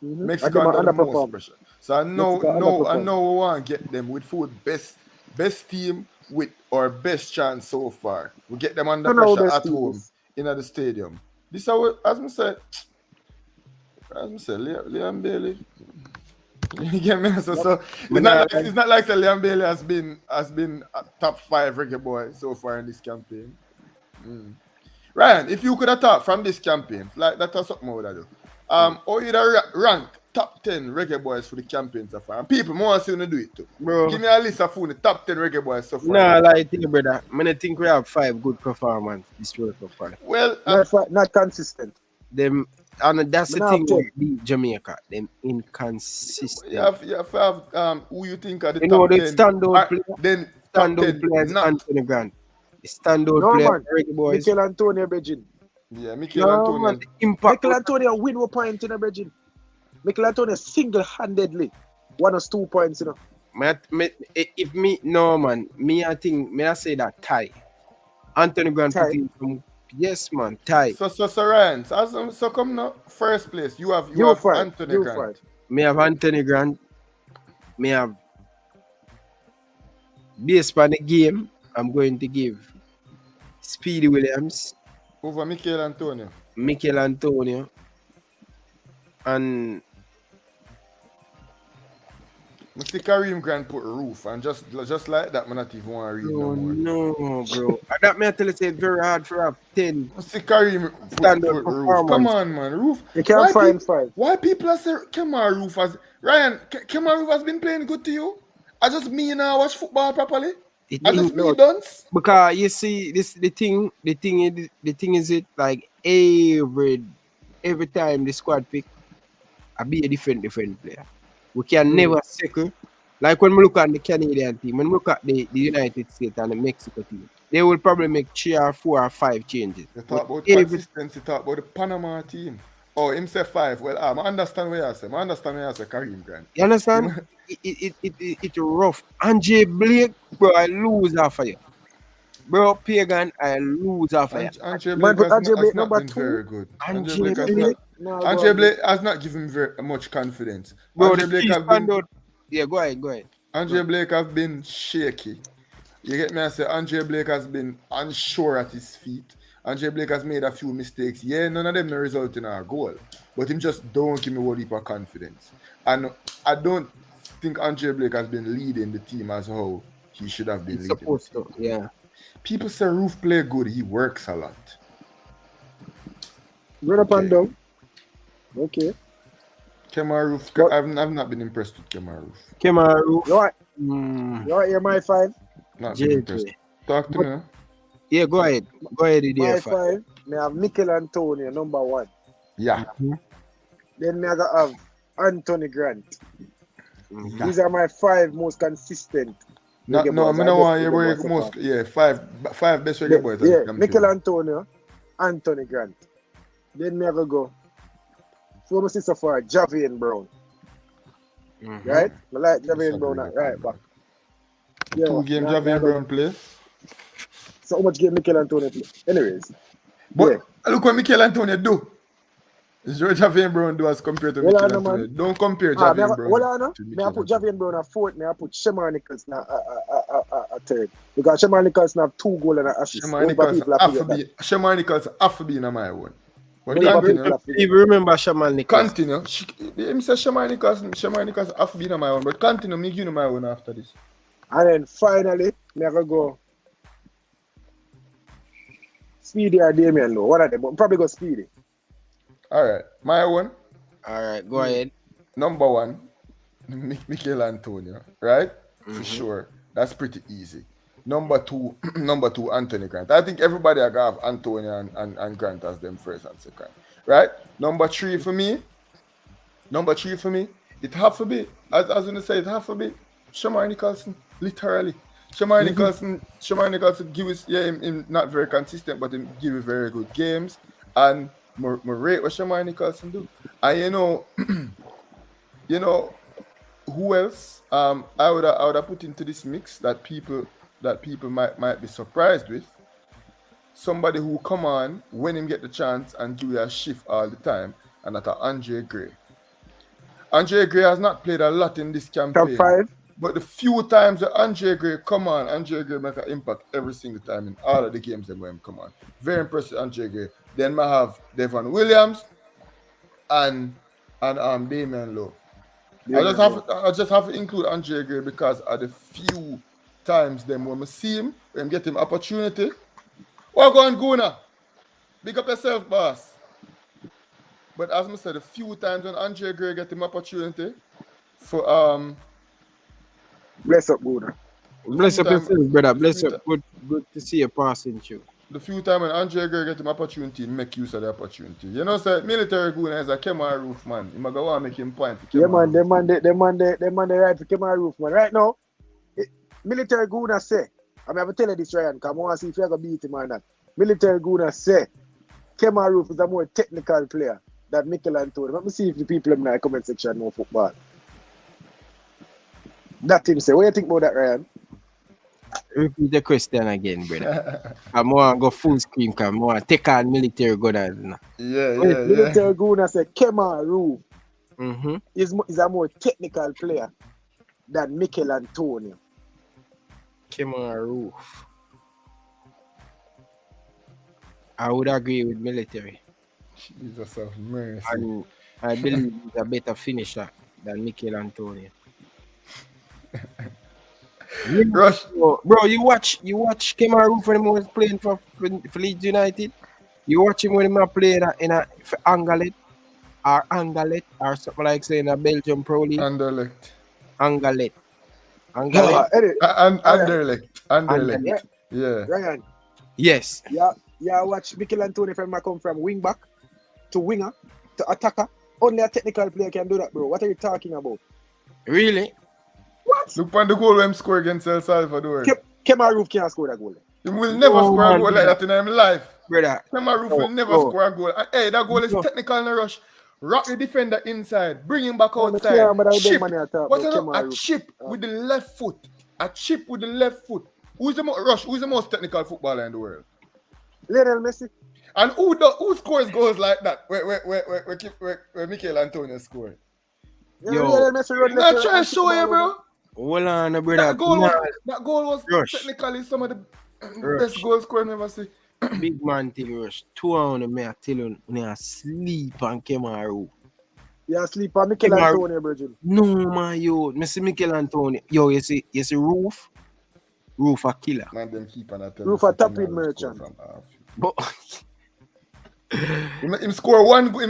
Mhm. Mexico And them under the most underperform. pressure. So I know we want to get them with food best team with our best chance so far. We get them under I know pressure best at team home is. in the stadium. This is how, as I said, Liam Bailey. You get me? So it's not like Liam Bailey has been a top 5 reggae boy so far in this campaign. Ryan, if you could attack from this campaign, like that's something I would do. Or you'd rank top 10 reggae boys for the campaign so far. And people more see you do it too. Bro. Give me a list of the top 10 reggae boys so far. Nah, like think, brother. I think we have 5 good performance this World Cup. Right? Well, Not consistent. Them, and that's the Nah, thing okay. with beat Jamaica. Them inconsistent. you have to have who you think are the You top know, the 10. standout player- Then top Standout 10 players, not. Anthony Grant. The standout No player, man. Reggae Boyz. Mikel Antonio Bridging. Yeah, Mikel No, Antonio. man, the impact. Mikel Antonio win 1 point in a Bridging. Mikel Antonio single-handedly won us 2 points, you know. I think, I say that tie. Anthony Grant Tie. put in from, yes, man, tie. So Ryan, so come now, first place. You have five. Anthony You Grant. Me have Anthony Grant. Me have, based on the game, I'm going to give Speedy Williams, Over Mikel Antonio. Mikel Antonio, and I see Kareem Grant put roof, and just like that, man, not even want to read no more. no, bro. That me I tell you, say it's very hard for have 10. I see Kareem Standard put roof. performance. Come on, man, roof. You can't find 5. Why people are saying Kemar Roof has Ryan? Kemar Roof has been playing good to you. I just me now watch football properly. I just me dunce. Because you see, the thing is it like every time the squad pick, I be a different player. We can never second. Like when we look at the Canadian team, when we look at the United States and the Mexico team, they will probably make 3 or 4 or 5 changes. You talk about every- consistency, talk about the Panama team. Oh, him say 5. Well, I understand what you say. I understand what you say, Kareem Grant. You understand? It's rough. Andre Blake, bro, I lose off of you. Bro, Pagan, I lose off of you. Andre Man, Blake but has Andre not Blake been number very 2. good. Andre Blake has Blake. not- No, Andre Blake has not given very much confidence. Bro, Andre the Blake key has been standout. Yeah, go ahead. Andre Blake has been shaky. You get me? I say Andre Blake has been unsure at his feet. Andre Blake has made a few mistakes. Yeah, none of them no result in our goal. But him just don't give me a heap of confidence. And I don't think Andre Blake has been leading the team as how he should have been It's leading. supposed to, yeah. People say Roof play good. He works a lot. Run up and down. Okay. Kemar Roof, What? I've not been impressed with Kemar Roof. Kemaru. You want hear my 5? Not been impressed. JJ. Talk to me. Huh? Yeah, go ahead. Go ahead, My Idiot. 5, me have Mikel Antonio, number 1. Yeah. Then me I got have Anthony Grant. Mhm. These are my 5 most consistent. No, reggae no, boys. I don't want I you guess to reggae most. boys Yeah, five best reggae boys. at the Yeah, campaign. Mikel Antonio, Anthony Grant. Then me I go go. For my sister for Javian Brown. Mhm. Right? I like Javian That's a Brown very at good right back. Yeah, 2 games now- Javier now Brown play. So how much game Mikel Antonio play? Anyways. But Yeah. look what Mikel Antonio do. Is what Javier Brown do as compared to Well, Mikel I know, Antonio. man. Don't compare Me Javier I, Brown well, I know. to Me I Mikel put Antonio. Javian Brown at 4th, me I put Shemar Nicholson at 3rd. Because Shemar Nicholson have 2 goals and an assist. Shemar Nichols have to be in my one. But Liverpool continue. club. Even remember Shaman Nichols. Continue. Him say Shamar Nichols have been on my own. But continue, me give you my own after this. And then finally, me gonna go Speedy or Damien Lowe. One of them, but probably go Speedy. Alright. My one. Alright, go ahead. Number one, Mikel Antonio, right? For sure. That's pretty easy. Number two, Anthony Grant. I think everybody I got Antonio and Grant as them first and second. Right? Number three for me, it have to be, as I say, it have to be Shamar Nicholson, literally. Shamar Nicholson give us, him not very consistent, but him give you very good games. And my rate what Shamar Nicholson do. And you know, who else I would have put into this mix that people might be surprised with. Somebody who come on when him get the chance and do a shift all the time, and that's Andre Gray. Andre Gray has not played a lot in this campaign. Top 5. But the few times that Andre Gray come on, Andre Gray make an impact every single time in all of the games that him come on. Very impressive, Andre Gray. Then I have Devon Williams and Damien Lowe. I just have to include Andre Gray because of the few times them when I see him, when I get him opportunity. Well, go on, Guna. Big up yourself, boss. But as I said, a few times when Andre Gray get him opportunity for Bless up, Buddha. Bless up yourself, brother. Bless up. Good to see you passing through. The few times when Andre Gray get him opportunity, make use of the opportunity. You know, sir, military Guna is a Kemar Roof man. You might go on make him point for Kemar. Yeah, man, they man, they right for Kemar Roof, man. Right now, military Guna say, I'm going to tell you this, Ryan, because I want to see if you're going to beat him or not. Military Guna say, Kemar Roof is a more technical player than Mikel Antonio. Let me see if the people in the comment section know football. That him say. What do you think about that, Ryan? Repeat the question again, brother. I'm going to go full screen because I want to take on military Guna. Military Guna say, Kemar Roof is a more technical player than Mikel Antonio. Kemar Roof. I would agree with military. Jesus of mercy. And I believe he's a better finisher than Mikel Antonio. Rush. Bro, you watch Kemar Roof when he was playing for Leeds United? You watch him when he was playing for Anderlecht or something like saying a Belgium Pro League? Anderlecht. Yeah. Ryan. Yes. Yeah, watch Mikel Antonio from come from wing back to winger to attacker. Only a technical player can do that, bro. What are you talking about? Really? What? Look on the goal when he score against El Salvador. Kemar Roof can't score that goal. He will never score a goal like that in his life. Brother. Kemar Roof will never score a goal. And, hey, that goal is technical in the rush. Rock the defender inside. Bring him back outside. Chip. A chip with the left foot. A chip with the left foot. Who's the most technical footballer in the world? Lionel Messi. And who scores goals like that? Where Mikel Antonio scored? Lionel Messi run I'm trying to show you, bro. Hold on, brother. That goal was technically some of the best goal scoring I've ever seen. Big man thing, Rush. 2 hours, me I tell you, when I sleep on Kemar Roof. You sleep on Mikel Antonio, Virgin? No, man, yo. I see Mikel Antonio. Yo, you see Roof? Roof a killer. Man, them keep on that. Roof a top-in merchant. But him score one goal.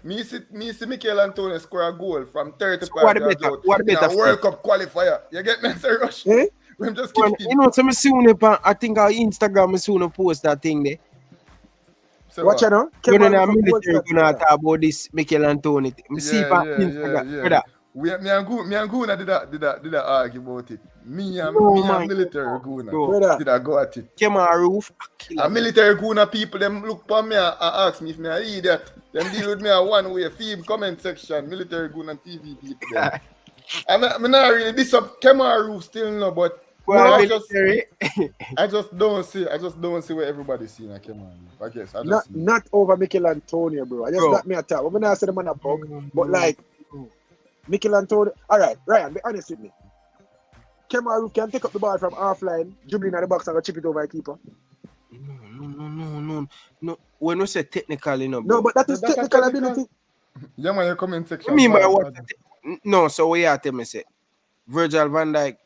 Me see Mikel Antonio score a goal from 35 yards out. What better? World Cup qualifier. You get me, Sir Rush? I'm just keep you know, so I think our Instagram is soon post that thing there. So watch it now. When in a military gonna talk about this Mikel Antonio. Me see on Instagram, brother. Me and Guna did that argue about it. Me and military Guna did I go at it. Kemar Roof. A military Guna people them look for me and ask me if me an idiot. Them deal with me a one way film comment section. Military Guna TV people. I'm not really this up Kemar Roof still no, but I just don't see what everybody's seeing at Kemar Roof. I guess not over Mikel Antonio, bro. I just got me a talk. I'm not saying the man a bug, but like Mikel Antonio. Alright, Ryan, be honest with me. Kemar Roof can take up the ball from half line, dribbling at the box and go chip it over a keeper. No. When we say technical, you know, No, bro. but that is That's a technical technical- ability. Yeah, man, your comment section. I mean by bad, what? bad. No, so what you tell me say? Virgil van Dijk.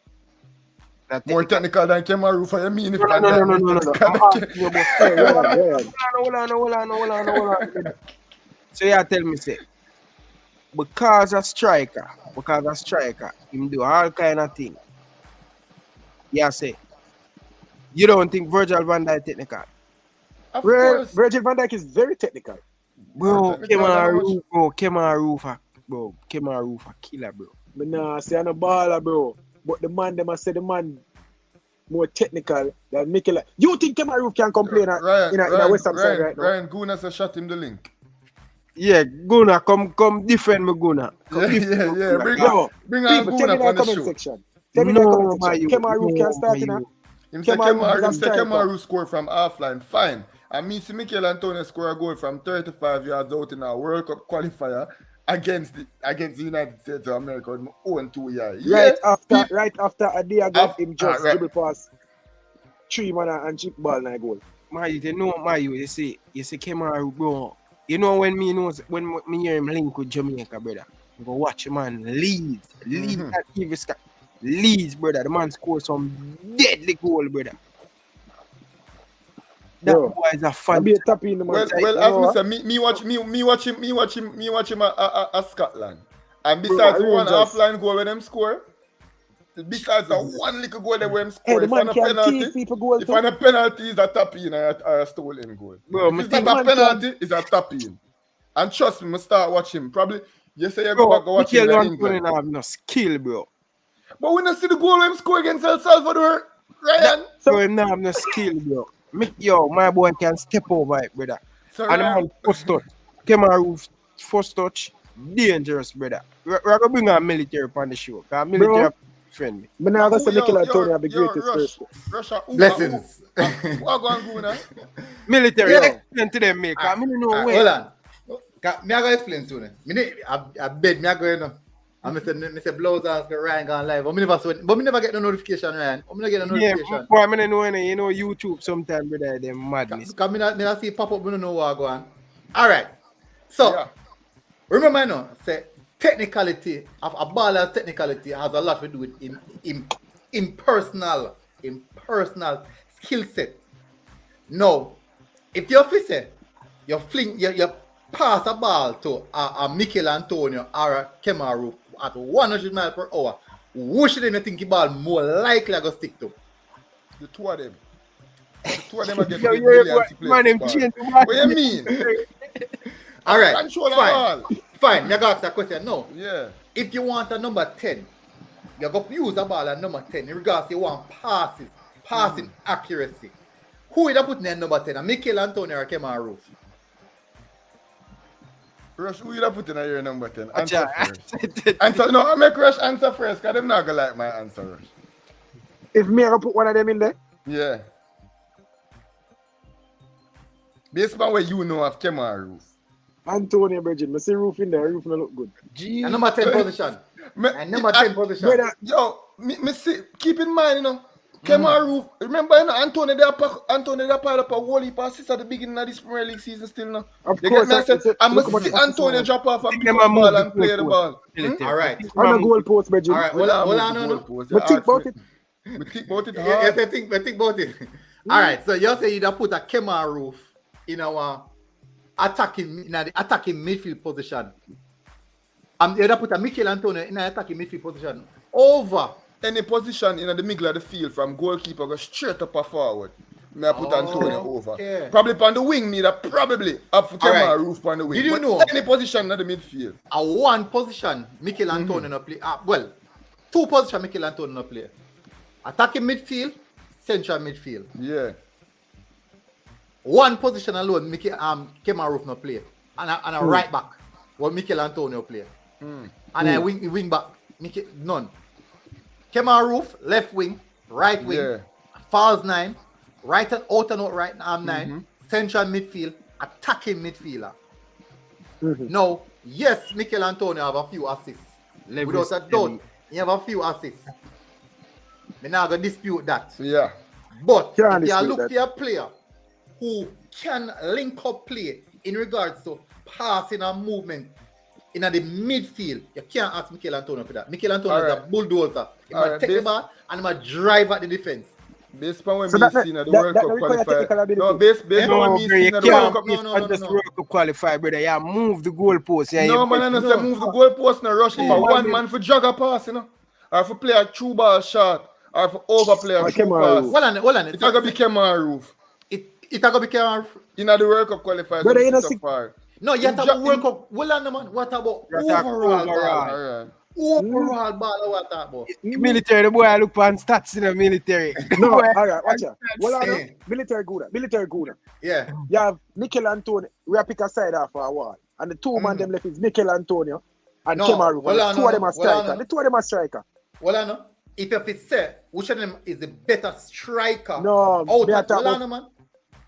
Not More technical than Kemaru for you mean if No. Van Dijk more technical I'm than asking you about Hey, Ryan. Hold on. So you tell me say, because a striker, him do all kind of things. Yeah, say, you don't think Virgil van Dijk technical? Of course. Virgil van Dijk is very technical. Bro, Technical Kemaru a killer, bro. But nah, say I'm a baller, bro. But the man, them I say the man more technical than Mikel. You think Kemaru can complain in a West Ham side right now? Ryan Guna said shot him the link. Yeah, Guna, come defend me, Guna. Yeah. Bring on People, tell me Guna in the on the comment show. section. Tell me in the comment section. Mayu, Kemaru can start in a... Him say Kemaru Kemaru score from offline, fine. And me see Mikel Antonio score a goal from 35 yards out in a World Cup qualifier against the United States of America with my own 2 yards. Right after a day ago, him just right. dribble past 3 man and chip ball in a goal. Mayu, you see Kemaru, bro. You know when me hear him link with Jamaica, brother. I go watch him man Leeds that evil sky. Leeds, brother. The man scored some deadly goal, brother. That Bro, boy is a I'll fan. be a tap in the man. Well, as me say, me watch him at Scotland. And besides Bro, one Rangers. offline goal when them score, besides the one little goal that when them Hey, score, the if man on a can penalty, teach people goal if too. on a penalty is a tap in or a stolen goal. Bro, If me it's think not a man penalty, it's a tap in. And trust me, I start watching. Probably you say you go Bro, back and watch him Mikel in Antonio England. have no skill, bro. But when I see the goal when him score against El Salvador, Ryan. Bro, him not have no skill, bro. My boy can step over it, brother. So And the Ryan, man first touch. Kemaru first touch, dangerous, brother. We're gonna bring a military on the show. Because military friend me. But now that's the Yo, Mikel Antonio the yo, greatest Rush, person. Russia, Blessings. What going on now? Military, Yeah. explain to them, mate. I mean, no way. Hold on. Me I go explain to you. I bed me I go you know. And I say blows ask Ryan gone live. But me never get no notification, Ryan. I never get no Yeah, notification. boy, I mean, you know YouTube sometimes, brother, they madness. Because me not see pop up, me don't know what go on. Alright. So Yeah. remember now, say technicality of a baller's technicality has a lot to do with in personal skill set. Now, if you're say you pass a ball to a Mikel Antonio or a Kemaru at 100 miles per hour, who should you think the ball more likely to stick to? The two of them. The two of them are getting Yo, millions to play man, him football. change What do you mean? Alright, Control the fine. ball. Fine, you got that question. No. Yeah. If you want a number 10, you go use the ball at number 10 in regards to you want passing accuracy. Who would you put in number 10? A Mikel Antonio or Kemaru? Rush, who you put in your number 10? Watch Answer out. first. Answer, no, I make Rush answer first because them not going to like my answer, Rush. If me, I go put one of them in there. Yeah. Based on what you know of Kemaru. Antonio Bridget, I see roof in there. Roof no look good. A number 10 position. And number 10 position. Brother, Yo, me see, keep in mind, you know, Kemaru, remember, you know, Antonio they piled up a whole heap of assists at the beginning of this Premier League season still now. of You course, get me? I said, I'm look going about to see the Antonio assist drop off and Think pick them up a the ball move and play the ball. All right. on the goal post, Bridget. All right. Hold on, no. But think about it. We think about it Yes, hard. I think about it. All right. So you say you put a Kemaru in our attacking midfield position. You put a Mikel Antonio in an attacking midfield position over Any position in the middle of the field from goalkeeper go straight up or forward. Me I put Antonio over. okay. Probably on the wing, me that probably up for All right. Kemaru on the wing. Did you But know- any position in the midfield. a one position Mikel Antonio no play. Well, two position Mikel Antonio no play. Attacking midfield, central midfield. Yeah. One position alone Kemaru no play. And a right back. What Mikel Antonio play. And a wing back. None. Kemaru left wing, right wing, Yeah. false 9, right and out and out right arm 9, central midfield, attacking midfielder. Now, yes, Mikel Antonio have a few assists. Without a doubt, he have a few assists. I'm not going to dispute that. Yeah. But Can't if you dispute look that. to your player who can link up play in regards to passing and movement in the midfield. You can't ask Mikel Antonio for that. Mikel Antonio is a bulldozer. He might take the ball and he might drive at the defense. Based on when So me that- seen at the that- World that Cup require technical qualifier. ability. No, based on me seen at the World Cup. Just World Cup qualify, brother. Yeah, move the goalpost. Yeah, No, man, I don't say move the goalpost and rush. If a one man for jog a pass, you know, or for play a true ball shot, or for overplay a true pass. Hold on. It's not gonna be Kemar Roof. It's not going to be Kemar. In the World Cup qualifiers, Brother, you know, so far. No, you have to World Cup. Hold on, man. What about overall ball? Alright. Overall ball, what about? Military, the boy I look on stats in the military. No, all right, watch out. Well, I know, Eh. military good. Yeah. You have Mikel Antonio, we pick a side off for a while. And the two man them left is Mikel Antonio and No, Kemaru. well, The two of them are well, striker. The two of them are striker. Well, I know. If you fit say which of them is the better striker? No, Oh, they are hold talking on, man.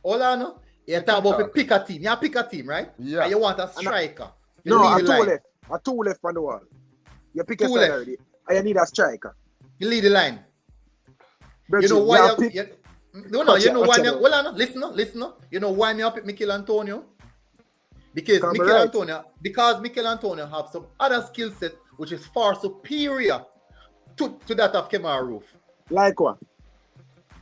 Hold on. You talk about if pick a team. You pick a team, right? Yeah. And you want a striker. You No, lead a the two line. left. A two left on the wall. You pick a Two side left. already. And you need a striker. You lead the line. You Virgil, know why have you, pick- you no, Watch you out, know watch why out, me, bro. well, listen. You know why me up at Mikel Antonio? Because Come Mikel right. Antonio have some other skill set which is far superior to that of Kemar Roof. Like what?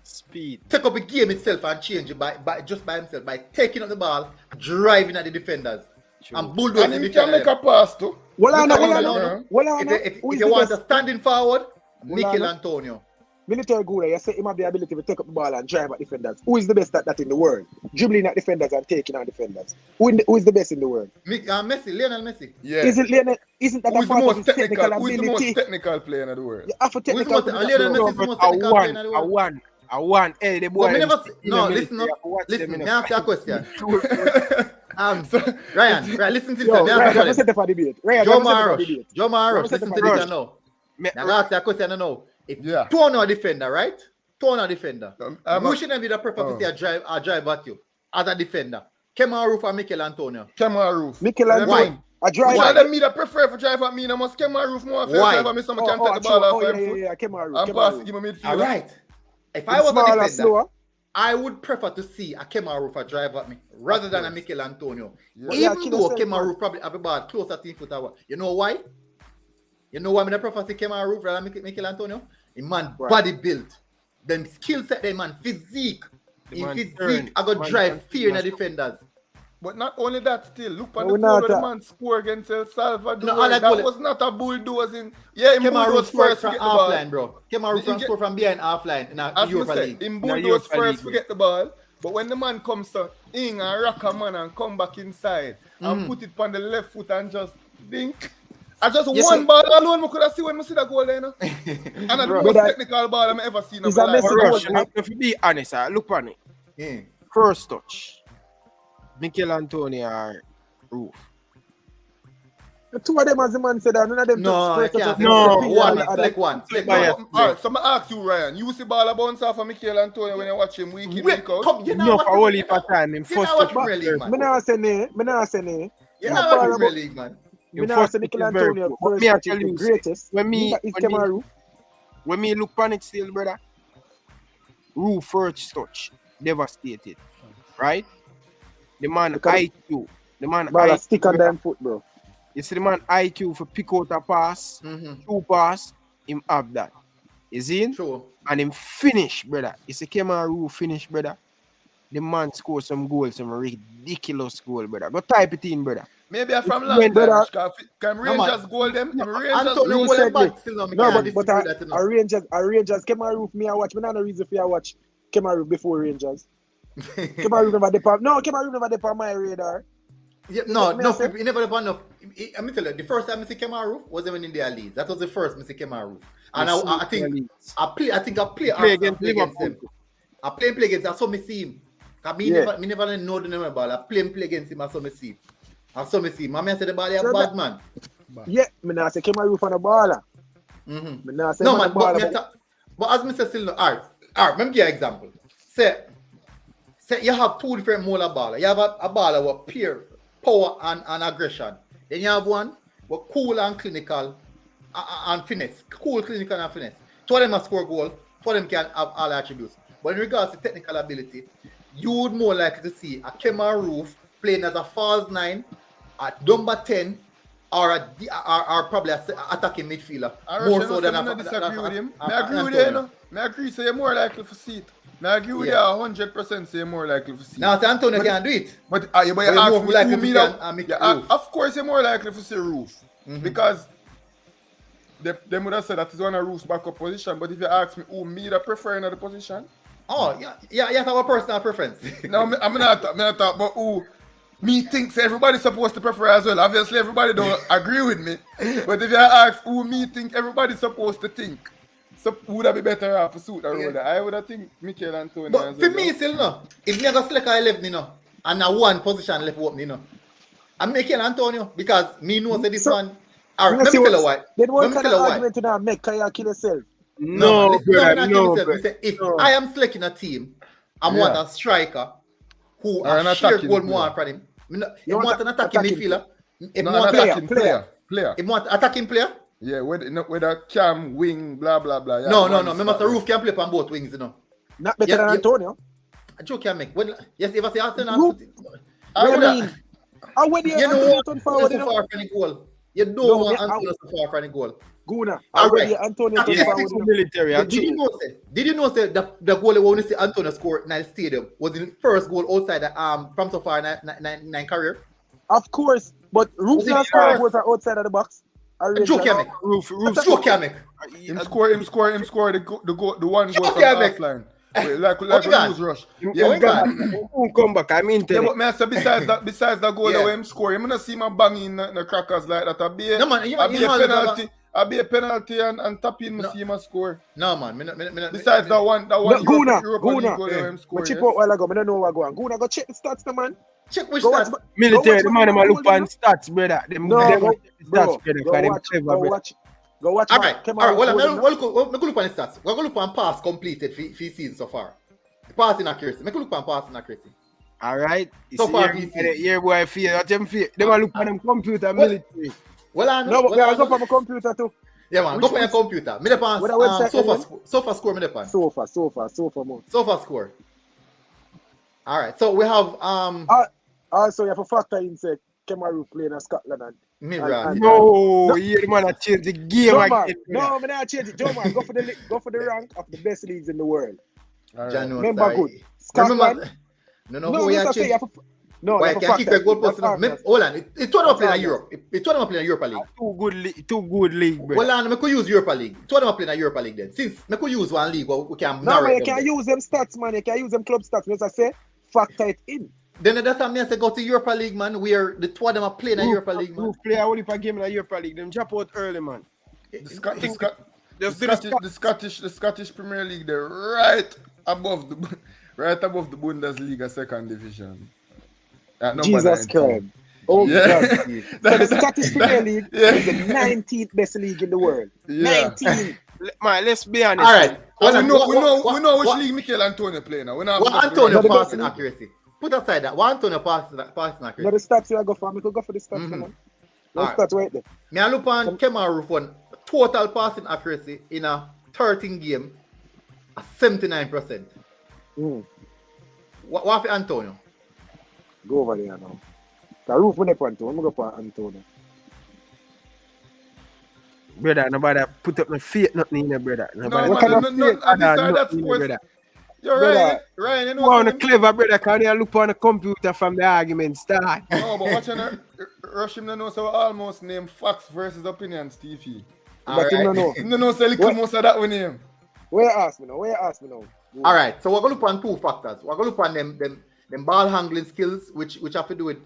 Speed. Take up a game itself and change it by himself by taking up the ball, driving at the defenders, and bulldozing And the he can make defenders. a pass too. Well, I know, Because well, I you know. know, Well, I If know. you- if Who is you the want best? a standing forward, Well, Mikel I know. Antonio. Military good, you say him have the ability to take up the ball and drive at defenders. Who is the best at that in the world? Dribbling at defenders and taking on defenders. Who is the best in the world? Messi, Lionel Messi. Yeah. Isn't that Who a is the part of most his technical? technical Who is the ability? most technical player in the world? You have a Who is the technical most- ability. Lionel bro. Messi is the most I technical player in the world. won. Hey, the boy. But me never them see, no, in the listen, military, no, I have to watch listen, them in me the- ask you a question. Ryan, listen to this. Yo, Me Ryan, ask I'm you a set for debate. Ryan, Joe I'm set for Marosh, debate. Joe Marosh, set listen for to debate. this now. Me- Now I ask you a question now. If Yeah. Tono a defender, right? Tono a defender. I'm Who a- shouldn't be the prefer Oh. to say a drive at you as a defender? Kemar Roof or Mikel Antonio? Kemar Roof. Mikel Them Antonio. them- A driver. Why them me that prefer for drive at me? I must Kemar Roof more for Why? drive at me so I can take the true. ball off him foot. Yeah, Kemaru. And pass it, give me midfield. All right. If He's I was a smaller, defender, slower. I would prefer to see a Kemar Roof a drive at me rather than a Mikel Antonio. Yeah. Yeah, Even Kid though yourself, Kemar man. Roof probably have a ball closer to his foot. You know why? You know why I prefer to see Kemar Roof rather than Mikel Antonio? The man Right. body built. Them skill set, the man physique. The In man physique, turn. I got Man drive turn. fear in the defenders. But not only that, still look No, at the we're goal not where the that. man scored against El Salvador. No, all that that goal- was not a bulldozing. Yeah, him Kemar Roof bulldoze scored first, from forget the half ball. line, bro. Kemar Roof You get- scored from behind half line in a As me Europa say, League. him Na bulldoze Europa first, League. forget the ball. But when the man comes to and rock a man and come back inside and put it on the left foot and just dink. I just Yes, one sir. ball alone, I could have seen when I see that goal there, you know? And that's the Bro, most that- technical ball I've ever seen in It's my a life. messy Rush, goal. if you be honest, look on it. Yeah. First touch. Mikel Antonio or Roof. The two of them, as the man said, none of them No, touch I first can't touch say No, one. one. Select one. Select By one. a- Alright, so I ask you, Ryan, you see ball bounce off of Mikel Antonio when you watch him week in, Wait, week out? come, you know No, what? for only for time. In You know first what touch. Premier League, man. Me not say nay. Me not say nay. You Yeah, know ball what about- Premier League, man. Me In not first say touch Mikel is very Antonio good. But first me, I touch tell is the you, greatest. when me- Is when me- Kemaru. When me look on it still, brother, Roof first touch, devastated. Right? The man Look at it. IQ. The man Ball a IQ. stick on them foot, bro. You see the man IQ for pick out a pass, two pass, him have that. You see? Sure. And him finish, brother. You see Kemaru finish, brother. The man score some goals, some ridiculous goal, brother. Go type it in, brother. Maybe I'm from When London. brother- Can No, man. Rangers goal them? If Rangers Antonio goal goal them? and bad still no, me No, can't but disagree that, you know. a Rangers, Kemaru, me I watch. Me not no reason for you watch Kemaru before Rangers. Kemaru never depart. No, Kemaru never depart my radar. Yeah, no, Me no, I say- he never done enough. Let me tell you, the first time I see Kemar was when in their league. That was the first I see Kemar. And I think I play Play against them. Liverpool. I play against. I saw me see him. Cause me Yeah. never know the name of the ball. I play against him. I saw me see him. I said the ball is a Sure, bad man. Yeah, me not say Kemaru for the baller. Mm-hmm. Me not say No for man, the but, baller. but as Mr. Still, alright, let me give you an example. Say you have two different molar baller. You have a baller with pure power and aggression. Then you have one with cool and clinical and finesse. Cool, clinical and finesse. Two of them can score goal. Two of them can have all attributes. But in regards to technical ability, you would more likely to see a Kemar Roof playing as a false 9 at number 10 or probably a attacking midfielder. More so than I disagree with him. I agree with you, you know. I agree, so you're more likely to see it. I agree with you 100%, so you're more likely to see it. Now, Antonio can't do it. But you ask me who me that, of course you're more likely to see Roof. Because they would have said that is one of Roof's backup position, but if you ask me who me that prefer in the position. Oh, yeah, you have a personal preference. No, I'm not talking about who me thinks everybody's supposed to prefer as well. Obviously, everybody don't agree with me. But if you ask who me think everybody's supposed to think, so would I be better off to suit the road? I would have think Mikel Antonio. But for me, still no. If me go select 11, you know, and now one position left open, you know, I'm Mikel Antonio because me know that this one. Alright, let me tell you why. Then what kind of argument to make? Can you kill yourself? No, no. If I am selecting a team, I want a striker who a share goal more from him. You want an attacking midfielder? Player. You want attacking player? Yeah, with a cam, wing, blah, blah, blah. Yeah, no. Remember, the Roof can play on both wings, you know. Not better than Antonio. A joke can make. Yes, if I say Antonio, you know so far from the goal. You don't want Antonio so far from the goal. Guna. Antonio military. Did you know say the goal when you see Antonio score in the stadium was the first goal outside the from so far nine career? Of course, but Roof last score was outside of the box. Joke can make. Roof joke can make. Him score the one goal from the half line. Like a lose rush. Come back. I'm in. Yeah, but me say besides that goal that him score, I'm gonna see my banging the crackers like that. I'll be a penalty and tap in. See him score. No man. Besides that one. Guna. We chip out while ago. I don't know what going. Guna, go check the stats, man. Check which stats. Military. The man them look on stats, brother. Go watch. All right. Well, we'll look on the stats. We're going to look on pass completed for season so far. Passing accuracy. We'll look on passing accuracy. All right. So far, here boy fear. What them fear? They look on them computer military. Well, I know. I go for my computer too. Yeah, man. Go for your computer. Me depend. Sofa score. Me depend. Sofa more. Sofa score. All right. So we have Also, you have a factor in say Kemaru playing in Scotland and. No, the man that changed the game again. No, man, I change it. Joe, man, go for the rank of the best leagues in the world. Right. Remember good. Scotland. No, you have to. No, why can't kick a goal post? Hold on, it's one of playing in Europe. It's one of playing in Europa League. Too good league, bro. Hold on, we could use Europa League. It's one of playing in Europa League then. Since we could use one league, we can. No, man, you can't use them stats, man. You can't use them club stats. As I say, factor it in. Then that's what I say go to Europa League, man. Where the two of them are playing in Europa League, man. Play only for game in the Europa League. Them drop out early, man. The Scottish Premier League, they're right above the Bundesliga second division. Jesus Christ. Oh, yeah. God. So the Scottish Premier League is the 19th best league in the world. Yeah. 19. Man, let's be honest. All right. We know which league Mikel Antonio play now. What Antonio passing accuracy? Put aside that. What Antonio passing accuracy? No, the stats you go for. I could go for the stats, man. No stats right there. Me I look on Kemaru for total passing accuracy in a 13 game at 79%. What for Antonio? Go over there now. The roof on the Antonio. I'm going to go for Antonio. Brother, nobody put up my feet, nothing in there, brother. That's brother. You're right, Ryan. You know on a clever brother, can you look on the computer from the argument start? No, but watching rush him to know so almost name facts versus opinions, Stevie. But you know. You know say little most of that with him. Where you ask me now? All right, so we're going to look on two factors. We're going to look on them ball handling skills, which have to do with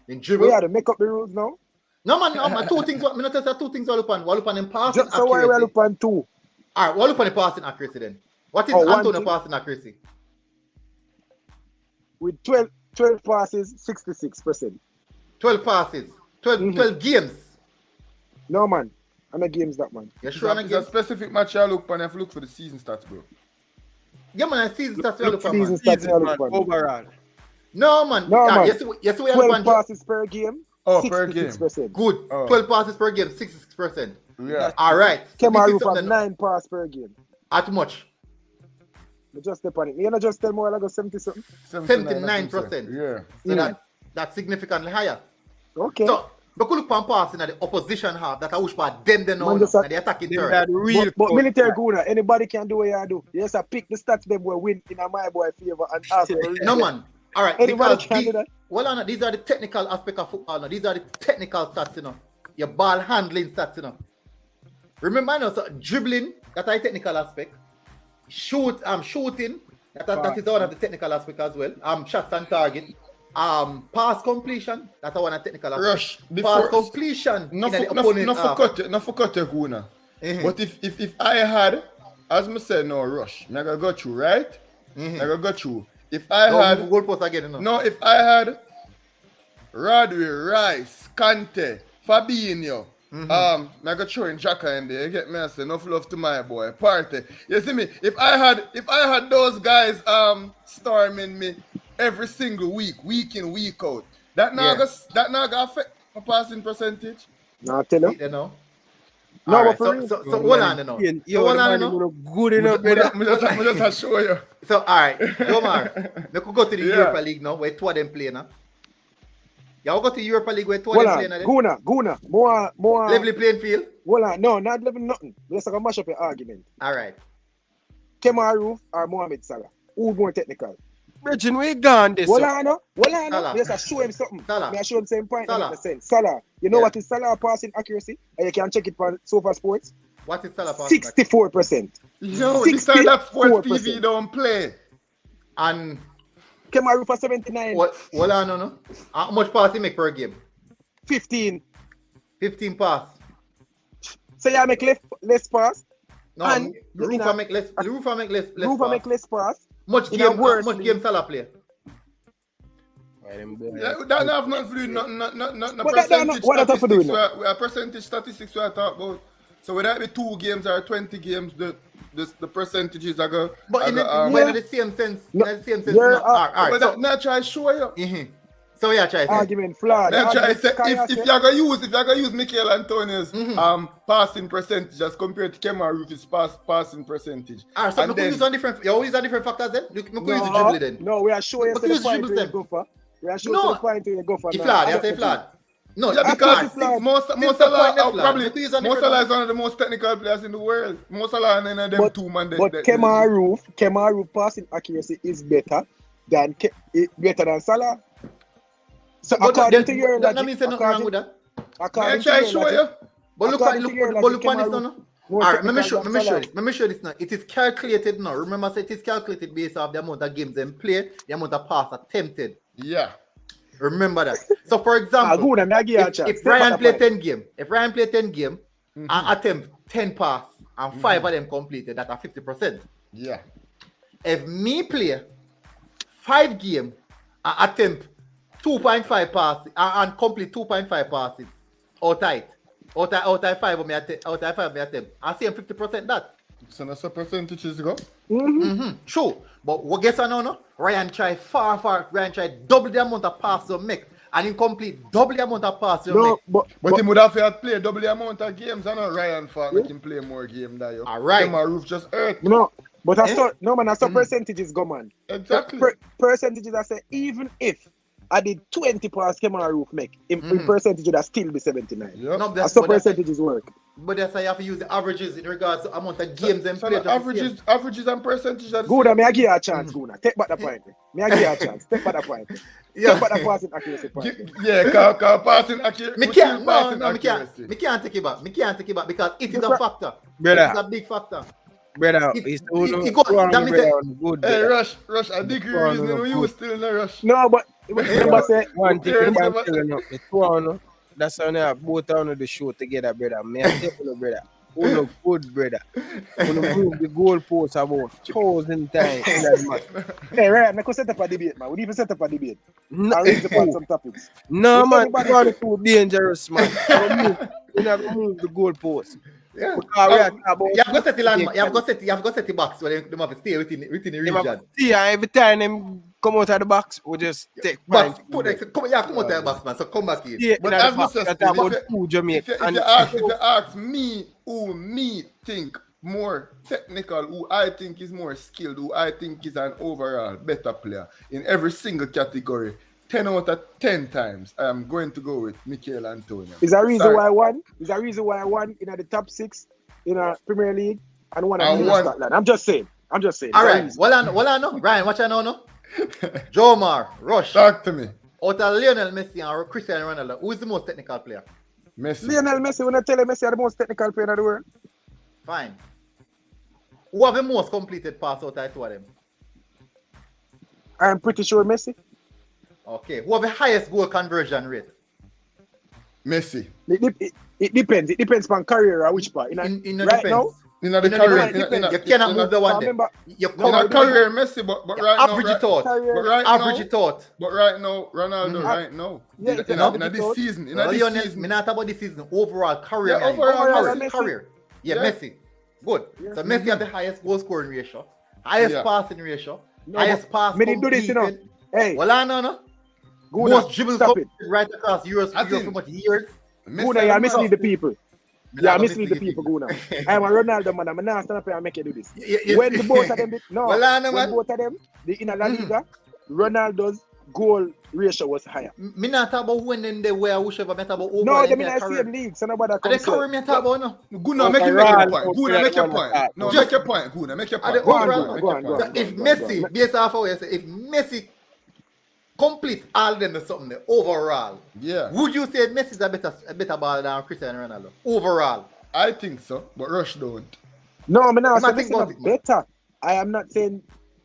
in dribble. We have to make up the rules now. No man, two things. I'm not saying two things. We'll look on them passing accuracy. So why we look on two? All right, we'll look on the passing accuracy then. What is Antonio passing accuracy? With 12 passes, 66%. 12 passes, 12 games. No man, I'm not games that man. You're sure? It's a specific match I look for. I have to look for the season stats, bro. Yeah man, season stats you look for, man. Season stats you look for. Overall. No man. Yes, we 12 passes per game. Oh, per game. Good. 12 passes per game, 66%. Yeah. All right. Kemaru from 9 passes per game. At much? I just step on it. You know, just tell more like 70 something. 79%. Yeah. So that's significantly higher. Okay. So, but could look on passing at the opposition half that I wish about them they know Man, just and the attacking Them third. that real But close. military Guna, anybody can do what you do. You just pick the stats them will win in a my boy favor and ask for reason. No man. All right. Anybody Because can do that. well, Anna, these are the technical aspect of football. Now. These are the technical stats, you know. Your ball handling stats, you know. Remember, you know, so dribbling, that's a technical aspect. Shooting, that is one of the technical aspect as well. Shots on target. Pass completion, that's one of the technical aspect. Rush. Pass completion. No in the opponent half. for cut you, Guna. But if I had, as I said, no rush, I gotta go through, right? I gotta go through. If I had goalpost again, you know. no, if I had Rodri, Rice, Kante, Fabinho, I got throwing Jacka in there. You get me? I say enough love to my boy. Party. You see me? If I had those guys storming me every single week in, week out, that now gonna affect my passing percentage. No, tell you. You know. No, All right, but for real. so hold on, you know. Yo, So hold the on, man you know. good enough, brother. I just show you. So all right, Omar, we could go to the Yeah. Europa League now, where two of them play now. Yeah, we'll go to Europa League where two of Hold them play now. on, Guna. More. Levelly playing field. Hold on, no, not level nothing. Let's like mash up your argument. All right. Kemaru or Mohamed Salah? Who more technical? Bridging, we gone this. Hold up. on, no. Salah. Yes, I show him something. Salah. I show him same point. Salah. Salah. You know Yeah. what is Salah passing accuracy? And you can check it on Sofa Sports. What is Salah passing? 64%. Yo, this time that sports 64%. TV don't play. And Kemaru for 79. what? Hold on, no. How much pass he make per game? 15. 15 pass. So you make less pass. No, And Rufa make less. Rufa make less. Rufa pass. make less pass. Much in a game. worse Much league. game Salah play. Yeah, that have nothing to do with no But that don't- percentage what that have to do with statistics. A percentage statistics we are talking about. So whether it be 2 games or 20 games, the percentages are go. But in the same sense, No, in the same sense. you're No. All right. But So, that not try show you. so yeah, try. Argument flawed. Then try Argument say Kaya if said- you are gonna use Mikel Antonio's passing percentage as compared to Kemaru's passing percentage. All right, so And we could then- use on different. You always use different factors then. We could use the No, dribble then. no, we are showing you But to the use point dribbles where you then. go for. We are showing No. to the point where you go for. He now. flat. I You don't say think flat. No, Yeah, that's because flat. Mo This Salah is the point, are Flan. probably We could use on Mo different Salah is one of the most technical players in the world. Mo Salah and then them But- two man. But Kemaru passing accuracy is better than Salah. So But according to your that logic, means nothing wrong with that. Can according try to show your you? logic, But look according at to your look logic, on this Kemaru now. No? more All right, let me technical show than Salah. this. Let me show this now. It is calculated now. Remember, say it is calculated based off the amount of games them play, the amount of pass attempted. Yeah. Remember that. So, for example, Good, I give you a chance. if Step Ryan on the play point. 10 game, and attempt 10 pass and 5 of them completed, that's a 50%. Yeah. If me play 5 game and attempt 2.5 passes and complete 2.5 passes outside 5 of me attempt, I see 50% that. So that's a percentages go. True. But what guess I know, no? Ryan try Ryan try double the amount of passes you make and incomplete double the amount of passes you No, make. But he would have to play double the amount of games. I know Ryan for make him play more games than you. All right. My roof just hurt. no, but I Eh? saw no man. I saw percentages go man. Exactly. Percentages. I say even if I did 20 pass Kemaru make, in percentage would still be 79. Yep. No, I saw percentages work. But that's why you have to use the averages in regards to amount of games and So play. the averages and percentages are the Good, same. I give you a chance, Guna. Take back the point. I give you a chance. Take back the point. Yeah. Take back the passing accuracy point. Yeah, cause passing accurate. Me can't take it back. Me can't take it back because it is a factor. Brother. It is a big factor. Brother, It- it's it go- that means that- good. Hey, brother. Rush, I dig your reasoning. You still in a rush. No, but remember say One thing Yeah, I'm never- telling you, the two of you, that's how they have both on the show together, brother. Me and tell you, brother. Who look good, brother. Who move the goalpost about 1,000 times in that match. hey Ryan, I could set up a debate, man. We even set up a debate. No, I raise upon some topics. no If man, anybody- you are too dangerous, man. You have to move the goalpost. Yeah. Because we are talking about You have got set the land. You have got set the box. So they have to stay within the them region. have- see, and every time them come out of the box, we just take Box, point. come out of the box, man. So come back in. Yeah, But in the as box, Mr. that's Steve, about if two If Jamaica. you ask me who me think more technical, who I think is more skilled, who I think is an overall better player in every single category, 10 out of 10 times, I am going to go with Mikel Antonio. Is that reason why I won? Is that reason why I won in the top 6 in a Premier League and one in Scotland? I'm just saying. All right. Well, I know. Ryan, what you know? No? Jomar, Rush. Talk to me. Out of Lionel Messi and Cristiano Ronaldo, who is the most technical player? Messi. Lionel Messi, when I tell you Messi are the most technical player in the world. Fine. Who have the most completed pass out of two of them? I'm pretty sure Messi. Okay. Who have the highest goal conversion rate? Messi. It depends. It depends on career or which part. In right defense. now, In the career, you cannot move the one there. You in a career, Messi, but right now, average it out. Average it out. But right now, Ronaldo, right now, Yeah, in this season, Me not about this season. Overall career. Yeah, overall career. Yeah, Yeah. Messi. Good. Yeah. So Messi have the highest goal scoring ratio, highest Yeah. passing ratio, No, highest pass. me didn't do this, you know. completed. Hey, Well, I know. Guna, Most dribbles stop it. right across Europe I think- for much years. Guna, you're misleading the people. Me Yeah, not mislead the people, Guna. I'm a Ronaldo man. I'm not stand up here and make you do this. Yeah, When the both of them, Well, I know, when man. both of them, in a La Liga, Ronaldo's goal ratio was higher. Me not talk about when they were whichever. Me talk about overall. No, they mean in I their see career. them league, so nobody And the comes career me talk about no. Guna, make your point. Guna, make your Overall, point. No, just- make your point. Guna, make your And the point. overall. go on. So if Messi, based off how you say, if Messi complete all them or something, the overall, Yeah, would you say Messi is a better baller than Cristiano Ronaldo? Overall. I think so, but Rush don't. No, I'm not might saying think Messi about not it, man. better. I am not saying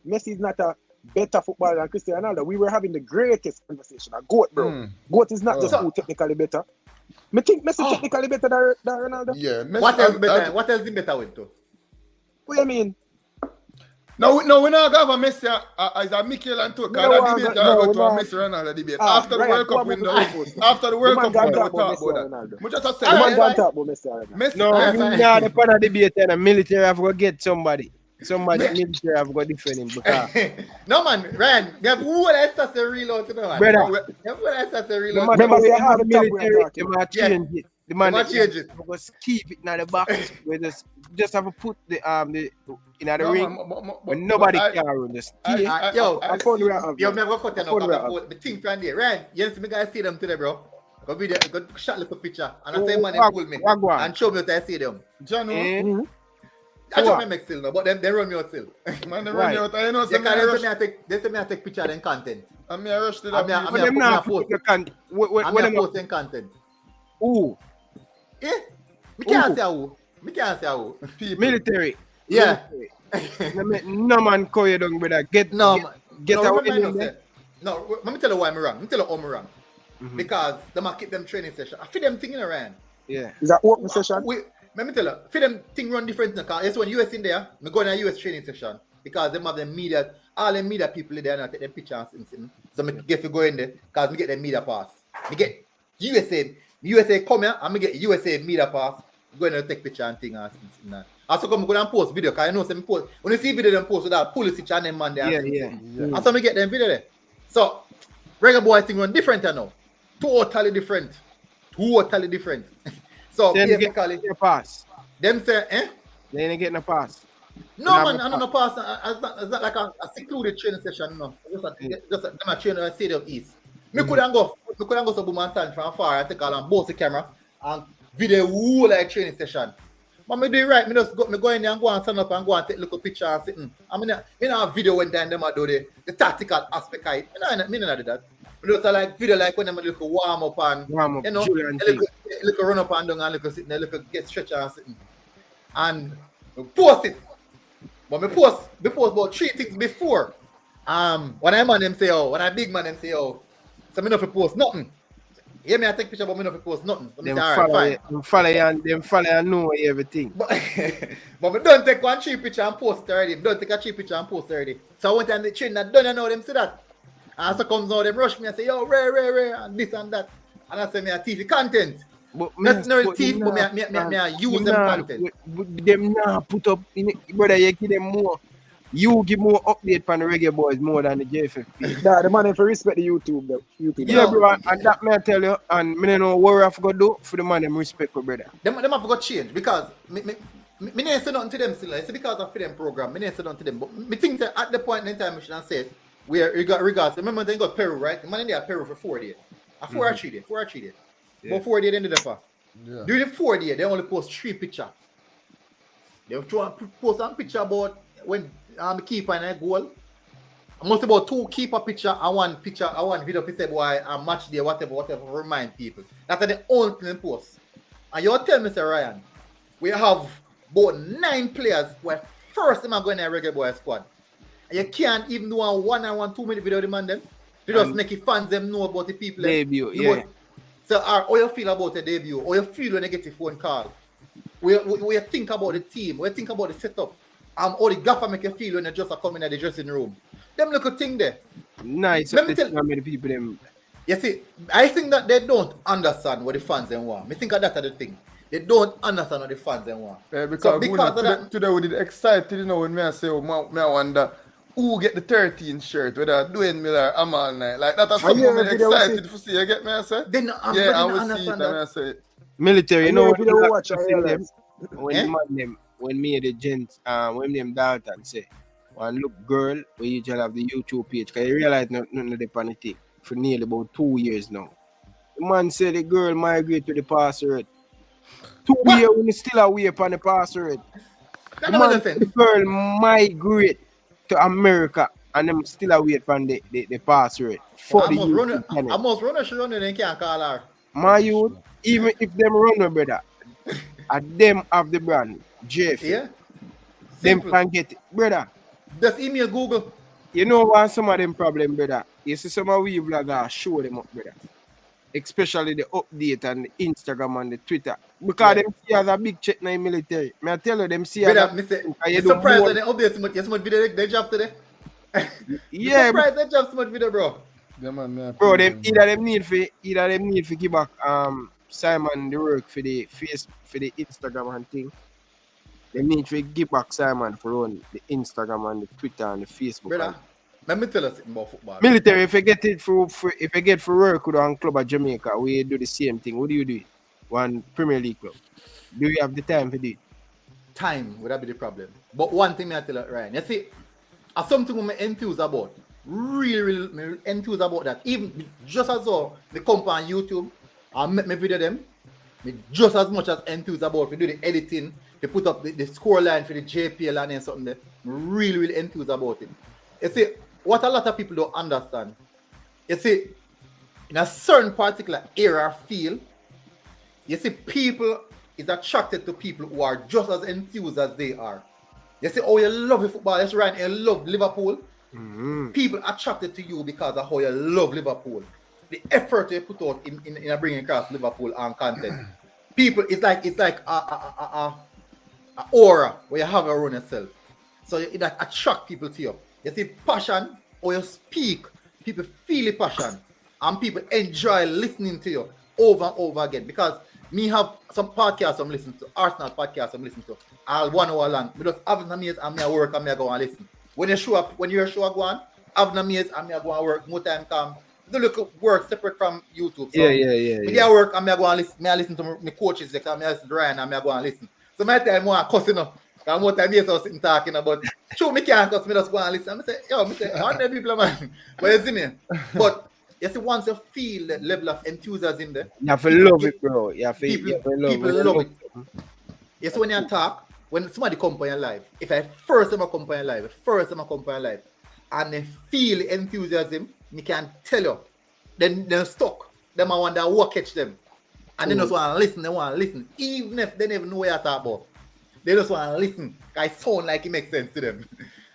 Messi is not a better footballer than Cristiano Ronaldo. We were having the greatest conversation. A GOAT, bro. GOAT is not just Oh. who technically better. Me think Messi technically better than Ronaldo. Yeah, Messi. What else better? What else is better with though? What do you mean? No, we're not going to have a Messi as a Mikel Antonio. No, That debate no, are going we're to a not. Messi Ronaldo debate. Ah, After the right, World go Cup on, window, move the after the World man Cup can't window, talk we'll about talk Messi about and that. Ronaldo. We just say, The man Alright, can't talk about Messi and Ronaldo. Messi, No, Messi. now the part of debate and the military have to get somebody. Somebody military have got defend him because No man, Ryan, you have who else that's a reload to the man? brother, You have who else that's a the reload? man Remember, the say, ah, the top military, we're talking. they might change it. The man might change it. Just keep it in the box. We just have to put the in the No, ring man, when nobody I- can run. Just I- keep it. I- Yo, I I found see- where I have. Yo, me have a cut I found where I have. now. The thing from there. Ryan, you see me guys see them today, bro. Go video, go shot little picture. And I say man they pull me Wagwan. and show me what I see them. Jano, Eh? Mhm. I So show what? me make still no, but them they run me out still. man, they Right. run me out. I know Yeah, some cause rush. they say me I take picture and content. And me I rush to I mean, that. I But mean, them put now me a put post. the can. When I'm them posting content. who Eh? Me can't Who? say who. Me can't say who. People. military. Yeah. No man call you down, brother. Get No, get, man. get no, away remember I from know them. say- No, let me tell you why I'm wrong. Let me tell you how I'm wrong. Mhm. Because they might keep them training session. I feel them thinking around. Yeah. Is that open session? Let me tell you, for them thing run different now. Cause it's when US in there, me go in a US training session because them have them media, all them media people there and I take them pictures and things. So me get to go in there because me get them media pass. Me get USA come here and me get USA media pass. Go in there take picture and thing and things. And also come go and post video because I know some post. When you see video them post with that policy channel man there. Yeah, and yeah. things. And so me get them video there. So Reggae Boy thing run different now. Totally different. So Then get basically, your pass. them say, eh? They ain't getting a pass. No, Nah, man, but- I don't know pass. It's not like a secluded training session, no. Just them a train at Stadium East. Me couldn't go to boom and stand from far and take all and both the camera and video whole like training session. But me do it right, me go in there and go and stand up and go and take a little picture and sitting. I mean, me not video when them a do the tactical aspect of it. Me not do that. Me just like video like when them a little warm up and Warm up, you know, Julian a little run up and down and little sitting, a little get stretch and sitting. And post it. But me post about 3 things before. When I man them say, oh, when I big man them say, oh, so me not for post nothing. Hear me, I take picture, but me not for post nothing. So me Them say, all right, follow you and them follow you know everything. but me don't take one cheap picture and post it already. Me don't take a cheap picture and post it already. So one time the train that done, I know them see that. And so comes out, them rush me and say, yo, rare, and this and that. And I say, me a TV content. But That's not but teeth, but nah, me I use you them nah- content. Them now put up in it, brother. You give them more. You give more update from the Reggae Boys more than the JFF. Nah, the man if you respect the YouTube, Yeah, No. bro, and that may I tell you, and me don't know what I forgot do for the man them respect, my brother. Them have got change because Me didn't say nothing to them still. It's because of them program. Me didn't say nothing to them. But me think that at the point in time, I should have said, where you got regards. Remember they got Peru, right? The man in there Peru for 4 days. 4 or 3 days. 4 or 3 days. Yeah. But 4 days they ended up for. Yeah. During the 4 days, they only post 3 pictures. They try to post one picture about when the keeper in a goal. Must about 2 keeper picture and 1 picture and 1 video to say boy a match day, whatever, remind people. That's the only thing they post. And you tell me, Mr. Ryan, we have about 9 players where first time are going in a Reggae Boyz squad. And you can't even do a 1 or 2 minute video demand them. You just make it fans them know about the people. Debut, yeah. So how you feel about the debut? How you feel when you get a phone call? We think about the team, we think about the setup. How the gaffer make you feel when you just come in the dressing room. Them little thing there. Nice. Let me tell how many people them. You see, I think that they don't understand what the fans them want. I think that's the thing. They don't understand what the fans them want. Yeah, because, So because of that, today we did excited, you know, when me I say, oh, me I wonder who get the 13 shirt, whether Dwayne Miller or Amal Knight. Like that is something I'm excited to see. You get me I say? they not, Yeah, I don't will see it understand and I that. say, Military, you know what video you watch, I realize. when Eh? the man them, when me and the gents, when them Dalton say, one look girl, we usually have the YouTube page, because you realize nothing of the panic for nearly about 2 years now. The man said the girl migrate to the password. 2 years when it's still away upon the password. That The don't man make said sense. the girl migrate to America and them still away from the password. For I the must run YouTube it. I channel. must run it. She run it. They can't call her. My youth, even if them run no brother, and them have the brand, Jeff, Yeah. them Simple. can get it. Brother, Just email Google. you know what some of them problem, brother? You see some of we vloggers show them up, brother. Especially the update and the Instagram and the Twitter. Because Yeah. them see as a big check in the military. May I tell you, them see as Brother, a Mr. you You're do surprised more. that they update so much. Yes, much video they drop today. You're Yeah, surprised they drop so much video, bro. yeah, man, me I bro, play them either them need for give back Simon the work for the Instagram and thing. They need to give back Simon for run the Instagram and the Twitter and the Facebook. Brother, let me tell you something about football. Military, if you get it if you get for work with one club at Jamaica, we do the same thing. What do you do? One Premier League club. Do you have the time for this? Time would that be the problem. But one thing I tell you, Ryan, you see, something I'm enthused about. Really enthused about that. Even just as though the come on YouTube and make me video them, me just as much as enthused about to do the editing, to put up the score line for the JPL and then something there. I'm really enthused about it. You see, what a lot of people don't understand, you see, in a certain particular era or field, you see, people is attracted to people who are just as enthused as they are. You see, oh, you love the football. Yes, Ryan, you love Liverpool. Mm-hmm. People attracted to you because of how you love Liverpool. The effort you put out in bringing across Liverpool and content. People, it's like a aura where you have around yourself. So it that attract people to you. You see, passion, or you speak, people feel the passion, and people enjoy listening to you over and over again. Because me have some podcasts I'm listening to, Arsenal podcasts I'm listening to, all 1 hour long. Me just having a maze and me at work and me go and listen. When your show go on, having a maze and me go and work, more time come. Do look work separate from YouTube. So Yeah. me get work and me go and listen. Me listen to my coaches, like me listen to Ryan and me go and listen. So my time more cussing up. Because more time yes I was sitting talking about. Sure, me can't cuss, me just go and listen. I say, I know people man. But you see me. But you see, once you feel the level of enthusiasm there, You have to love it, bro. You have to people love love it. Yes, when you talk, when somebody come by your life, if I first time I come by your life, and they feel the enthusiasm, me can tell you, then they're stuck. Them I wonder what catch them. And they just want to listen, even if they never know what you talk about. They just want to listen, because it sound like it makes sense to them.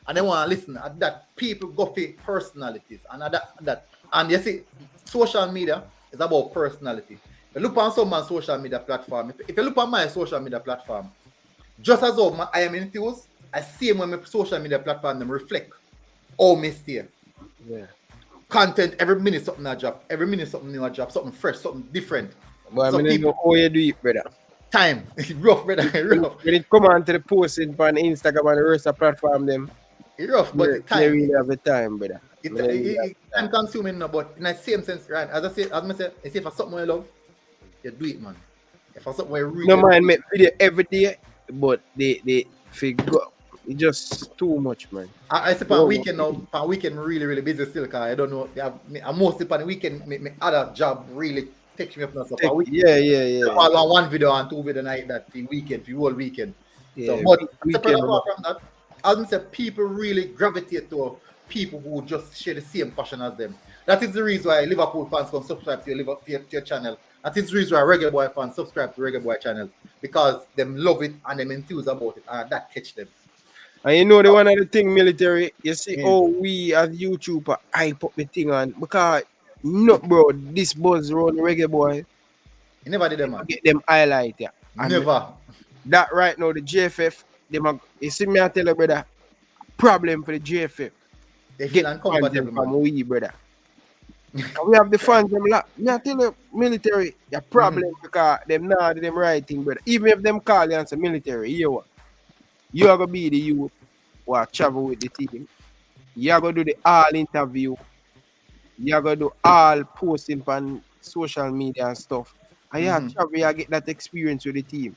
And they want to listen. And that people go for personalities. And that. And you see, social media is about personality. If you look on someone's social media platform, if you look on my social media platform, just as though I am enthused, I see when my social media platform them reflect all my stay. Yeah. Content, every minute something I drop, every minute something new I drop, something fresh, something different. But Some I mean, know how you do it, brother. Time. It's rough, brother. It's rough. When it come on to the posting on Instagram and the rest of platform, them, It's rough, but it's you time. really have the time, brother. It's time consuming now, but in the same sense, right? As I say, if for something you love, you do it, man. If for something you really No man make video every day. but they figure it's just too much, man. I say on weekend now, on weekend really busy still, cause I don't know. I'm mostly on the weekend. My other job really takes me up now. So Yeah. All on one video and 2 video night that the weekend, the whole weekend. Yeah, So, but weekend, separate apart from that, I would say people really gravitate to people who just share the same passion as them. That is the reason why Liverpool fans can subscribe to your channel. That is the reason why Reggae Boy fans subscribe to Reggae Boy channel, because them love it and them enthused about it, and that catch them. And you know the one of the thing military, you see, we as YouTuber hype up the thing on because bro, this buzz around the Reggae Boy. You never did them, man. Get them highlight, yeah. Never. That right now, the JFF, you see me, I tell you, brother, problem for the JFF. They feel uncomfortable, from we, brother. And we have the fans, them lot. Me, I tell you, military, a problem because them not them right thing, brother. Even if them call you and say military, you what? You are going to be the youth who are travel with the team. You are going to do the all interview. You are going to do all posting on social media and stuff. And you are travel, you get that experience with the team.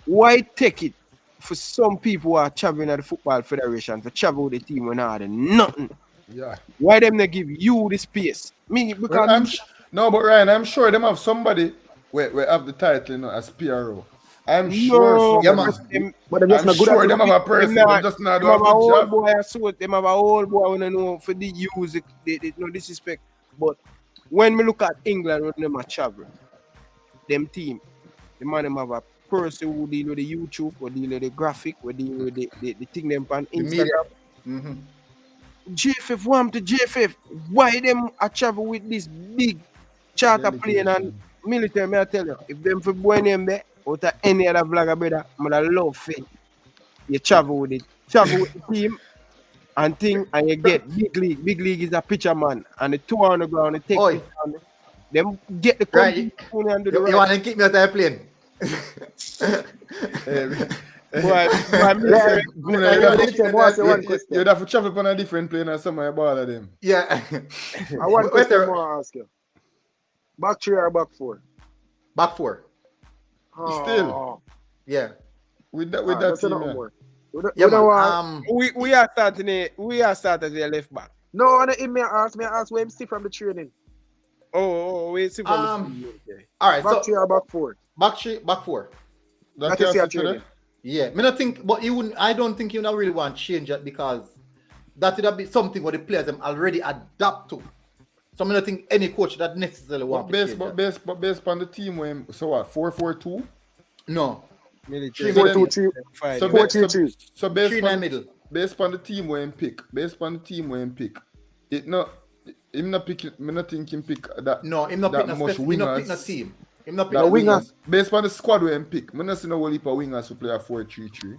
Why take it for some people who are traveling at the Football Federation to travel with the team when I had nothing? Yeah. Why them not give you the space? Me, because no, but Ryan, I'm sure them have somebody where have the title, as PRO. I'm sure. Yeah, man. But I'm I'm sure them have a person. Them just not do a good job. Them have a whole boy when I know for the use they no disrespect. But when we look at England when them a travel, them team, the man them have a person who deal with the YouTube, or deal with the graphic, or deal with the thing them on Instagram. JFF, want to JFF. Why them a travel with this big charter plane and military? May I tell you, if them for boy name there, out of any other vlogger, brother, I love it. You travel with it. Travel with the team and thing, and you get big league. Big league is a pitcher man, and the 2 on the ground, they take them get the right. And do the You want to keep me out of the plane? You'd have to travel on a different plane and some of ball of them. Yeah. I want to ask you. Back 3 or back 4? Back 4. Still. Yeah. With that team. We are starting the left back. No, I ask where him see from the training. We see from the training. All right, back 3 or back 4? Back 3, back 4. That is your training. Yeah, I don't think you really want to change that, because that would be something where the players them already adapt to. So I don't think any coach that necessarily want to change that. But based on the team, so what, 4-4-2? No. 4-2-3. So 4-2-3. So based on the team where him pick, him not pick. Me not think him pick that. No, him not pick no team. Him not pick no wingers. Based on the squad where him pick, me not see no whole heap of wingers who play a 4-3-3.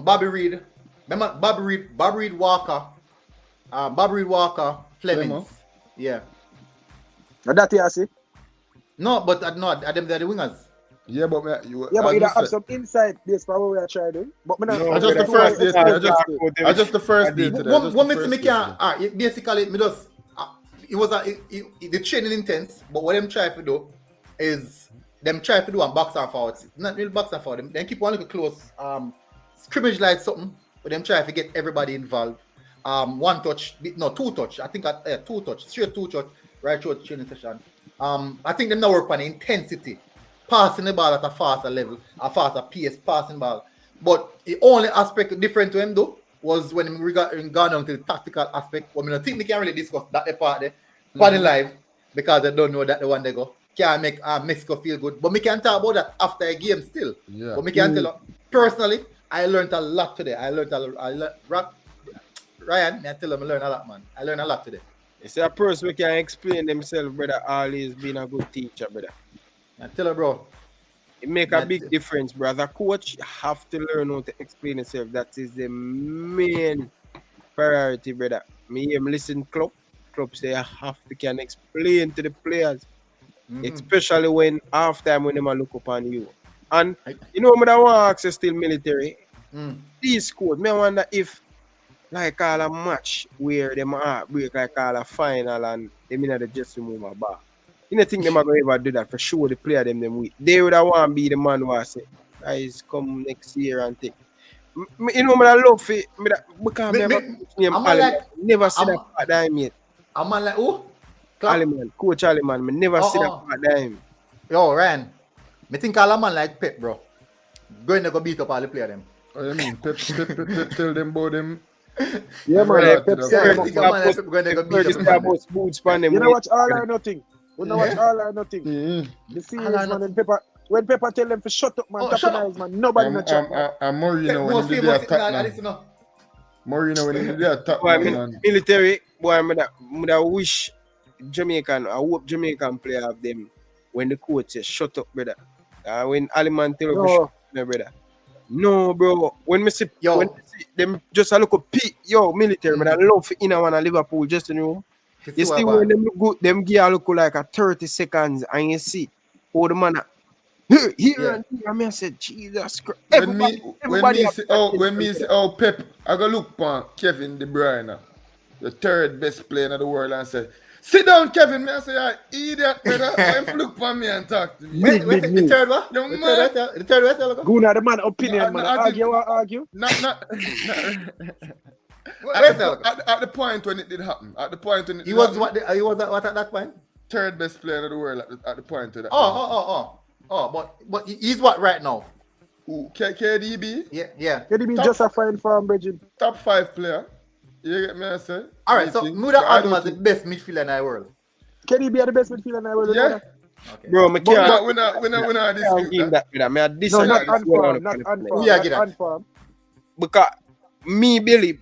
Bobby Reed. Remember Bobby Reed Walker. Flemings. Yeah. Now that you see? No, but them they're the wingers. Yeah, but you have some insight based on what we are trying to do. But just the first date. I just the first date. Basically, the training intense, but what them try to do is them try to do on box and forwards. Not really box and forward. Them keep one little close scrimmage like something, but them try to get everybody involved. 1 touch, no 2 touch. I think 2 touch, straight 2 touch, right through the training session. I think them now work on intensity, passing the ball at a faster level, a faster pace, passing the ball. But the only aspect different to him though was when we gone down to the tactical aspect. Well, I don't think we can really discuss that part there, live, because I don't know that the one they go can make Mexico feel good. But we can talk about that after a game still. Yeah. But we can tell you, personally, I learned a lot today. Ryan, I tell him I learned a lot, man. I learned a lot today. It's a person who can explain themselves, brother. Always been a good teacher, brother. I tell her, bro. It make a big difference, brother. Coach, you have to learn how to explain yourself. That is the main priority, brother. Me am listen club. Club say I have to can explain to the players. Especially when half time when they look upon you. And you know what I want to ask you still military. These coach, me wonder if like all a match where them break like all a final and they mean they just remove a bar. You don't think them are going to ever do that for sure the player them weak. They would have want to be the man who I say, guys come next year and think. You know, I love it. Because Me- I me- name I'm Aliman. like- Never see I'm- that part of him yet. A man like who? Clap. Aliman, Coach Aliman. I never see that part of him. Yo, Ryan. Me think all a man like Pep, bro. Going to go beat up all the player them. What do you mean? Pep tell them about them. Yeah, man. Right. Pep Yeah, set I them up, think a man. man like Pep going to go beat Fergus up got them. boots on them. You know watch All or Nothing? We know watch All or Nothing. The series, All or man, when Pepper tell them to shut up, man, Oh, shut capitalize, man, nobody no chat. I'm Mourinho when Most he did famous the thing attack, like this, man. you know. Mourinho when he did the attack, Boy, man. military, boy, I wish Jamaican, I hope Jamaican player have them when the coach says, shut up, brother. When Aliman tell No. me, shut up, my brother. No, bro. When me see, Yo. when me see them just a look up, yo, military, but I love for inner one at Liverpool, just in the room. You see when them look good, them gear look like a 30 seconds, and you see, oh, the man, here Yeah. and here, and I said, Jesus Christ. When me have see practice. Pep, I go look for Kevin De Bruyne, the third best player in the world, and say, sit down, Kevin. Me I say, you idiot, brother. Why look for me and talk to me? Wait, the third one? No, The man. third one? Look. Guna, the man opinion, No, man. I think- Argue. Not Where's that? at the point when it did happen. At the point when it He did was happen, what? He was what at that point? third best player in the world at the point of that. But he's what right now? Who? KDB, Yeah. Can he be Top- just a fine farm, Bridget? top 5 player. You get me, I say? All right, so Anything? Muda I Adam don't as the think- best midfielder in the world. Can he be the best midfielder in the world? Yeah. Okay. Bro, I But can't we're not give dispute that. that, brother. Me a No, disagree not with you unfarm, on not the unfarm. Yeah, not get that. unfarm. Because me believe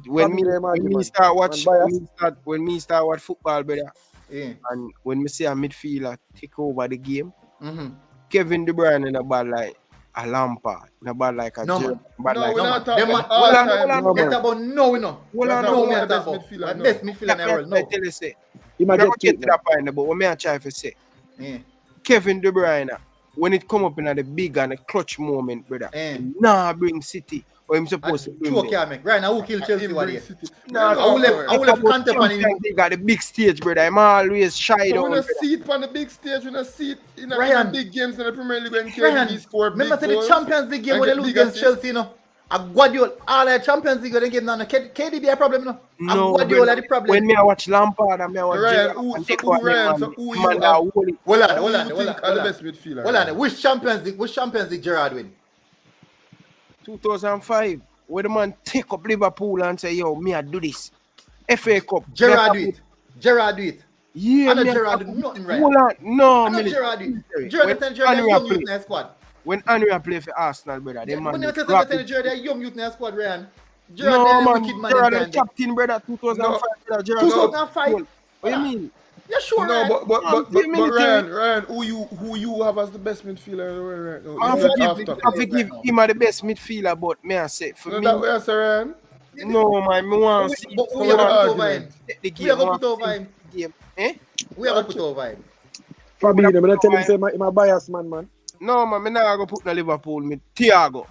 when Family them me argument. start watch Man, bias. when me start watch football, brother, Yeah. and when me see a midfielder take over the game, Mm-hmm. Kevin De Bruyne in a bad like a Lampard, in a bad like a No, Gerrard, man. bad No, like we're no, not man. talking Them about man- all hold on, time. hold on. No, Get man. about no, we know. We're No, not no, talking me about a the talk best about. midfielder, But no. best midfielder in the world, I no. tell you say, He I'm might not get get tweet to now. that point, but what I try to say, Yeah. Kevin De Bruyne, when it come up in the big and the clutch moment, brother, Eh. nah bring City, or him supposed to bring True, them. can't make. Right now, who killed Chelsea? Him What bring day? City. Nah, You know I will how left- it I will works. left About Conte on him. Champions League at the big stage, brother. I'm always shy So down. we don't brother. see it on the big stage, we don't see it in the Ryan. big games in the Premier League when Ryan, KDB score big remember to the goals. Champions League game and when they get lose big against assists. Chelsea, you know? A Guardiola, all the Champions League, they give now. KDB a problem, you know? A No, Guardiola brother. the problem. When me I watch Lampard and me I watch Ryan, Gerrard who- and so take who what Ryan, them so and who man you that have- hold it. Hold on, Who hold you on, hold think on, are hold the on. best midfielder? Hold on, Ryan? which Champions League Gerrard win? 2005, where the man take up Liverpool and say, yo, me I do this. FA Cup. Gerrard do it. Gerrard do it. Yeah, I know me I Gerrard talk- do nothing right. Hold on. No, I know me- Gerrard do it. When Gerrard tell Gerrard Henry young play- youth in the squad. When Henry play for Arsenal, brother, them man When you just tell grab Gerrard young youth in the squad, Ryan. Gerrard No, a man, wicked man Gerrard in was time. captain, brother, 2005. brother. Gerrard 2005? was- What do you mean? Yeah, sure, No, Ryan. but Ryan, who you have as the best midfielder in the world right now? I You said forgive him are the best midfielder, but me I say for No, me, that way I say, Ryan. no man, me want to see But So we what are the going to put over him. argument? the game. We are me going to want put over see him. the game. Eh? We are going to put over him. Fabi, I'm not telling him say my bias man. No man, me not go put na Liverpool. Me Thiago.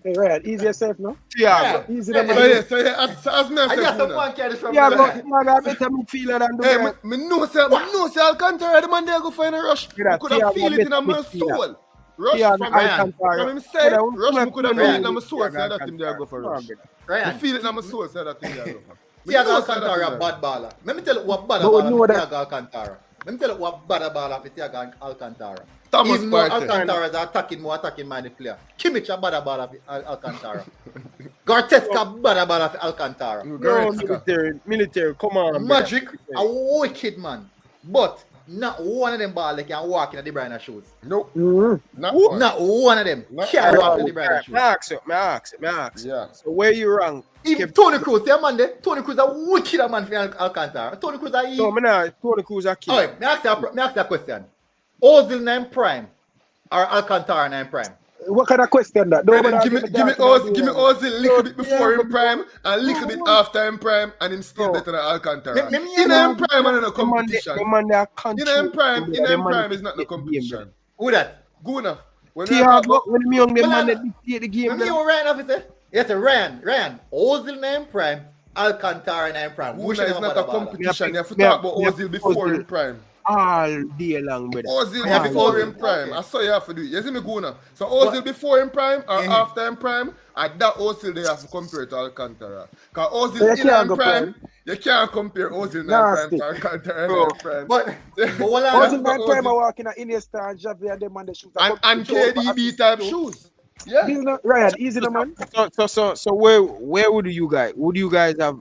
Hey, Ryan, easy yourself, no? Thiago. Easy Yeah, them, So man. yeah, as me I say, just Puna. want to carry this from Thiago a better midfielder than the Hey, man. me know say Alcantara, the man there go find a rush. Yeah, I could have Thiago feel it in best my midfielder. soul. Rush Thiago from Alcantara. From him say, Brother, rush, come me could have on, feel it in come my on, soul, say Thiago that him there go for rush. Alcantara. I Ryan, feel it in my soul, say that him there go for. Me Thiago know say that Alcantara him a there. bad baller. Let me tell you what bad But we know baller for that- Thiago Alcantara. Let me tell you what bad baller for Thiago Alcantara. Thomas Even though Partey. Alcantara is attacking minded player. Kimmich a bad baller for Alcantara. Goretzka bad baller for Alcantara. No, Goretzka. military, come on. Magic, brother. a wicked man. But not one of them ball they can walk in the De Bruyne shoes. Nope, Mm-hmm. not one. Not one of them Not can one. walk in the De Bruyne Me shoes. ask you. Yeah. So where you wrong? Even Tony Cruz, yeah man there. Tony Cruz a wicked man for Alcantara. Tony Cruz a No, me not. Tony Cruz a kid. Alright, me ask you a question. Ozil 9 prime or Alcantara 9 prime? What kind of question that? Brother, Nobody give me Ozil a little bit before him prime and a little bit after him prime and him still No. better than Alcantara. Me- me- In him prime and in a competition. The man they country. In him prime is not the the game, competition. Who that? Guna. When we talk Thiago, about when me young, the Well, man I- that dictate the game. Remember you brother. Ryan officer? Yes, Ryan. Ozil 9 prime, Alcantara 9 prime. Which Guna is one not better a baller? competition. You have to Me a- talk about me a- Ozil before Ozil. him prime. all day long, brother. Ozil Yeah, before Ozil. in prime. Okay. I saw you have to do it. You see me go now. So Ozil before in prime or after in prime, and that Ozil they have to compare to Alcantara. Because So Ozil you in can't in go prime, prime. you can't compare Ozil in Nasty. prime to Alcantara Bro. in prime. But what I Ozil man Ozil- prime are walking at Iniesta and Xavi and them man the shoes. and KDB type shoes. Yeah. Bill no, Ryan, easy the man. So where would you guys have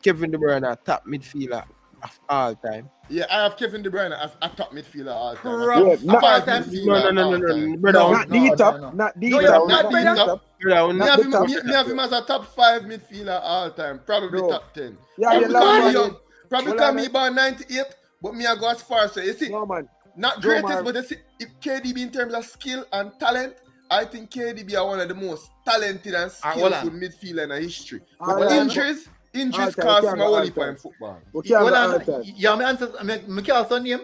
Kevin De Bruyne top midfielder of all time? Yeah, I have Kevin De Bruyne as a top midfielder all time. Yeah, not- Five all-time- midfielder No, all time. brother. Not the top, no. not the No, top, not not the the top. top. Brother, Me Not have, the him, top. me have him as a top 5 midfielder all time. Probably Bro. top 10. Yeah, Probably you because love me man. young. Probably Well, because I me know. about 98, but me I go as far as so you see. No man. Not Joe greatest, Mar- but you see, if KDB in terms of skill and talent, I think KDB are one of the most talented and hold skillful on. midfielder in history. All But time. injuries All time, cost can't him a go all whole heap time. in football. We can't Well, go all time. yeah, my answer, me call son name.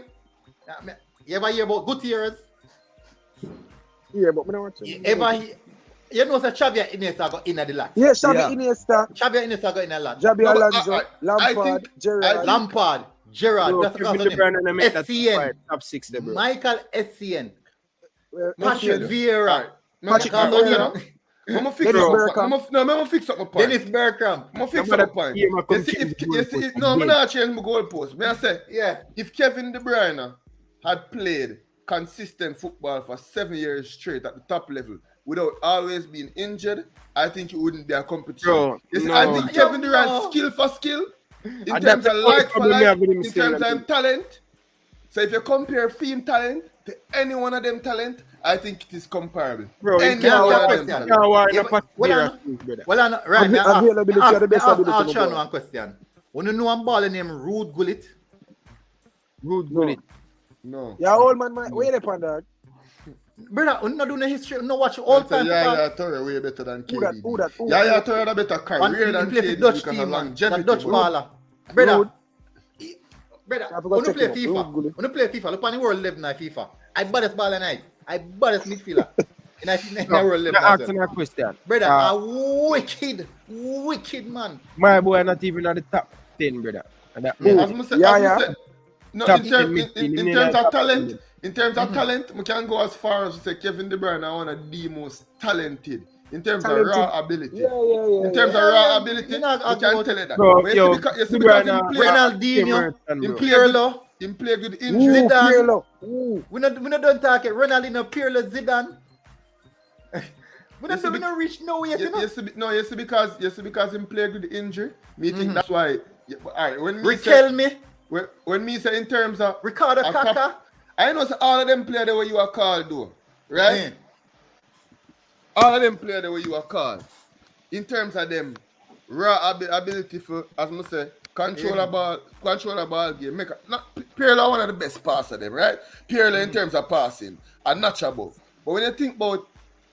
You ever hear about Gutierrez? Yeah, but me not watch You it. ever hear? You know, that Xavi and Iniesta got in the lot. Yeah, Xavi, Yeah. Iniesta, Xavi and Iniesta got in the lot. Jabi No, but Alonso, I Lampard, think- Gerrard. Lampard, Gerrard, Bro, that's the Kevin cousin De Bruyne name. make that SCN, top 6 there, bro. Michael SCN, uh, Patrick Patrick Vieira, Alright. Patrick Alright, Vieira. you know, I'ma fix Dennis up my Bergkamp. point. I'ma fix up my point. Dennis Bergkamp. I'ma fix No up my matter point. team, I come You see, change if, the you see, goalpost no, I'm again. not change my goalpost. Me I say, Yeah. if Kevin De Bruyne had played consistent football for 7 years straight at the top level without always being injured, I think it wouldn't be a competition. Bro, You see, no. I think Kevin No. Durant skill for skill, in And terms that's of the like for problem we like, have with him in still, terms I of talent. So if you compare film talent to any one of them talent, I think it is comparable. Bro, any yeah, one yeah, of them question. talent. Yeah, why Yeah, not but- Patrick well, Vieira I too, brother? Well, right, me Availability are the best ability ask to Sean go. one question. When you know I'm balling named Rude Gullit, Rude Gullit. No. Yeah, old man, wait upon that. brother, when you not doing the history, no watch all time. Yeah, Torre way better than Who that? KDB. Who that? Who Yeah, that? Torre had a better And career he than play for KDB Dutch because team, of man. longevity. That Dutch but- baller. Brother, Rude. brother, I forgot when you check play him out. FIFA, Rude Gullit. when you play FIFA, look on the world 11 at FIFA. I baddest baller night. I baddest midfielder. In the world 11 Now as well. asking a question. Brother, Uh, a wicked man. My boy not even at the top 10, brother. And that Who? As I said, Yeah, as I yeah. said, no, Top in, 10 in midfield, terms of top talent, 10. in terms of talent, we can go as far as to say Kevin De Bruyne is one of the most talented in terms of raw ability. Yeah. In terms of Yeah, raw yeah, ability, you we know, can about- tell you that. Bro, But you yo, see because De because Bruyne- him play, Ronaldinho, Everton, him bro. play Pirlo. good, him play good Ooh, injury. Zidane. Pirlo. Ooh. We not talk it. Ronaldinho, Pirlo, Zidane. We You see, not reach nowhere, you know. You see because him play good injury. Me think that's why. Yeah, but all right, when me say Riquelme, when me say in terms of Ricardo a Kaka. top- I know say all of them play the way you are called though, right? Eh. All of them play the way you are called. In terms of them raw ability for, as I say, control a ball game. Pirlo one of the best passer them, right? Pirlo in terms of passing, a notch above. But when you think about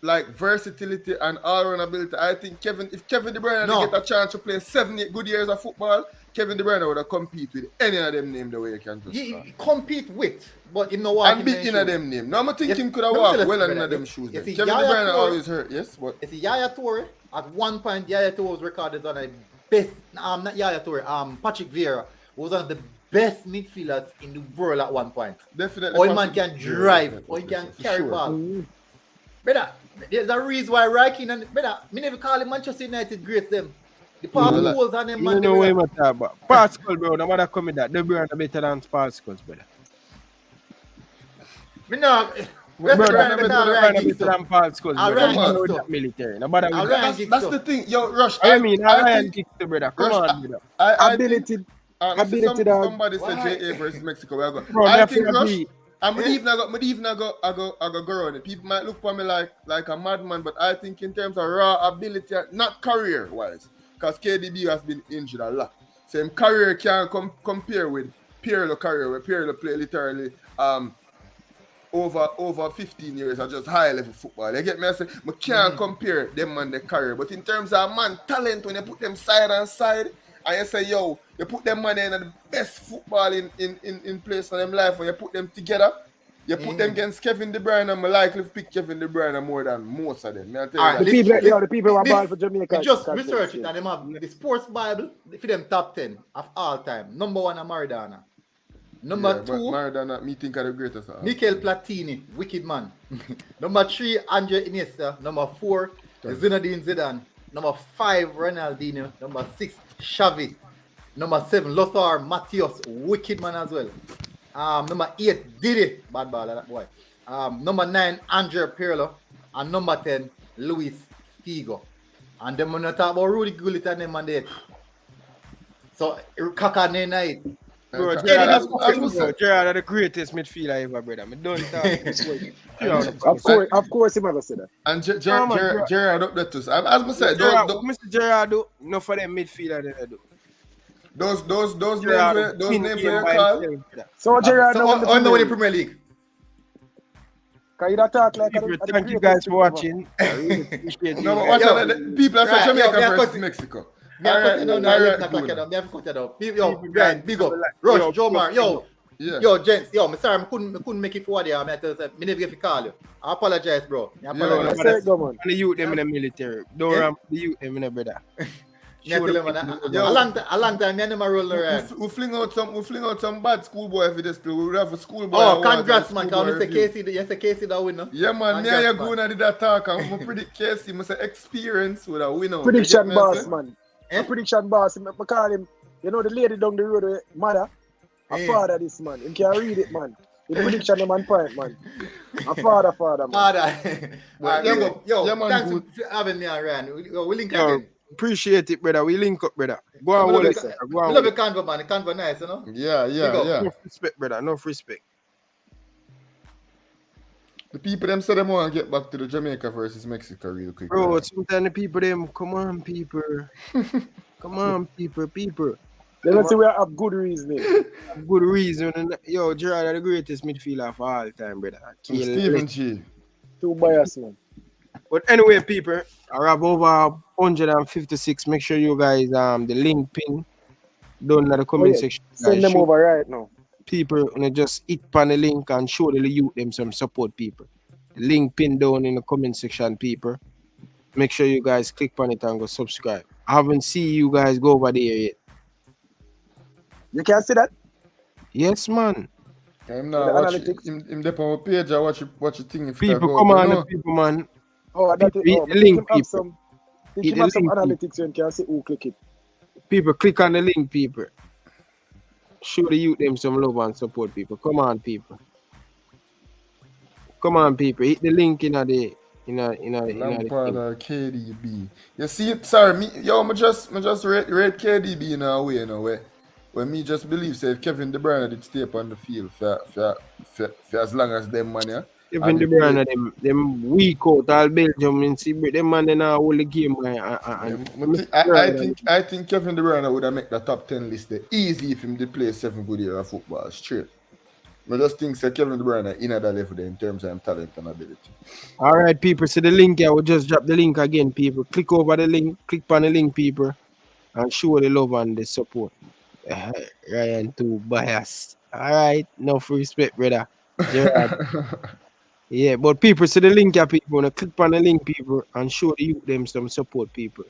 like versatility and all-round ability, I think if Kevin De Bruyne No. get a chance to play 7 good years of football, Kevin De Bruyne would have compete with any of them name the way you can just He compete with, but him no walk and beat in of them name. No, I think Yes, him could have let me walked tell you well something, in brother. them shoes. You Then. see, Kevin De Yaya Bruyne Toure- always hurt, yes, but You see, Yaya Toure, at one point, Yaya Toure was regarded as the best, not Yaya Toure, Patrick Vieira was one of the best midfielders in the world at one point. definitely. Or man Patrick- can yeah, drive, definitely, or he can for carry sure. ball. Brother, there's a reason why Rica and brother, me never call him Manchester United great them. The past Yeah. goals on them You man. know they what were- I'm talking about. Pascal, bro, no matter come with that. De Bruyne better than Pascal, brother. Me know. Brother, Rest of better the time, Ryan than Giggs up. Pascal, I'll brother. Ryan You know Giggs that up. military. No matter I'll with Ryan that. Giggs That's up. the thing, yo, Rush. I mean, I think- am kicked, brother. Come Rush, on, brother. I think, Ability. I see ability dog. somebody said Why? JA versus Mexico. Where I go. Bro, I me think feel Rush. be- I'm even I go on it. People might look for me like a madman, but I think in terms of raw ability, not career wise, because KDB has been injured a lot. So him career can't compare with Pirlo career, where Pirlo play literally over 15 years of just high level football. You get me? I say I can't compare them and their career. But in terms of man talent, when you put them side and side, and you say, yo, you put them man in the best football in place in them life, and you put them together, you put them against Kevin De Bruyne, and I likely pick Kevin De Bruyne more than most of them. May I tell you Alright, that? The people who are this- ball for Jamaica. You just can research say, it and them have the sports Bible for them top 10 of all time. Number 1 is Maradona. Number But 2, Maradona, me think are the greatest. Mikel Platini, wicked man. Number 3, Andre Iniesta. Number 4, Zinedine Zidane. Number 5, Ronaldinho. Number 6, Xavi. Number 7, Lothar Matthäus, wicked man as well. Number 8, Didi, bad baller, that boy. Number 9, Andre Pirlo. And number 10, Luis Figo. And then when I talk about Rudy Gullit and them and that. So, Kaka night. Bro, Gerrard Gerrard are the greatest midfielder ever, brother. I don't talk. Of course, him ever said that. And Gerrard up there too. As I said, Mr. Gerrard do no for them midfielder they do. those Gerrard names where you call. So Gerrard, So, on the Premier League. Can you not talk like Thank you guys for watching. I really appreciate you No, but guys. watch out. People are saying Jamaica versus Mexico. Big up. Rush, Jomar, yo, gents, I'm sorry, I couldn't make it forward here. I never get to call you. I apologize, bro. I apologize. Say it, go, man. The youth them in the military. Don't ramp the youth them in the brother. A long time, I never roll around. We fling out some bad schoolboy every day still. We have a schoolboy. Oh, congrats, man. Can you say Casey that win, no? Yeah, man. Me and you going to that talk and we predict Casey. I say experience with a winner. Prediction boss, man. A prediction boss. I call him, you know, the lady down the road, mother. A father, this man. You can read it, man. The prediction, man, point, man. A father, man. Father. Thanks for having me around. We'll link again. Appreciate it, brother. We link up, brother. Go on, love Wallace. the convo, man. The convo nice, you know? Yeah. Enough respect, brother. Enough respect. The people them say they want to get back to the Jamaica versus Mexico real quick. Bro, sometimes the people them, come on, people. Come on, people. Let us see we have good reasoning. Good reason. Yo, Gerrard are the greatest midfielder of all time, brother. Stephen G. Too biased, man. But anyway, people, I have over 156. Make sure you guys the link pin down in the comment section. Send them over right now. People just hit on the link and show the youth them some support, people. The link pin down in the comment section, people. Make sure you guys click on it and go subscribe. I haven't seen you guys go over there yet. You can see that? Yes, man. I'm not watching him dep on my page. I watch you think people come on, the people, man. Oh, that is the link, people. Think you have some analytics so you can see who click it. People, click on the link, people. Show the youth them some love and support, people. Come on, people. Come on, people. Hit the link in the Lampard or KDB. You see it, sorry, me just rate KDB in a way, when me just believe say if Kevin De Bruyne did stay up on the field for as long as them man, yeah. Kevin De Bruyne them weak out all Belgium and see them man they now hold the game. I think Kevin De Bruyne would have make the top 10 list there easy if him did play 7 good years of football straight. I just think that Kevin De Bruyne in at that level there in terms of talent and ability. All right, people. So the link, I will just drop the link again, people. Click over the link, click on the link, people, and show the love and the support. Ryan too biased. All right, no respect, brother. Yeah, but people, so the link, people, click on the link, people, and show the youth them some support, people.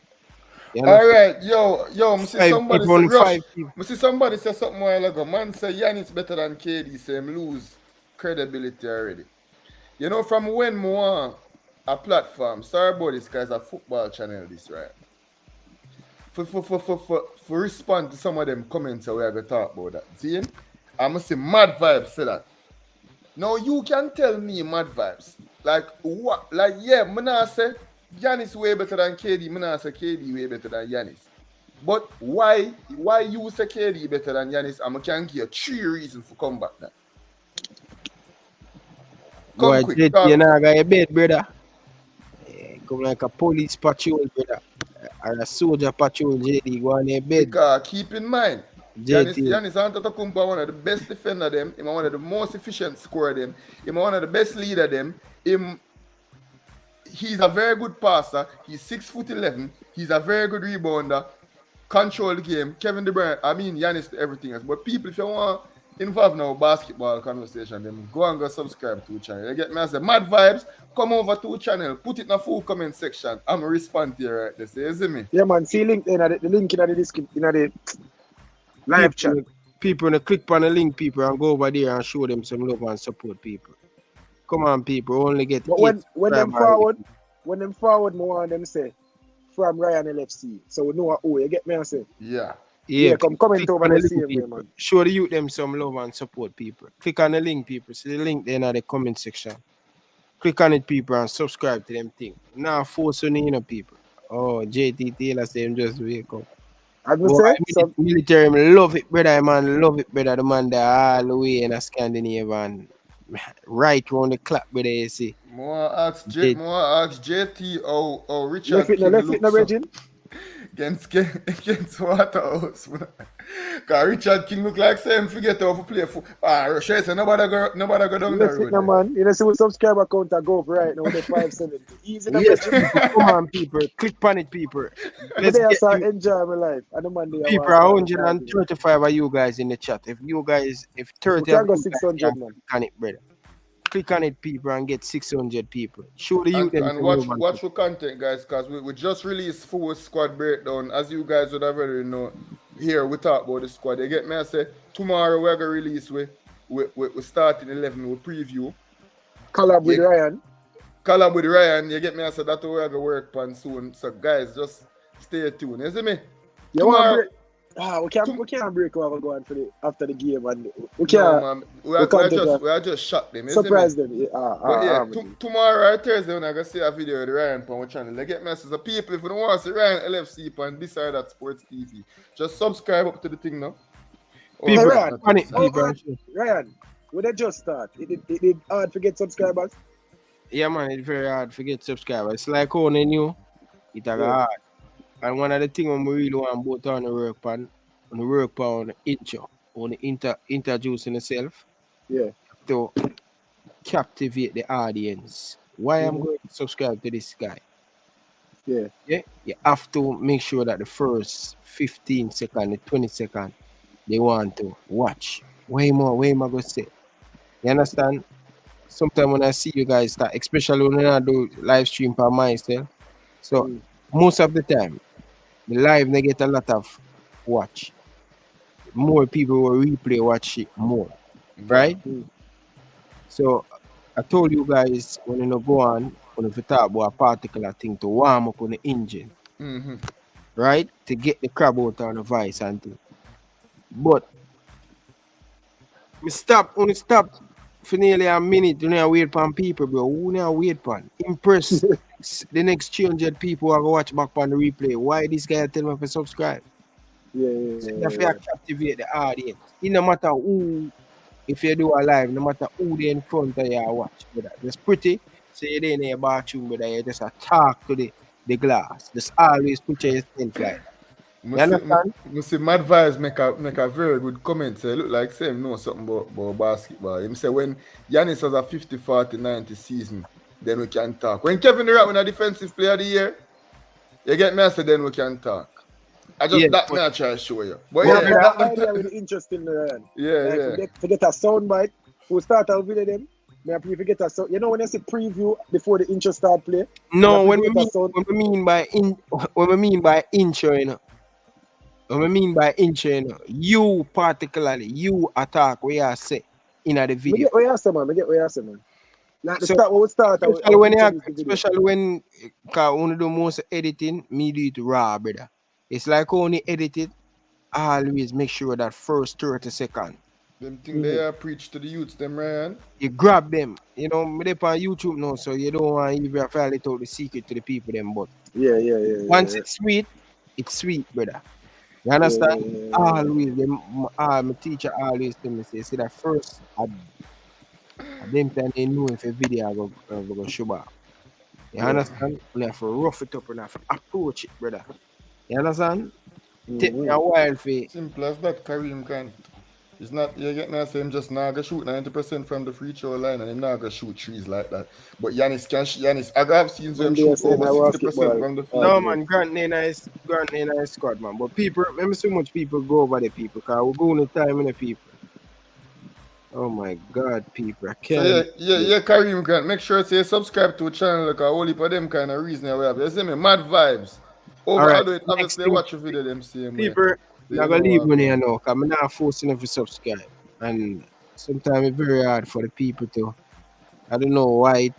All right, yo, I see somebody say something a while ago. Man say Yannis better than KD, say him lose credibility already. You know, from when more a platform, sorry about this guy's a football channel, this right? For respond to some of them comments that we are going to talk about that. See, I must say Mad Vibes say that. Now you can tell me Mad Vibes. Like what? Like yeah, I say Giannis way better than KD. I say KD way better than Giannis. But why you say KD better than Giannis? I can give you 3 reasons for come back now. Come quick. You know, got a bed, brother. Come like a police patrol, brother. Or a soldier patrol, JD, go on a bed. Because keep in mind, Giannis Antetokounmpo one of the best defender them. He's one of the most efficient scorer them. He's one of the best leader them. He's a very good passer. He's 6'11". He's a very good rebounder. Control the game. Kevin De Bruyne, I mean Giannis to everything else. But people, if you want involved now basketball conversation, then go and go subscribe to the channel. You get me? I say Mad Vibes, come over to the channel, put it in the full comment section. I'm gonna respond to you right there. You see me? Yeah, man. See link in the link in the description, in the live chat. People to click on the link, people, and go over there and show them some love and support people. Come on, people, only get But when them forward, I want them say from Ryan LFC. So we know who you get me and say. Yeah. Yeah, comment over the the same way, people. man. Show the youth them some love and support, people. Click on the link, people. See the link there in the comment section. Click on it, people, and subscribe to them thing. Now force on you, people. Oh, JT Taylor say him just wake up. As we say, military, man, love it, brother, man. Love it, brother. The man there all the way in Scandinavia and right round the clock, brother, you see. More ask JT or Richard left it no Regin. Against Waterhouse. Because Richard King look like same forget how to play football. Shay say nobody go down the road. No, man. You know, see what subscriber count I go for right now with the 570. Easy enough. Yes, come on, people. Click on it, people. Let's enjoy my life. I don't mind the people are 135 of you guys in the chat. If 30 of you 600, man. Click on it, brother. Click on it, people, and get 600 people. Show the youth and watch for content, guys, because we just released full squad breakdown. As you guys would have already know, here we talk about the squad. You get me? I say tomorrow we're gonna release we start in 11 we preview. Collab with Ryan. You get me? I said that's what we're gonna work on soon. So guys, just stay tuned. You see me? We can't break over going for after the game and we can't. We are just shot them. Surprise them. Tomorrow or Thursday when I go see a video with Ryan on my channel. They get messages of people if you don't want to see Ryan LFC on this or that sports TV. Just subscribe up to the thing now. Ryan, when they just start, it hard to get subscribers. Yeah, man, it's very hard to get subscribers. It's like owning you, it's hard. And one of the things we really want both on the work on the intro, on the introducing yourself. Yeah. To captivate the audience. Why I'm going to subscribe to this guy? Yeah. Yeah. You have to make sure that the first 15 seconds, the 20 seconds, they want to watch. Way more going to say. You understand? Sometimes when I see you guys start, especially when I do live stream for myself, so most of the time, the live they get a lot of watch. More people will replay watch it more. Right? So I told you guys when you go on, when you talk about a particular thing to warm up on the engine. Right? To get the crab out on the vice and thing. But we stop for nearly a minute, you know, wait for people, bro. Who now wait for? Impress the next 300 people who are going to watch back on the replay. Why this guy tell me to subscribe? Yeah. So you have to captivate the audience. It no matter who, if you do a live, no matter who they in front of you watch, brother. It's pretty. So you in your bathroom, brother, you just talk to the glass. Just always put yourself like that. You understand? You see, Mad Vibes make a very good comment. Say, look like say him know something about basketball. Him say when Giannis has a 50, 40, 90 season, then we can talk. When Kevin Durant win a defensive player of the year, you get me, I say then we can talk. I just I try to show you. But that idea really interesting, Ryan. Yeah. Forget a soundbite. We'll start our video then. May I please forget a sound. You know when I say preview before the intro start play? No, when we mean by intro, you know. What I mean by intro, you know, you particularly, you attack where you say in the video. I get where you say, man. Like the start, when we start, especially when I do most editing, me do it raw, brother. It's like only edited, always make sure that first 30 seconds. Them thing they are preach to the youths, them Ryan. You grab them. You know, me dey on YouTube now, so you don't want to even fairly tell the secret to the people them, but once it's sweet, brother. You understand? Yeah. Always, my teacher always tell me, say that first, at them time they know if a video go show up. You understand? You have to rough it up and have to approach it, brother. You understand? Take me a while for it. Simple as that, Kareem can. It's not, you get me, I say him just now go shoot 90% from the free throw line and him now go shoot trees like that. But Giannis, I have seen him shoot over 60% from the field. No, man, Grant is squad, man. But people, remember so much people go over the people, because we're going to time in the people. Oh my God, people, I can't. So yeah, Kareem Grant, make sure to subscribe to the channel, like a whole heap of them kind of reason we have. You see me, Mad Vibes. Over, right. Obviously watch a video them see him. People, I'm going to leave money here now, because I'm not forcing them to subscribe. And sometimes it's very hard for the people to, I don't know why,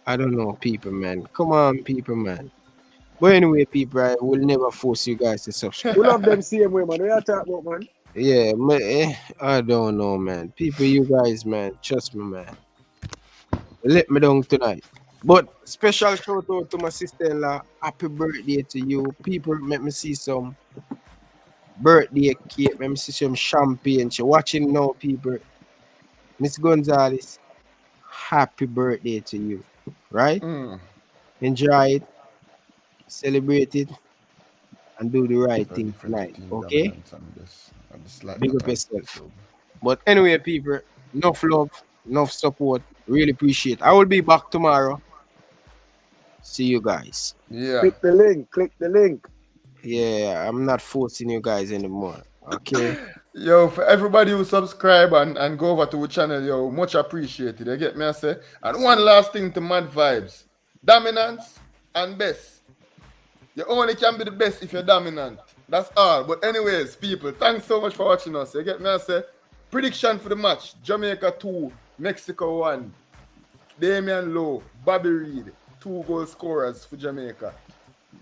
I don't know, people, man. Come on, people, man. But anyway, people, I will never force you guys to subscribe. We love them same way, man. We are talking about, man. Yeah, man, I don't know, man. People, you guys, man, trust me, man. Let me down tonight. But special shout out to my sister-in-law. Happy birthday to you. People, let me see some birthday cake. Let me see some champagne. She watching now, people. Miss Gonzalez, happy birthday to you. Right? Enjoy it, celebrate it, and do the right thing tonight. Okay? Big up yourself. But anyway, people, enough love, enough support. Really appreciate it. I will be back tomorrow. See you guys. Yeah. Click the link. Click the link. Yeah, I'm not forcing you guys anymore. Okay? Yo, for everybody who subscribe and go over to the channel, yo, much appreciated. You get me, I say? And one last thing to Mad Vibes. Dominance and best. You only can be the best if you're dominant. That's all. But anyways, people, thanks so much for watching us. You get me, I say? Prediction for the match. Jamaica 2, Mexico 1. Damian Lowe, Bobby Reed, 2 goal scorers for Jamaica.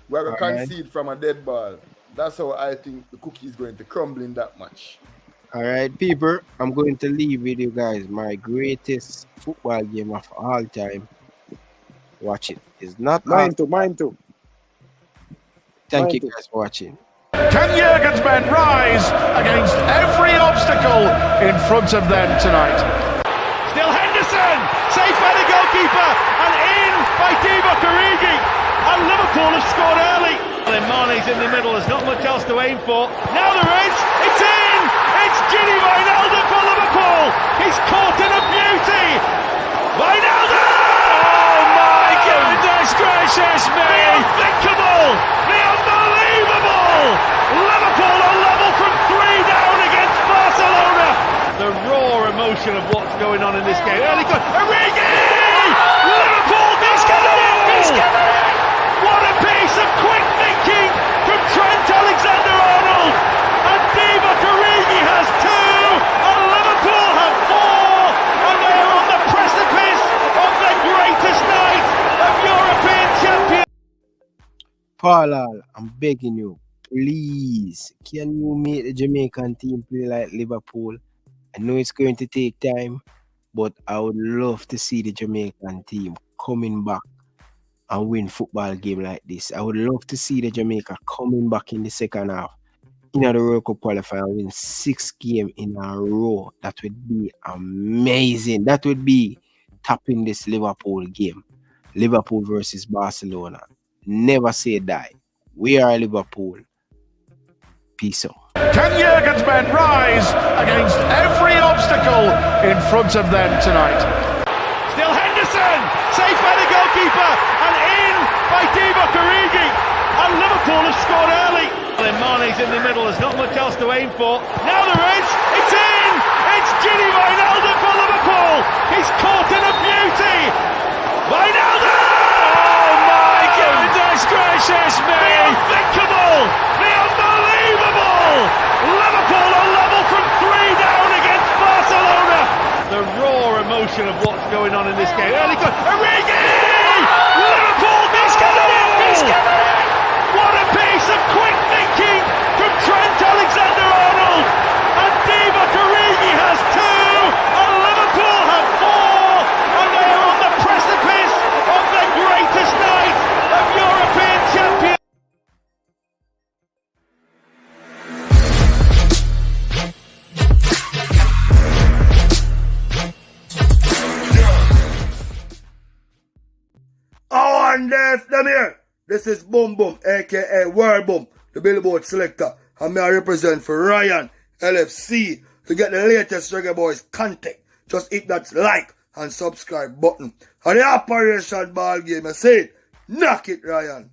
We're going to concede from a dead ball. That's how I think the cookie is going to crumble in that match. All right, people, I'm going to leave with you guys my greatest football game of all time. Watch it. It's not mine too. Thank you guys for watching. Can Jurgen's men rise against every obstacle in front of them tonight? Still Henderson, safe by the goalkeeper, and in by Divock Origi. And Liverpool have scored early. And Mane's in the middle, there's not much else to aim for. Now there is, it's in! It's Gini Wijnaldum for Liverpool! He's caught in a beauty! Wijnaldum! Oh my goodness gracious me! The unthinkable! The unbelievable! Liverpool are level from 3 down against Barcelona! The raw emotion of what's going on in this game. Early goal, Origi! Liverpool discovered! What a piece of quick thinking from Trent Alexander-Arnold! And Divock Origi has 2, and Liverpool have 4, and they are on the precipice of the greatest night of European champions. Paul, I'm begging you, please, can you make the Jamaican team play like Liverpool? I know it's going to take time, but I would love to see the Jamaican team coming back and win football game like this. I would love to see the Jamaica coming back in the second half in the World Cup qualifier and win 6 games in a row. That would be amazing. That would be topping this Liverpool game. Liverpool versus Barcelona. Never say die. We are Liverpool. Peace out. Can Jurgen's men rise against every obstacle in front of them tonight? Still Henderson, safe by the goalkeeper, and in by Divock Origi. And Liverpool have scored early. And Mane's in the middle, there's not much else to aim for. Now there is, it's in! It's Gini Wijnaldum for Liverpool! He's caught in a beauty! Wijnaldum! Oh my goodness gracious me! The unthinkable! The unbelievable! Liverpool are level from 3 down against Barcelona! The raw emotion of what's going on in this game. Early goal, Origi! Liverpool discovered! What a piece of quick thinking from Trent Alexander-Arnold! And Divock Origi has 2, and Liverpool have 4, and they are on the precipice of the greatest night of European champions. Oh, and there's them here. This is Boom Boom, aka World Boom, the Billboard selector. And I represent for Ryan LFC. To get the latest Reggae Boyz content, just hit that like and subscribe button. And the Operation Ball Game, I say, knock it, Ryan.